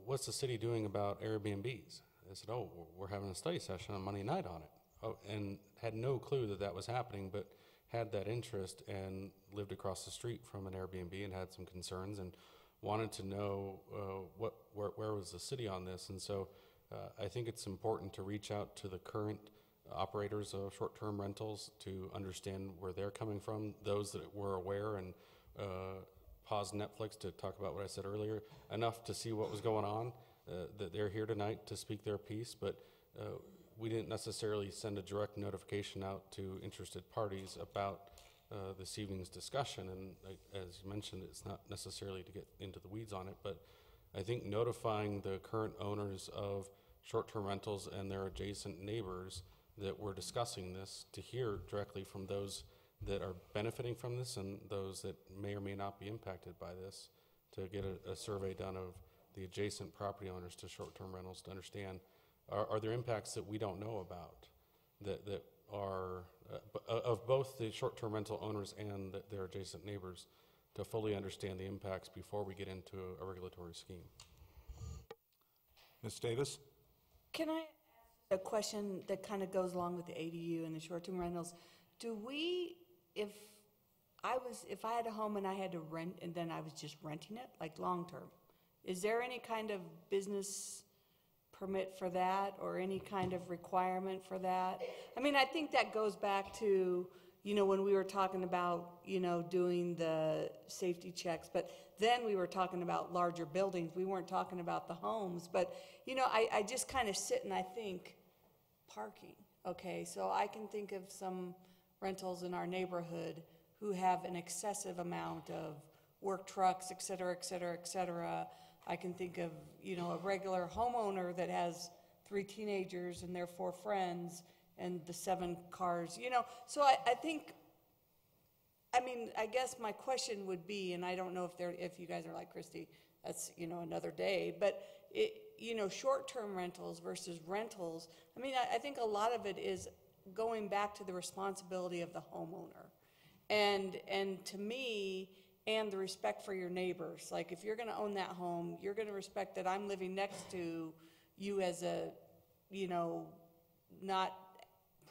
what's the city doing about Airbnbs? I said, oh, we're having a study session on Monday night on it. Oh, and had no clue that was happening, but had that interest and lived across the street from an Airbnb and had some concerns and wanted to know where was the city on this. And so I think it's important to reach out to the current operators of short-term rentals to understand where they're coming from, those that were aware, and pause Netflix to talk about what I said earlier, enough to see what was going on, that they're here tonight to speak their piece, but we didn't necessarily send a direct notification out to interested parties about this evening's discussion. And as you mentioned, it's not necessarily to get into the weeds on it, but I think notifying the current owners of short-term rentals and their adjacent neighbors that we're discussing this, to hear directly from those that are benefiting from this and those that may or may not be impacted by this, to get a survey done of the adjacent property owners to short-term rentals to understand, are there impacts that we don't know about that are of both the short-term rental owners and their adjacent neighbors, to fully understand the impacts before we get into a regulatory scheme. Ms. Davis? Can I ask a question that kind of goes along with the ADU and the short-term rentals? Do we, if I had a home and I had to rent and then I was just renting it, like long-term, is there any kind of business permit for that or any kind of requirement for that? I mean, I think that goes back to, you know, when we were talking about, you know, doing the safety checks, but then we were talking about larger buildings. We weren't talking about the homes, but, you know, I just kind of sit and I think parking. Okay, so I can think of some rentals in our neighborhood who have an excessive amount of work trucks, et cetera, et cetera, et cetera. I can think of, you know, a regular homeowner that has 3 teenagers and their 4 friends and the 7 cars, you know. So I think, I mean, I guess my question would be, and I don't know if you guys are like Christy, that's, you know, another day, but you know, short-term rentals versus rentals, I mean, I think a lot of it is going back to the responsibility of the homeowner. And to me, and the respect for your neighbors. Like, if you're going to own that home, you're going to respect that I'm living next to you as a, you know, not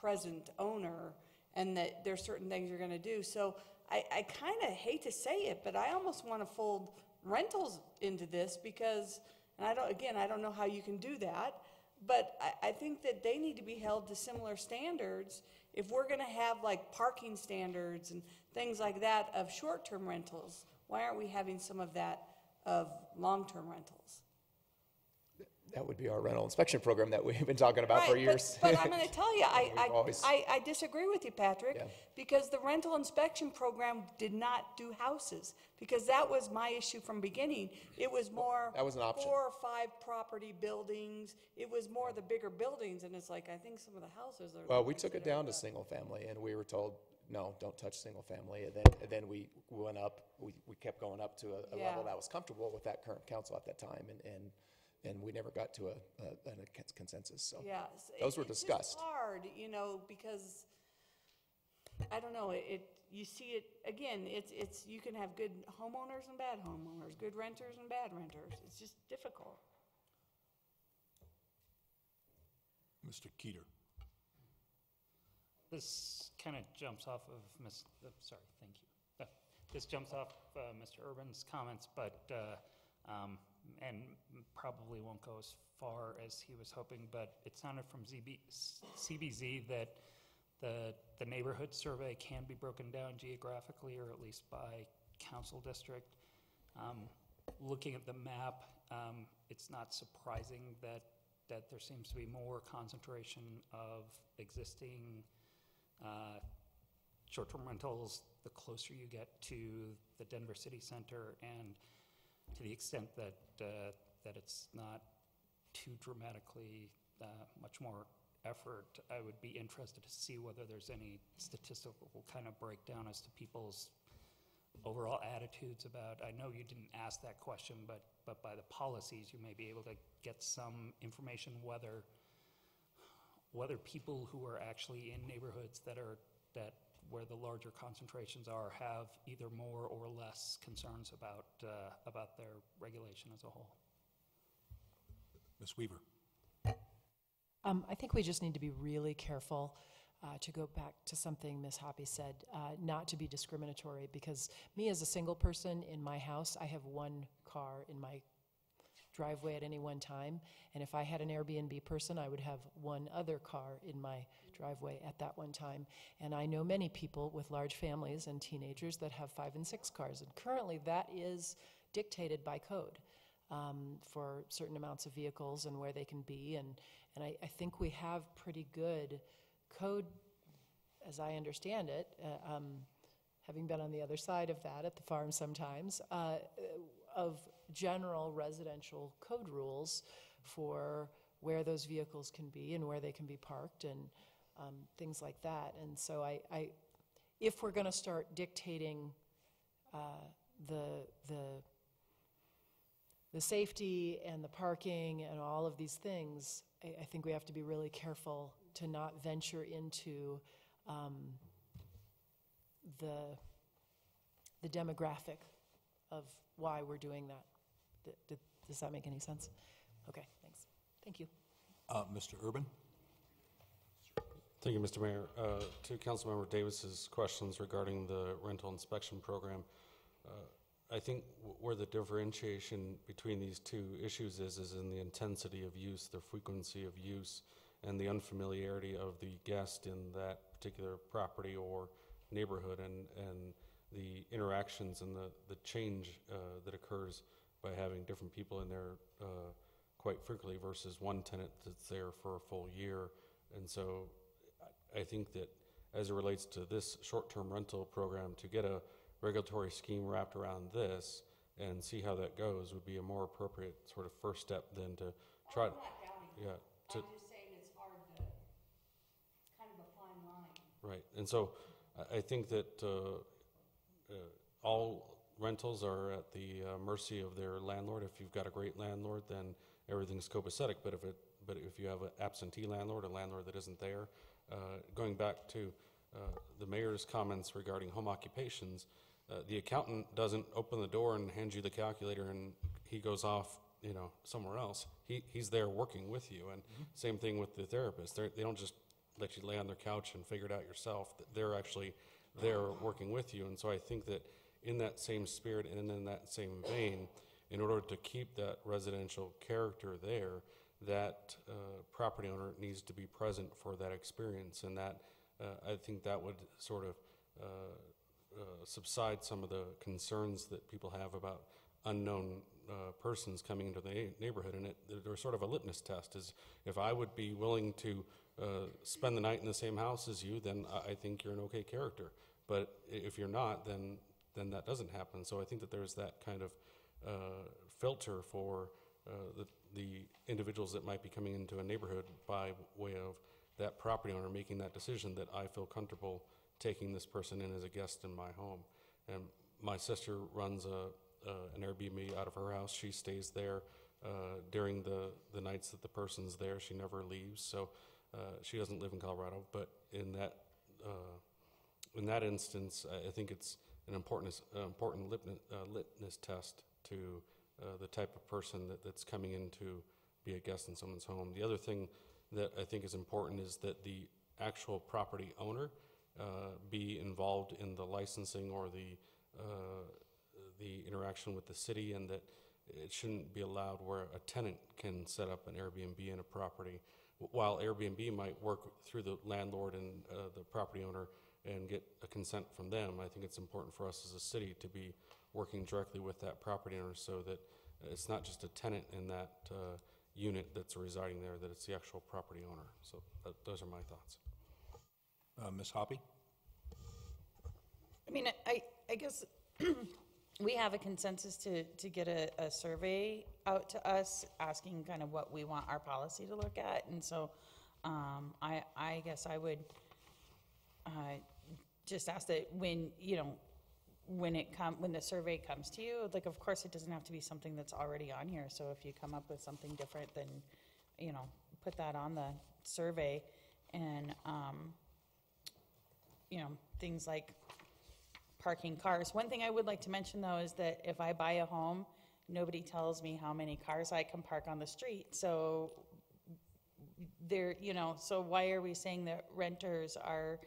present owner, and that there's certain things you're going to do. So I kind of hate to say it, but I almost want to fold rentals into this, because And I don't know how you can do that, but I think that they need to be held to similar standards. If we're gonna have like parking standards and things like that of short-term rentals, why aren't we having some of that of long-term rentals? That would be our rental inspection program that we've been talking about for Right, years. But I'm gonna tell you, always- I disagree with you, Patrick, Yeah. because the rental inspection program did not do houses, because that was my issue from beginning. It was more. That was an option. 4 or 5 property buildings, it was more the bigger buildings, and it's like, I think some of the houses are. Well, we took it down to single family, and we were told, no, don't touch single family. And then we went up, we kept going up to a Yeah. level that was comfortable with that current council at that time, and we never got to a consensus, so. Yeah. Those were It's just discussed. hard, because, I don't know, you see it, again, it's, you can have good homeowners and bad homeowners, good renters and bad renters. It's just difficult. Mr. Keeter. This kind of jumps off of sorry, thank you. This jumps off Mr. Urban's comments, but, and probably won't go as far as he was hoping, but it sounded from CBZ that the neighborhood survey can be broken down geographically, or at least by council district. Looking at the map, it's not surprising that there seems to be more concentration of existing short-term rentals the closer you get to the Denver city center, and to the extent that it's not too dramatically much more effort, I would be interested to see whether there's any statistical kind of breakdown as to people's overall attitudes about, I know you didn't ask that question, but by the policies you may be able to get some information whether people who are actually in neighborhoods that where the larger concentrations are have either more or less concerns about their regulation as a whole. Ms. Weaver. I think we just need to be really careful, to go back to something Ms. Hoppy said, not to be discriminatory, because me as a single person in my house, I have one car in my driveway at any one time, and if I had an Airbnb person, I would have one other car in my driveway at that one time. And I know many people with large families and teenagers that have 5 and 6 cars, and currently that is dictated by code for certain amounts of vehicles and where they can be, and I think we have pretty good code, as I understand it, having been on the other side of that at the farm sometimes, of general residential code rules for where those vehicles can be and where they can be parked and things like that. And so if we're going to start dictating the safety and the parking and all of these things, I think we have to be really careful to not venture into the demographic of why we're doing that. Does that make any sense? Okay, thanks. Thank you. Mr. Urban? Thank you, Mr. Mayor. To Councilmember Davis's questions regarding the rental inspection program, I think where the differentiation between these two issues is in the intensity of use, the frequency of use, and the unfamiliarity of the guest in that particular property or neighborhood, and the interactions and the change that occurs by having different people in there quite frequently versus one tenant that's there for a full year. And so I think that as it relates to this short-term rental program, to get a regulatory scheme wrapped around this and see how that goes would be a more appropriate sort of first step than to try. I'm not doubting it. Yeah. I'm just saying it's hard to, kind of a fine line. Right, and so I think that all rentals are at the mercy of their landlord. If you've got a great landlord, then everything's copacetic. But if you have an absentee landlord, a landlord that isn't there, going back to the mayor's comments regarding home occupations, the accountant doesn't open the door and hand you the calculator and he goes off, somewhere else. He's there working with you, and same thing with the therapist. They don't just let you lay on their couch and figure it out yourself. They're actually there working with you, and so I think that in that same spirit and in that same vein, in order to keep that residential character there, that property owner needs to be present for that experience, and that I think that would sort of subside some of the concerns that people have about unknown persons coming into the neighborhood. And there's sort of a litmus test, is if I would be willing to spend the night in the same house as you, then I think you're an okay character. But if you're not, then that doesn't happen. So I think that there's that kind of filter for the individuals that might be coming into a neighborhood by way of that property owner making that decision that I feel comfortable taking this person in as a guest in my home. And my sister runs an Airbnb out of her house. She stays there during the nights that the person's there. She never leaves. So she doesn't live in Colorado, but in that instance, I think it's an important litmus test to the type of person that's coming in to be a guest in someone's home. The other thing that I think is important is that the actual property owner be involved in the licensing or the interaction with the city, and that it shouldn't be allowed where a tenant can set up an Airbnb in a property. While Airbnb might work through the landlord and the property owner and get a consent from them, I think it's important for us as a city to be working directly with that property owner so that it's not just a tenant in that unit that's residing there, that it's the actual property owner. So those are my thoughts. Ms. Hoppy? I mean, I guess we have a consensus to get a survey out to us asking kind of what we want our policy to look at. And so I guess I would just ask that when the survey comes to you, like, of course, it doesn't have to be something that's already on here. So if you come up with something different, then, put that on the survey. And, things like parking cars. One thing I would like to mention, though, is that if I buy a home, nobody tells me how many cars I can park on the street. So so why are we saying that renters are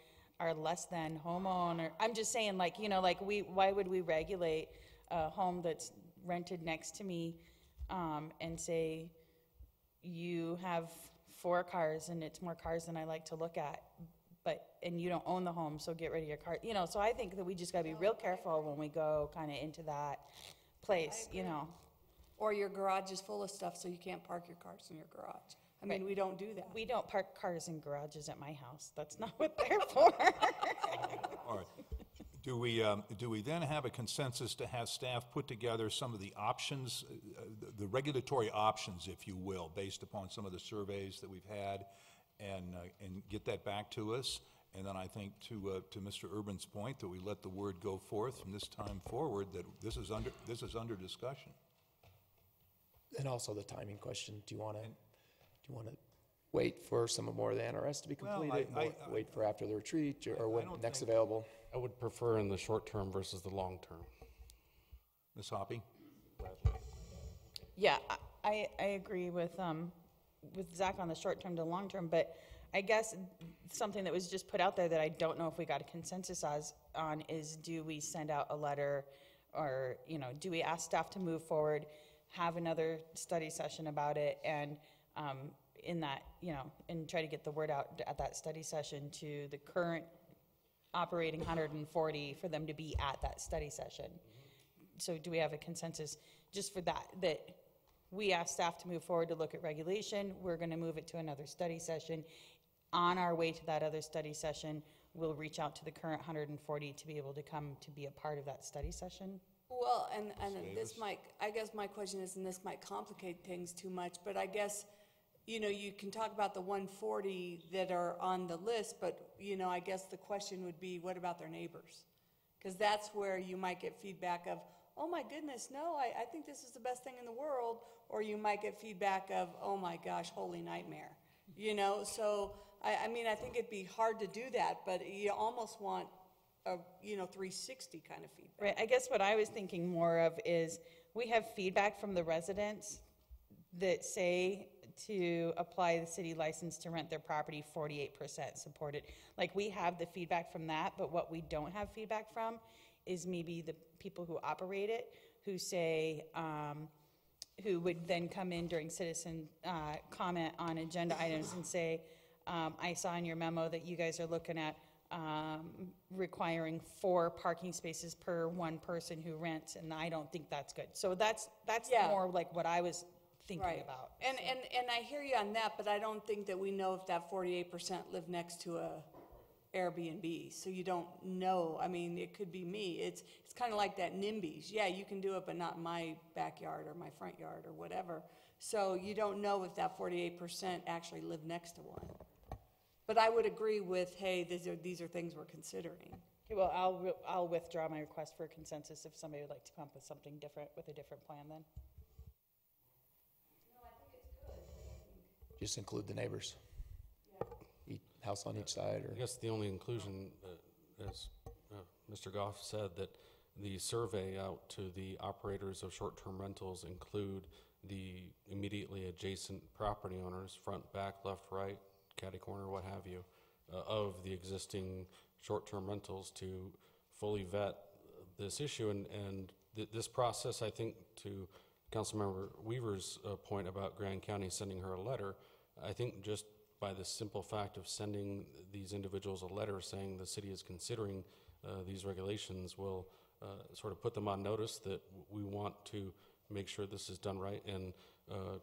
less than homeowner? I'm just saying, why would we regulate a home that's rented next to me and say you have 4 cars and it's more cars than I like to look at, and you don't own the home, so get rid of your car. So I think that we just got to be real careful when we go kind of into that place, Or your garage is full of stuff, so you can't park your cars in your garage. I mean, we don't do that. We don't park cars in garages at my house. That's not what they're for. All right. Do we then have a consensus to have staff put together some of the options, the regulatory options, if you will, based upon some of the surveys that we've had, and get that back to us? And then I think to Mr. Urban's point, that we let the word go forth from this time forward that this is under discussion. And also the timing question: do you want to wait for some more of the NRS to be completed, wait for after the retreat, or when next available? I would prefer in the short term versus the long term. Ms. Hoppy? Yeah, I agree with Zach on the short term to long term, but I guess something that was just put out there that I don't know if we got a consensus on is, do we send out a letter, or do we ask staff to move forward, have another study session about it, and in that, and try to get the word out at that study session to the current operating 140 for them to be at that study session. So do we have a consensus just for that we ask staff to move forward to look at regulation? We're going to move it to another study session. On our way to that other study session, we'll reach out to the current 140 to be able to come to be a part of that study session. Well, and this might, I guess my question is, and this might complicate things too much, but I guess, you can talk about the 140 that are on the list, but, I guess the question would be, what about their neighbors? Because that's where you might get feedback of, oh my goodness, no, I think this is the best thing in the world, or you might get feedback of, oh my gosh, holy nightmare. So, I mean, I think it'd be hard to do that, but you almost want a 360 kind of feedback. Right. I guess what I was thinking more of is we have feedback from the residents that say to apply the city license to rent their property, 48% supported. Like, we have the feedback from that, but what we don't have feedback from is maybe the people who operate it, who say, who would then come in during citizen comment on agenda items and say, I saw in your memo that you guys are looking at requiring 4 parking spaces per one person who rents, and I don't think that's good. So that's Yeah. more like what I was thinking Right. about. And I hear you on that, but I don't think that we know if that 48% live next to a Airbnb. So you don't know. I mean, it could be me. It's kind of like that NIMBYs. Yeah, you can do it, but not in my backyard or my front yard or whatever. So you don't know if that 48% actually live next to one. But I would agree with, hey, these are things we're considering. Okay, well, I'll withdraw my request for a consensus if somebody would like to come up with something different, with a different plan then. Just include the neighbors. House on each side, or I guess the only inclusion, as Mr. Goff said, that the survey out to the operators of short-term rentals include the immediately adjacent property owners, front, back, left, right, catty corner, what have you, of the existing short-term rentals to fully vet this issue. And this process, I think, to Councilmember Weaver's point about Grand County sending her a letter, I think just by the simple fact of sending these individuals a letter saying the city is considering these regulations will sort of put them on notice that we want to make sure this is done right. And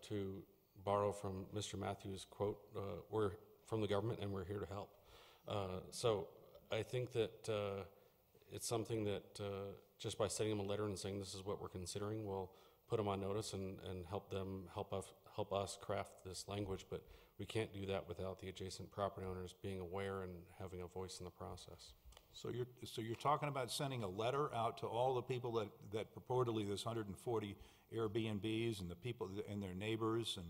to borrow from Mr. Matthews' quote, we're from the government and we're here to help. So I think that it's something that just by sending them a letter and saying this is what we're considering will put them on notice and help us craft this language. But we can't do that without the adjacent property owners being aware and having a voice in the process. So you're talking about sending a letter out to all the people that purportedly there's 140 Airbnbs and the people and their neighbors, and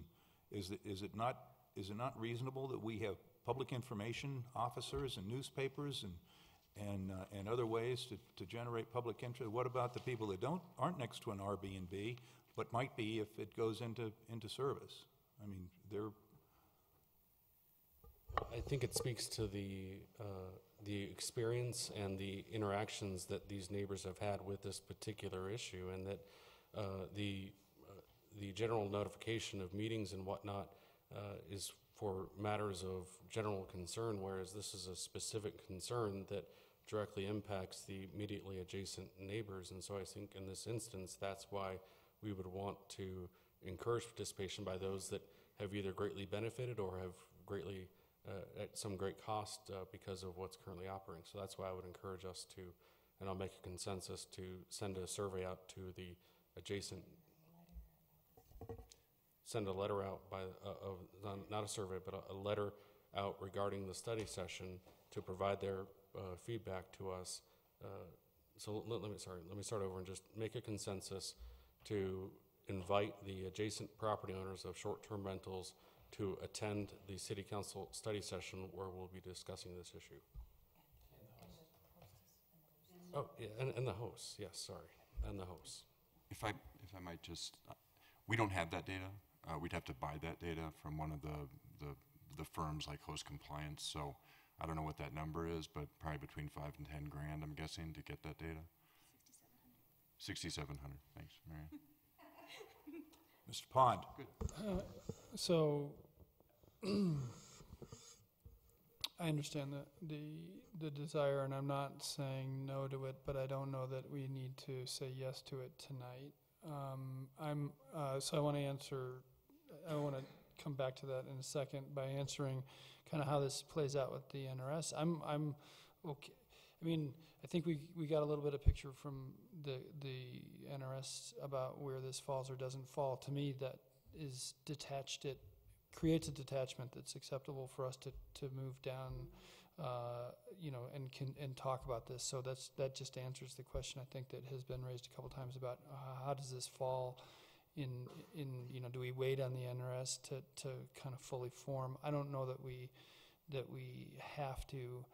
is it not reasonable that we have public information officers and newspapers and other ways to generate public interest? What about the people that aren't next to an Airbnb but might be if it goes into service? I mean, I think it speaks to the experience and the interactions that these neighbors have had with this particular issue, and that the general notification of meetings and whatnot is for matters of general concern, whereas this is a specific concern that directly impacts the immediately adjacent neighbors. And so I think in this instance, that's why we would want to encourage participation by those that have either greatly benefited or have greatly at some great cost because of what's currently operating. So that's why I would encourage us to, and I'll make a consensus to send a survey out to the adjacent, send a letter out not a survey, but a letter out regarding the study session to provide their feedback to us. So let me start over and just make a consensus to invite the adjacent property owners of short-term rentals to attend the City Council study session where we'll be discussing this issue. Oh, yeah, and the hosts, yes, sorry, and the hosts. If I might just, we don't have that data. We'd have to buy that data from one of the firms like Host Compliance. So I don't know what that number is, but probably between $5 and $10 grand, I'm guessing, to get that data. 6,700. Thanks, Marion. Mr. Pond. Good. So I understand the desire, and I'm not saying no to it, but I don't know that we need to say yes to it tonight. So I want to come back to that in a second by answering kind of how this plays out with the NRS. I'm okay. I mean, I think we got a little bit of picture from the NRS about where this falls or doesn't fall. To me, that is detached. It creates a detachment that's acceptable for us to move down, and talk about this. So that just answers the question I think that has been raised a couple times about how does this fall in do we wait on the NRS to kind of fully form? I don't know that we have to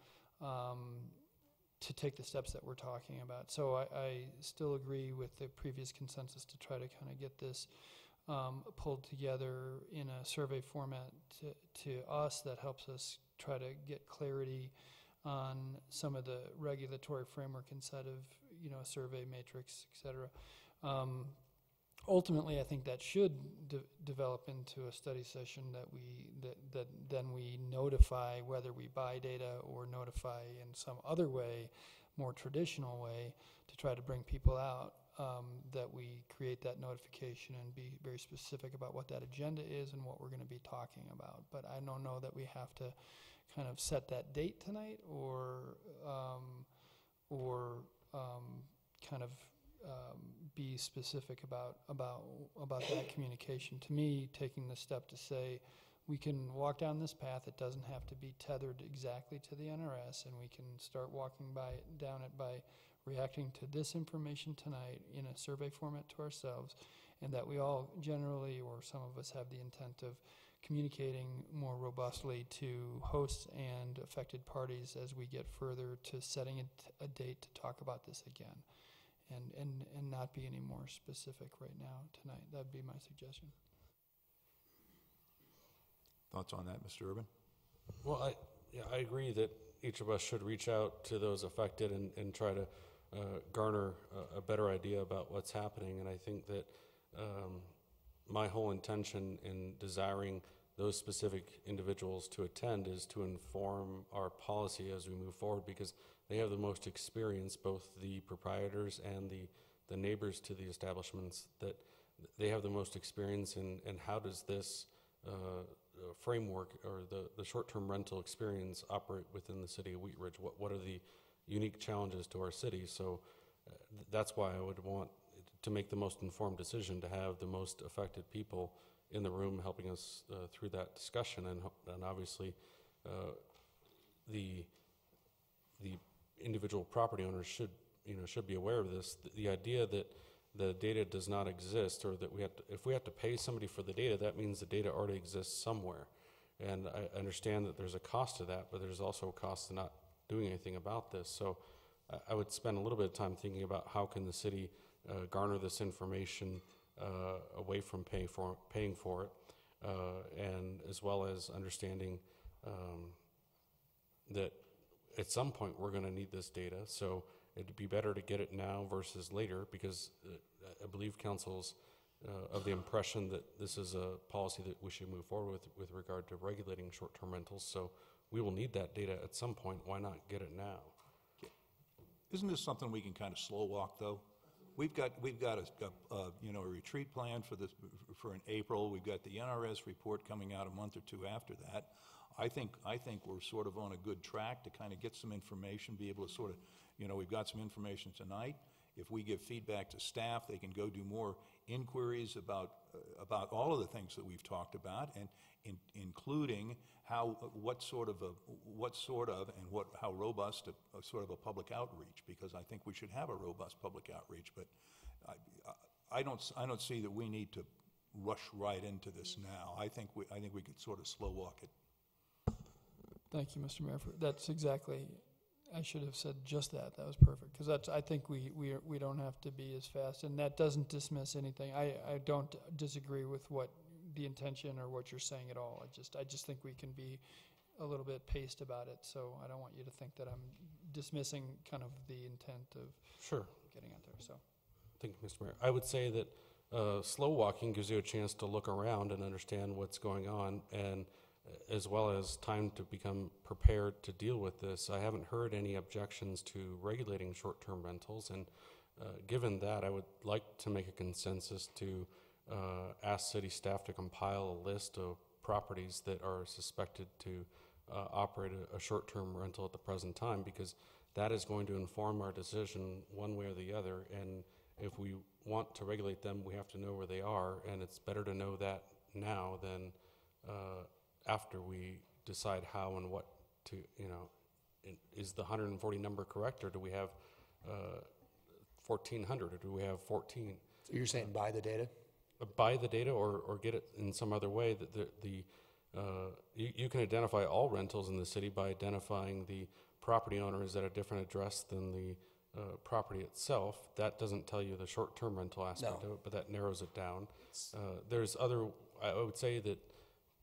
take the steps that we're talking about. So I still agree with the previous consensus to try to kind of get this pulled together in a survey format to us that helps us try to get clarity on some of the regulatory framework inside of a survey matrix, et cetera. Ultimately, I think that should develop into a study session that then we notify whether we buy data or notify in some other way, more traditional way, to try to bring people out, that we create that notification and be very specific about what that agenda is and what we're going to be talking about. But I don't know that we have to kind of set that date tonight or kind of be specific about that communication. To me, taking the step to say we can walk down this path, it doesn't have to be tethered exactly to the NRS, and we can start walking down it by reacting to this information tonight in a survey format to ourselves, and that we all generally, or some of us, have the intent of communicating more robustly to hosts and affected parties as we get further to setting a date to talk about this again. And not be any more specific right now tonight. That'd be my suggestion. Thoughts on that, Mr. Urban? Well, I agree that each of us should reach out to those affected and try to garner a better idea about what's happening. And I think that my whole intention in desiring those specific individuals to attend is to inform our policy as we move forward, because they have the most experience, both the proprietors and the neighbors to the establishments, that they have the most experience in how does this framework or the short-term rental experience operate within the city of Wheat Ridge. What are the unique challenges to our city? So that's why I would want to make the most informed decision, to have the most affected people in the room helping us through that discussion, and obviously the individual property owners should be aware of this. The idea that the data does not exist, or that if we have to pay somebody for the data, that means the data already exists somewhere. And I understand that there's a cost to that, but there's also a cost to not doing anything about this. So I would spend a little bit of time thinking about how can the city garner this information away from paying for it, and as well as understanding that at some point we're going to need this data. So it'd be better to get it now versus later, because I believe council's of the impression that this is a policy that we should move forward with regard to regulating short-term rentals. So we will need that data at some point. Why not get it now? Isn't this something we can kind of slow walk, though? We've got a retreat plan for in April. We've got the NRS report coming out a month or two after that. I think we're sort of on a good track to kind of get some information, be able to sort of, we've got some information tonight. If we give feedback to staff, they can go do more inquiries about all of the things that we've talked about, and including how robust a sort of a public outreach, because I think we should have a robust public outreach. But I don't see that we need to rush right into this now. I think we could sort of slow walk it. Thank you, Mr. Mayor. That's exactly. I should have said just that. That was perfect, because I think we don't have to be as fast, and that doesn't dismiss anything. I don't disagree with what the intention or what you're saying at all. I just think we can be a little bit paced about it. So I don't want you to think that I'm dismissing kind of the intent of getting out there. So Thank you, Mr. Mayor. I would say that slow walking gives you a chance to look around and understand what's going on, and as well as time to become prepared to deal with this. I haven't heard any objections to regulating short-term rentals, and given that, I would like to make a consensus to ask city staff to compile a list of properties that are suspected to operate a short-term rental at the present time, because that is going to inform our decision one way or the other. And if we want to regulate them, we have to know where they are, and it's better to know that now than after we decide how and what to, is the 140 number correct, or do we have 1,400, or do we have 14? So you're saying buy the data? Buy the data, or get it in some other way. That you can identify all rentals in the city by identifying the property owner is at a different address than the property itself. That doesn't tell you the short-term rental aspect of it, but that narrows it down. There's other, I would say that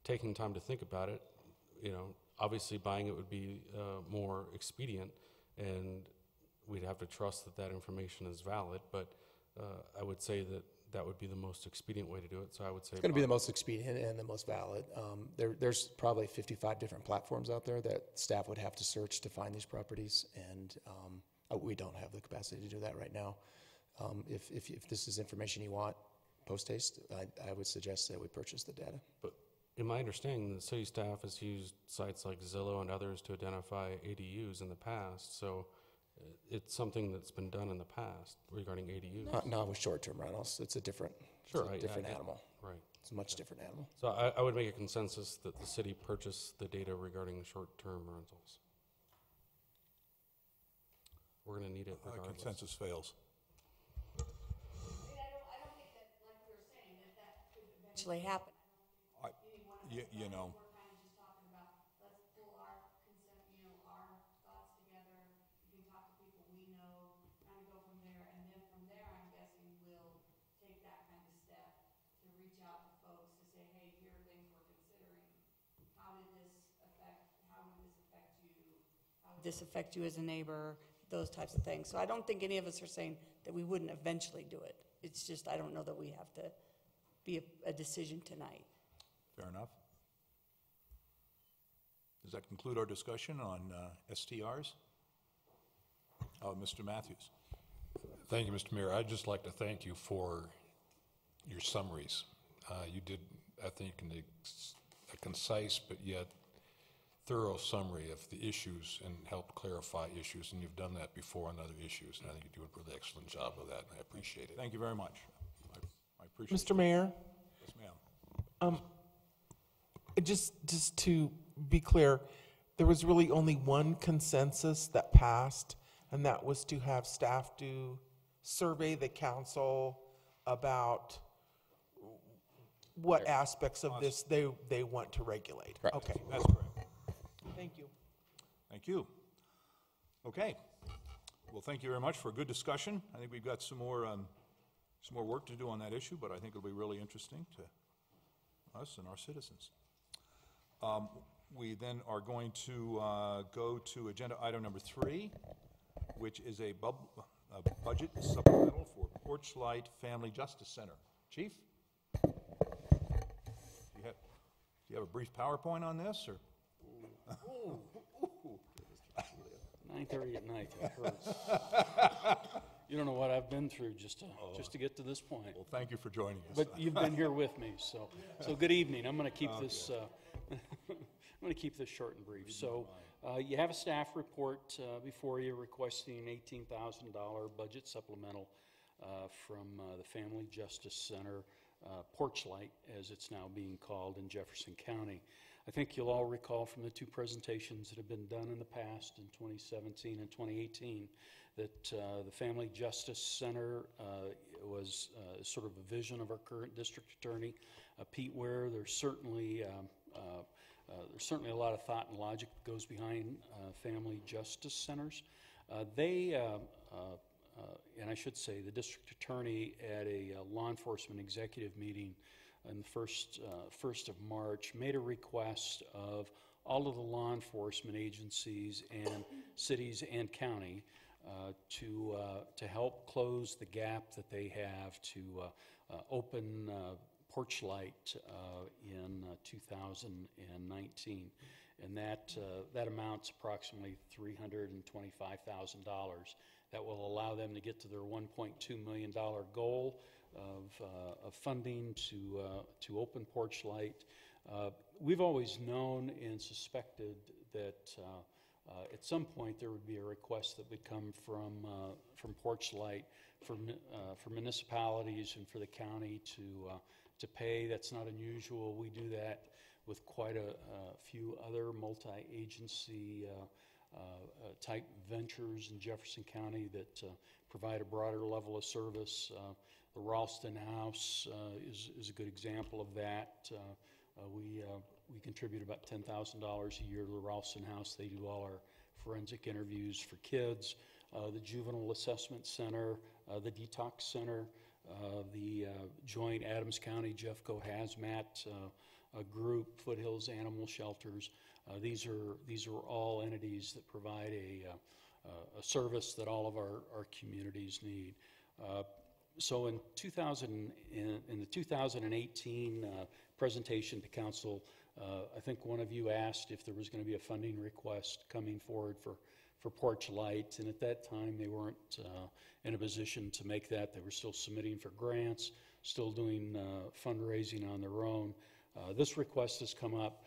taking time to think about it, obviously buying it would be more expedient, and we'd have to trust that information is valid, but I would say that that would be the most expedient way to do it. So I would say It's going to be the most expedient and the most valid. There's probably 55 different platforms out there that staff would have to search to find these properties, and we don't have the capacity to do that right now. If this is information you want post-haste, I would suggest that we purchase the data. But in my understanding, the city staff has used sites like Zillow and others to identify ADUs in the past. So it's something that's been done in the past regarding ADUs. Not with short-term rentals. It's a different, different animal. Right. It's a much different animal. So I would make a consensus that the city purchase the data regarding short-term rentals. We're going to need it regardless. Consensus fails. Actually happen. You know. This affect you as a neighbor, those types of things. So I don't think any of us are saying that we wouldn't eventually do it. It's just, I don't know that we have to be a decision tonight. Fair enough. Does that conclude our discussion on STRs? Mr. Matthews. Thank you, Mr. Mayor. I'd just like to thank you for your summaries. You did, I think, a concise but yet thorough summary of the issues and helped clarify issues, and you've done that before on other issues, and I think you do a really excellent job of that, and I appreciate it. Thank you very much. I appreciate it. Mr. Mayor? Yes, ma'am. Just to be clear, there was really only one consensus that passed, and that was to have staff survey the council about what aspects of this they want to regulate. Correct. Okay. That's correct. Thank you. Thank you. Okay. Well, thank you very much for a good discussion. I think we've got some more work to do on that issue, but I think it'll be really interesting to us and our citizens. We then are going to go to agenda item number 3, which is a budget supplemental for Porchlight Family Justice Center. Chief? Do you have a brief PowerPoint on this, or? 9:30 at night, that hurts. You don't know what I've been through just to get to this point. Well, thank you for joining us. But you've been here with me, so good evening. I'm going to keep this. I'm going to keep this short and brief. So, you have a staff report before you requesting an $18,000 budget supplemental from the Family Justice Center, Porchlight, as it's now being called in Jefferson County. I think you'll all recall from the 2 presentations that have been done in the past in 2017 and 2018 that the Family Justice Center was sort of a vision of our current district attorney, Pete Ware. There's certainly a lot of thought and logic that goes behind family justice centers. And I should say the district attorney at a law enforcement executive meeting on the 1st of March made a request of all of the law enforcement agencies and cities and county to help close the gap that they have to open Porchlight in 2019. And that amounts approximately $325,000. That will allow them to get to their $1.2 million goal of funding to open Porchlight. We've always known and suspected that at some point there would be a request that would come from Porchlight for municipalities and for the county to pay. That's not unusual. We do that with quite a few other multi-agency type ventures in Jefferson County that provide a broader level of service. The Ralston House is a good example of that. We contribute about $10,000 a year to the Ralston House. They do all our forensic interviews for kids. The Juvenile Assessment Center, the Detox Center, the joint Adams County Jeffco Hazmat group, Foothills Animal Shelters. These are all entities that provide a service that all of our communities need. So in the 2018 presentation to council, I think one of you asked if there was going to be a funding request coming forward for Porch Light, and at that time they weren't in a position to make that. They were still submitting for grants, still doing fundraising on their own. This request has come up.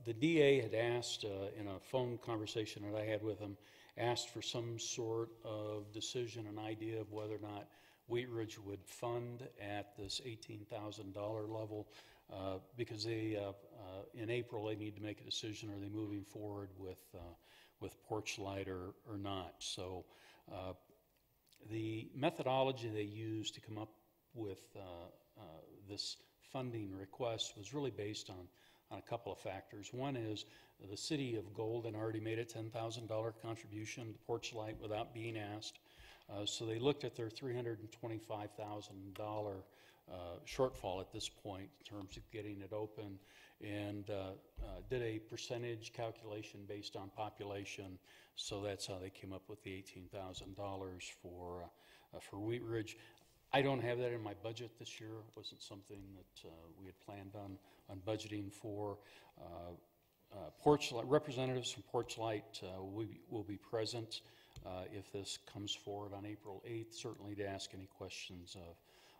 The DA had asked in a phone conversation that I had with him, asked for some sort of decision, an idea of whether or not Wheat Ridge would fund at this $18,000 level because they, in April, they need to make a decision. Are they moving forward with Porch Light or not? So the methodology they used to come up with this funding request was really based on a couple of factors. One is the city of Golden already made a $10,000 contribution to Porch Light without being asked. So they looked at their $325,000 shortfall at this point in terms of getting it open and did a percentage calculation based on population. So that's how they came up with the $18,000 for Wheat Ridge. I don't have that in my budget this year. It wasn't something that we had planned on budgeting for. Porch Light, representatives from Porch Light will be present if this comes forward on April 8th, certainly to ask any questions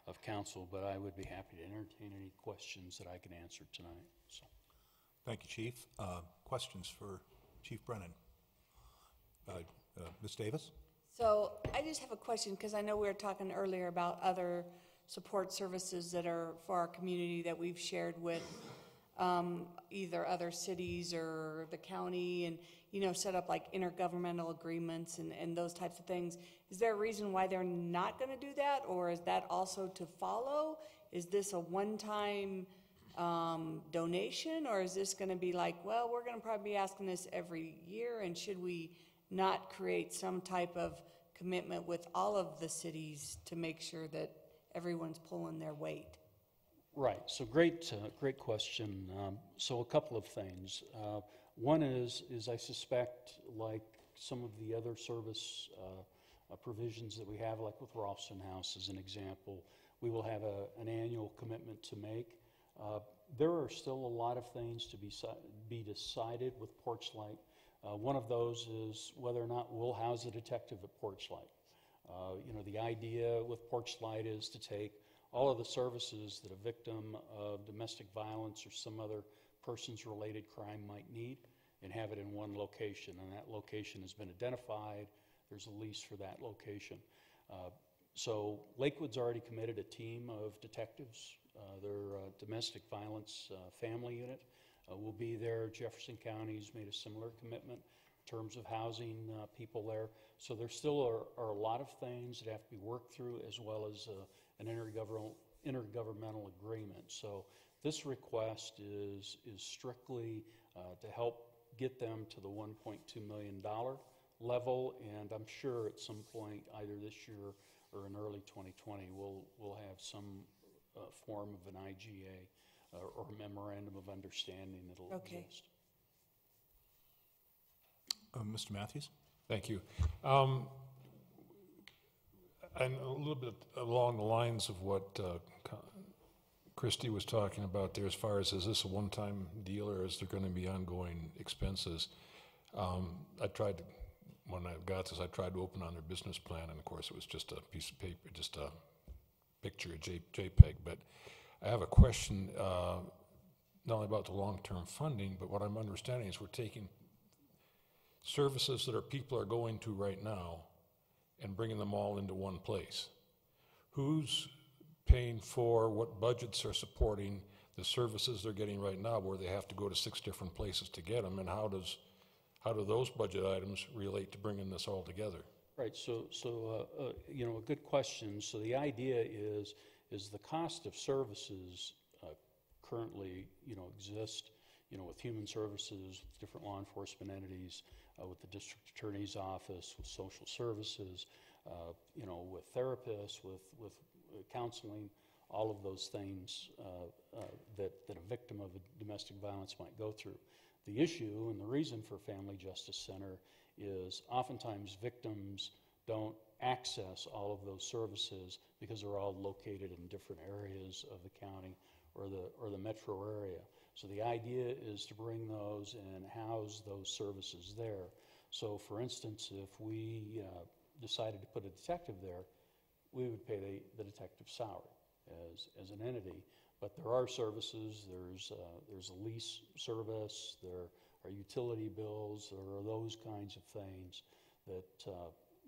of council, but I would be happy to entertain any questions that I can answer tonight. So. Thank you, Chief. Questions for Chief Brennan? Ms. Davis? So I just have a question, because I know we were talking earlier about other support services that are for our community that we've shared with either other cities or the county, and set up like intergovernmental agreements and those types of things. Is there a reason why they're not going to do that, or is that also to follow? Is this a one-time donation, or is this going to be like, well, we're going to probably be asking this every year, and should we not create some type of commitment with all of the cities to make sure that everyone's pulling their weight? Right. So great question. So a couple of things. One is I suspect, like some of the other service provisions that we have, like with Rolston House as an example, we will have an annual commitment to make. There are still a lot of things to be decided with Porch Light. One of those is whether or not we'll house a detective at Porch Light. The idea with Porch Light is to take all of the services that a victim of domestic violence or some other person's related crime might need and have it in one location. And that location has been identified. There's a lease for that location. So Lakewood's already committed a team of detectives. Their domestic violence family unit will be there. Jefferson County's made a similar commitment in terms of housing people there. So there still are a lot of things that have to be worked through, as well as an intergovernmental agreement. So this request is strictly to help get them to the $1.2 million level, and I'm sure at some point, either this year or in early 2020, we'll have some form of an IGA or a memorandum of understanding that'll exist. Mr. Matthews? Thank you. And a little bit along the lines of what Christy was talking about there, as far as is this a one-time deal or is there going to be ongoing expenses? When I got this, I tried to open on their business plan, and of course it was just a piece of paper, just a picture, a JPEG. But I have a question, not only about the long-term funding, but what I'm understanding is we're taking services that people are going to right now and bringing them all into one place. Who's paying for, what budgets are supporting the services they're getting right now, where they have to go to 6 different places to get them, and how do those budget items relate to bringing this all together? Right. So a good question. So the idea is the cost of services currently exist with human services, with different law enforcement entities, with the district attorney's office, with social services, with therapists, with counseling, all of those things that a victim of a domestic violence might go through. The issue and the reason for Family Justice Center is oftentimes victims don't access all of those services because they're all located in different areas of the county or the metro area. So the idea is to bring those and house those services there. So for instance, if we decided to put a detective there, we would pay the detective's salary as an entity. But there are services, there's a lease service, there are utility bills, there are those kinds of things that,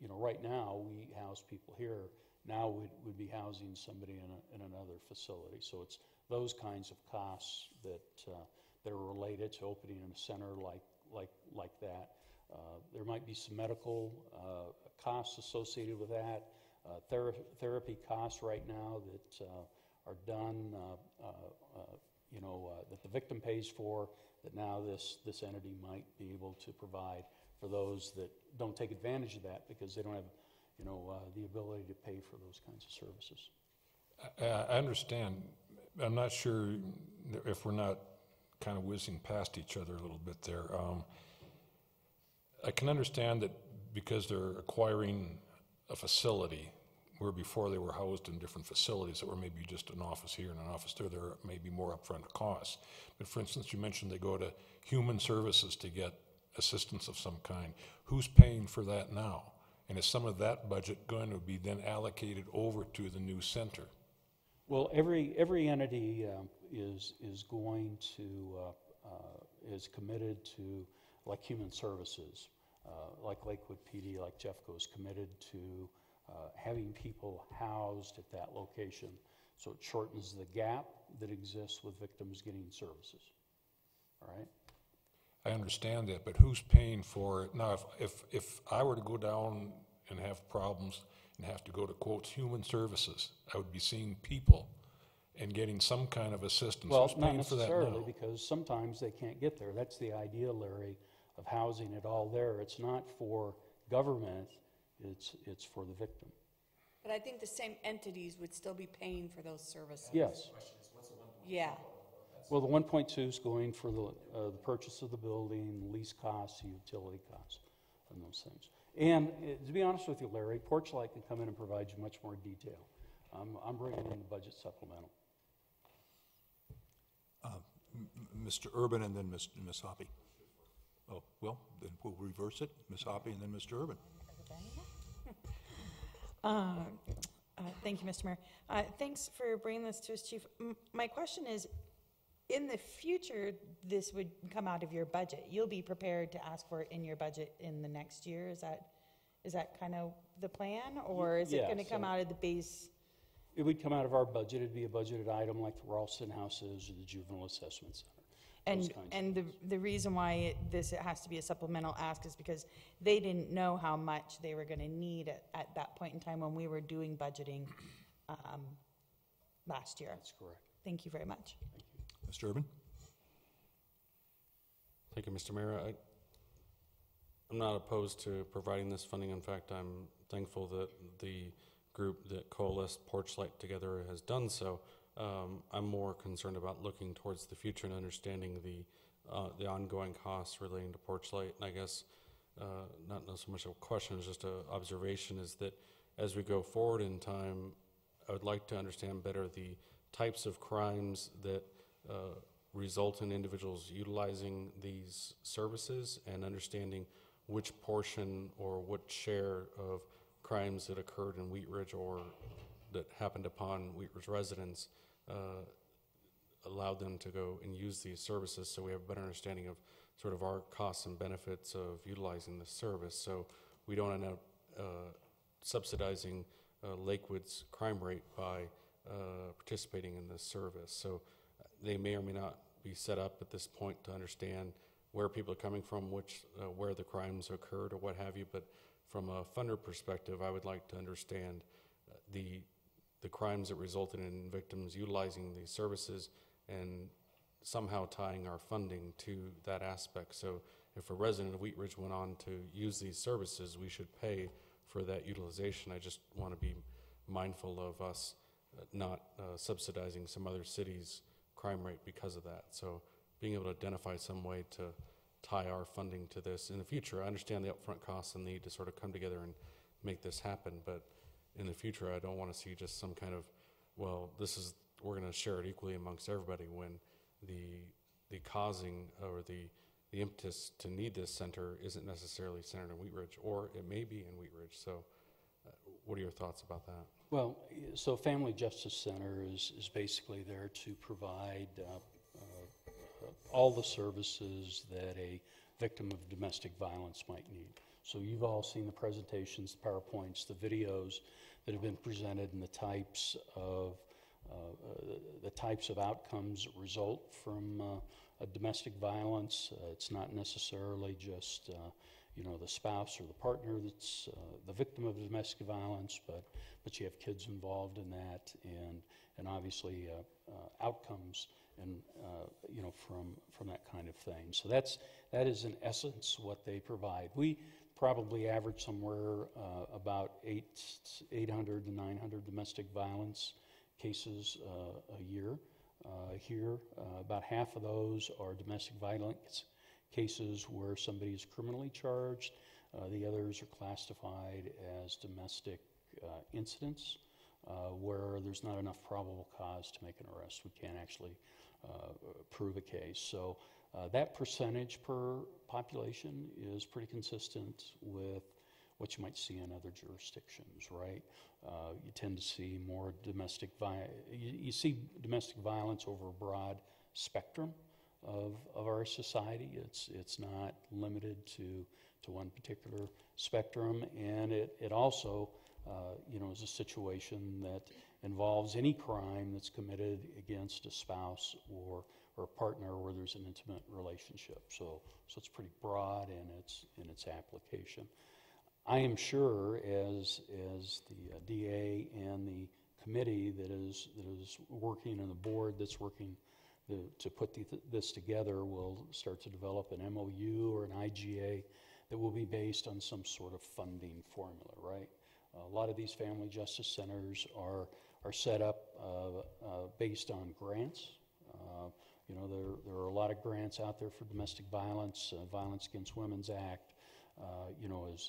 right now we house people here. Now we'd be housing somebody in another facility. So it's those kinds of costs that are related to opening a center like that. There might be some medical costs associated with that, therapy costs right now that are done, that the victim pays for, that now this entity might be able to provide for those that don't take advantage of that because they don't have, the ability to pay for those kinds of services. I understand. I'm not sure if we're not kind of whizzing past each other a little bit there. I can understand that because they're acquiring a facility where before they were housed in different facilities that were maybe just an office here and an office there may be more upfront costs. But for instance, you mentioned they go to human services to get assistance of some kind. Who's paying for that now? And is some of that budget going to be then allocated over to the new center? Well, every entity is going to is committed to, like human services, like Lakewood PD, like Jeffco is committed to having people housed at that location. So it shortens the gap that exists with victims getting services. All right. I understand that, but who's paying for it? Now, if I were to go down and have problems and have to go to, quotes, human services, I would be seeing people and getting some kind of assistance. Well, who's not paying for that necessarily, now? because sometimes they can't get there. That's the idea, Larry, of housing it all there. It's not for government, it's for the victim. But I think the same entities would still be paying for those services. Yes. Yeah. Well, the 1.2 is going for the purchase of the building, lease costs, utility costs, and those things. And to be honest with you, Larry, Porchlight can come in and provide you much more detail. I'm bringing in the budget supplemental. Mr. Urban and then Ms. Hoppy. Oh, well, then we'll reverse it. Ms. Hoppy and then Mr. Urban. Thank you, Mr. Mayor. Thanks for bringing this to us, Chief. My question is, in the future, this would come out of your budget. You'll be prepared to ask for it in your budget in the next year. Is that kind of the plan, or is it going to come out of the base? It would come out of our budget. It'd be a budgeted item like the Ralston House is or the Juvenile Assessment Center. And the reason why it has to be a supplemental ask is because they didn't know how much they were going to need at that point in time when we were doing budgeting last year. That's correct. Thank you very much. Thank you. Mr. Urban? Thank you, Mr. Mayor. I'm not opposed to providing this funding. In fact, I'm thankful that the group that coalesced Porchlight together has done so. I'm more concerned about looking towards the future and understanding the ongoing costs relating to Porchlight. And I guess not so much a question, it's just an observation, is that as we go forward in time, I would like to understand better the types of crimes that result in individuals utilizing these services and understanding which portion or what share of crimes that occurred in Wheat Ridge or that happened upon Wheat Ridge residents allowed them to go and use these services, so we have a better understanding of sort of our costs and benefits of utilizing this service, so we don't end up subsidizing Lakewood's crime rate by participating in this service. So they may or may not be set up at this point to understand where people are coming from, where the crimes occurred or what have you, but from a funder perspective, I would like to understand the crimes that resulted in victims utilizing these services and somehow tying our funding to that aspect. So if a resident of Wheat Ridge went on to use these services, we should pay for that utilization. I just want to be mindful of us not subsidizing some other city's crime rate because of that. So being able to identify some way to tie our funding to this in the future. I understand the upfront costs and the need to sort of come together and make this happen. But in the future, I don't want to see just some kind of, well, we're going to share it equally amongst everybody, when the causing or the impetus to need this center isn't necessarily centered in Wheat Ridge, or it may be in Wheat Ridge. So what are your thoughts about that? Well, so Family Justice Center is basically there to provide all the services that a victim of domestic violence might need. So you've all seen the presentations, the PowerPoints, the videos that have been presented, and the types of outcomes that result from a domestic violence. It's not necessarily just the spouse or the partner that's the victim of domestic violence, but you have kids involved in that, and obviously outcomes and from that kind of thing. So that is in essence what they provide. We probably average somewhere about 800 to 900 domestic violence cases a year here. About half of those are domestic violence cases where somebody is criminally charged. The others are classified as domestic incidents where there's not enough probable cause to make an arrest. We can't actually prove a case. So that percentage per population is pretty consistent with what you might see in other jurisdictions, right? You tend to see more domestic violence. You see domestic violence over a broad spectrum of our society. It's not limited to one particular spectrum, and it also is a situation that involves any crime that's committed against a spouse or a partner where there's an intimate relationship. So it's pretty broad in its application. I am sure as the DA and the committee that is working, and the board that's working to put this together will start to develop an MOU or an IGA that will be based on some sort of funding formula, right? A lot of these family justice centers are set up based on grants. There are a lot of grants out there for domestic violence. Violence Against Women's Act,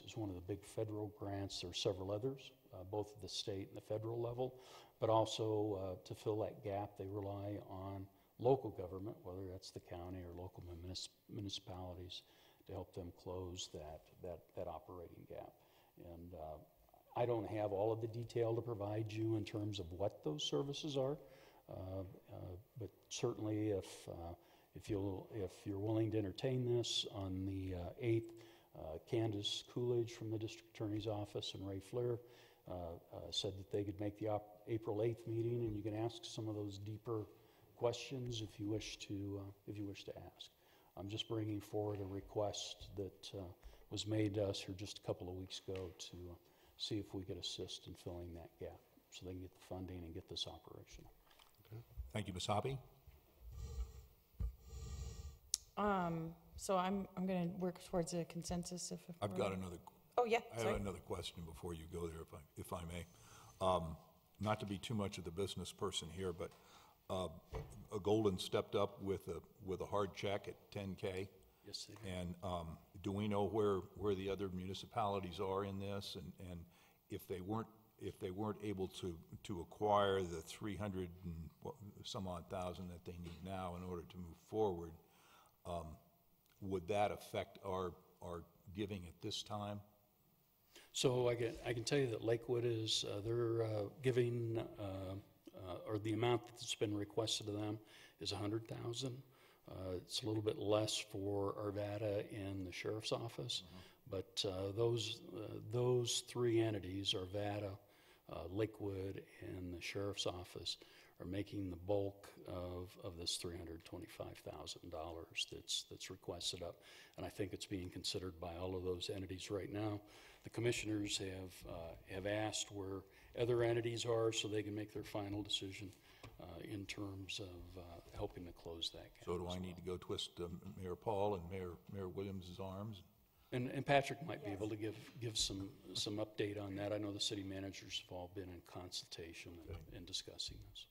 is one of the big federal grants. There are several others, both at the state and the federal level, but also to fill that gap, they rely on local government, whether that's the county or local municipalities, to help them close that operating gap. And I don't have all of the detail to provide you in terms of what those services are, but certainly if you're willing to entertain this on the 8th, Candace Coolidge from the District Attorney's Office and Ray Flair said that they could make the April 8th meeting, and you can ask some of those deeper questions if you wish to ask. I'm just bringing forward a request that was made to us here just a couple of weeks ago to see if we could assist in filling that gap so they can get the funding and get this operational. Okay. Thank you, Ms. Hobby. So I'm going to work towards a consensus. I've got another. Oh yeah. I have another question before you go there, if I may. Not to be too much of the business person here, but a Golden stepped up with a hard check at $10K. Yes, they did. And do we know where the other municipalities are in this? And if they weren't able to acquire the 300 and some odd thousand that they need now in order to move forward, would that affect our giving at this time? So I can tell you that Lakewood is they're giving or the amount that's been requested of them is $100,000. It's a little bit less for Arvada and the Sheriff's Office, but those three entities, Arvada, Lakewood, and the Sheriff's Office, are making the bulk of this $325,000 that's requested up, and I think it's being considered by all of those entities right now. The commissioners have asked where other entities are so they can make their final decision in terms of helping to close that gap. So do I need to go twist Mayor Paul and Mayor Williams' arms? And Patrick might be able to give some update on that. I know the city managers have all been in consultation and discussing this.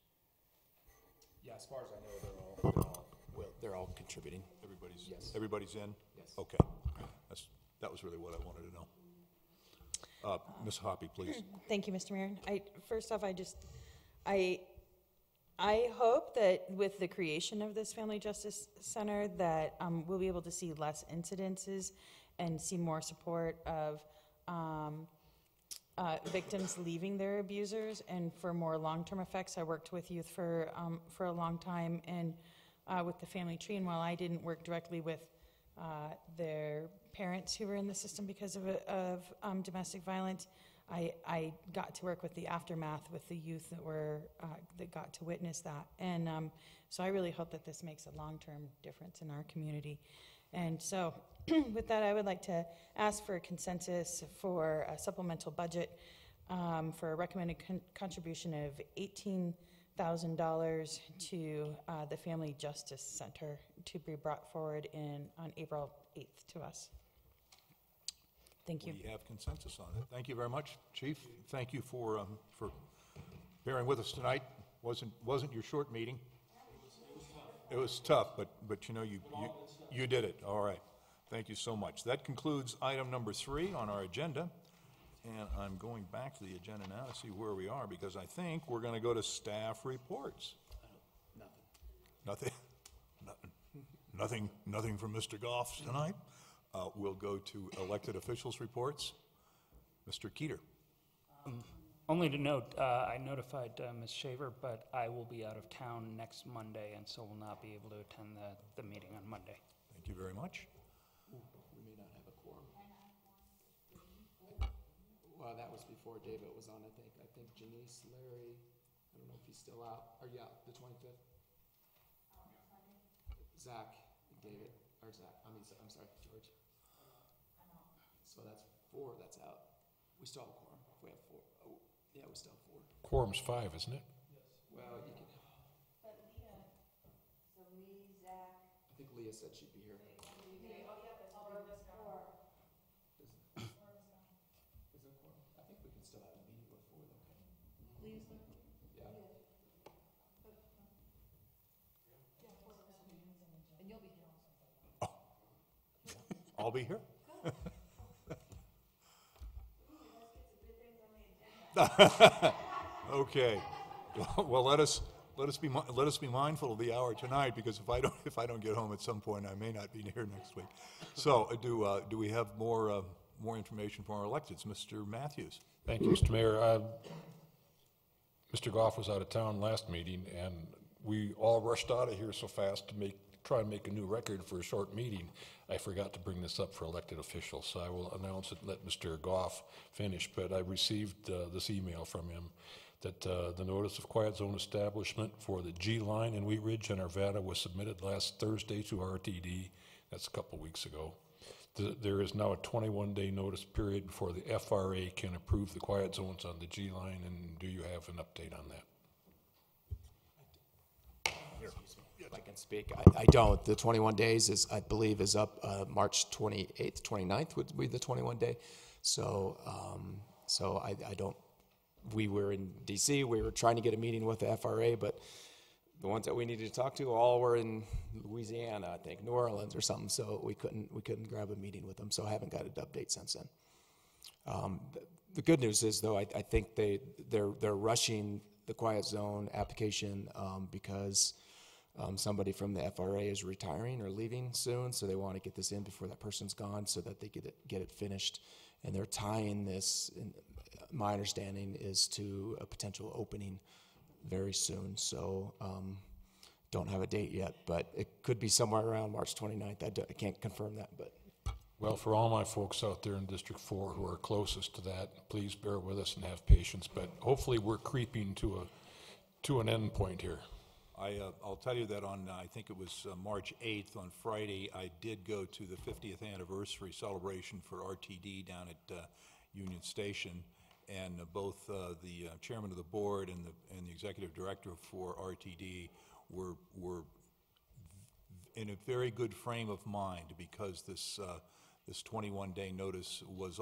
Yeah, as far as I know, they're all contributing. Everybody's in? Yes. Okay. That was really what I wanted to know. Ms. Hoppy, please. Thank you, Mr. Mayor. First off, I hope that with the creation of this Family Justice Center that we'll be able to see less incidences and see more support of victims leaving their abusers and for more long-term effects. I worked with youth for a long time and with the family tree, and while I didn't work directly with their parents who were in the system because of domestic violence, I got to work with the aftermath with the youth that got to witness that. And so I really hope that this makes a long-term difference in our community. And so with that, I would like to ask for a consensus for a supplemental budget for a recommended contribution of $18,000 to the Family Justice Center to be brought forward on April 8th to us. Thank you. We have consensus on it. Thank you very much, Chief. Thank you for bearing with us tonight. Wasn't your short meeting? It was tough, but you know you did it. All right. Thank you so much. That concludes item number 3 on our agenda. And I'm going back to the agenda now to see where we are, because I think we're going to go to staff reports. Nothing? Nothing from Mr. Goff tonight. We'll go to elected officials' reports. Mr. Keeter. Only to note, I notified Ms. Shaver, but I will be out of town next Monday, and so will not be able to attend the meeting on Monday. Thank you very much. We may not have a quorum. Well, that was before David was on, I think. I think Janice, Larry, I don't know if he's still out. Are you out the 25th? Zach, David, or Zach, I'm sorry, George. So that's 4 that's out. We still have a quorum. If we have 4. Oh, yeah, we still have 4. Quorum's 5, isn't it? Well, you can. But Leah, so Lee, Zach. I think Leah said she'd be here. Is there a quorum? I think we can still have a meeting with 4 though. Leah's there? Yeah. And you'll be here also. I'll be here. Okay. Well, let us be mindful of the hour tonight, because if I don't get home at some point, I may not be here next week. So, do we have more information from our electeds, Mr. Matthews? Thank you, Mr. Mayor. Mr. Goff was out of town last meeting, and we all rushed out of here so fast to try and make a new record for a short meeting. I forgot to bring this up for elected officials, so I will announce it and let Mr. Goff finish. But I received this email from him that the notice of quiet zone establishment for the G line in Wheat Ridge and Arvada was submitted last Thursday to RTD. That's a couple weeks ago. There is now a 21-day notice period before the FRA can approve the quiet zones on the G line, and do you have an update on that? If I can speak, I don't. The 21 days I believe is up March 28th, 29th would be the 21 day. So, I don't. We were in DC. We were trying to get a meeting with the FRA, but the ones that we needed to talk to all were in Louisiana, I think, New Orleans or something. So we couldn't grab a meeting with them. So I haven't got an update since then. The good news is, though, I think they're rushing the quiet zone application because somebody from the FRA is retiring or leaving soon, so they want to get this in before that person's gone, so that they get it finished. And they're tying this, my understanding, is to a potential opening very soon. So don't have a date yet, but it could be somewhere around March 29th. I can't confirm that, but. Well, for all my folks out there in District 4 who are closest to that, please bear with us and have patience. But hopefully we're creeping to an end point here. I'll tell you that on, I think it was March 8th, on Friday, I did go to the 50th anniversary celebration for RTD down at Union Station, and both the chairman of the board and the executive director for RTD were in a very good frame of mind, because this 21-day notice was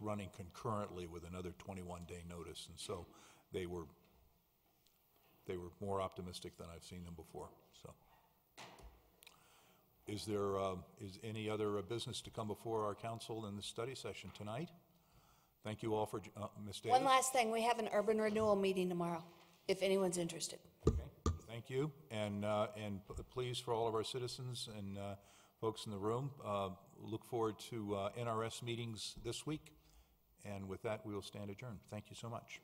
running concurrently with another 21-day notice, and so they were more optimistic than I've seen them before. So, is there any other business to come before our council in the study session tonight? Thank you all for, Ms. Davis. One last thing, we have an urban renewal meeting tomorrow, if anyone's interested. Thank you, and please, for all of our citizens and folks in the room, look forward to NRS meetings this week. And with that, we will stand adjourned. Thank you so much.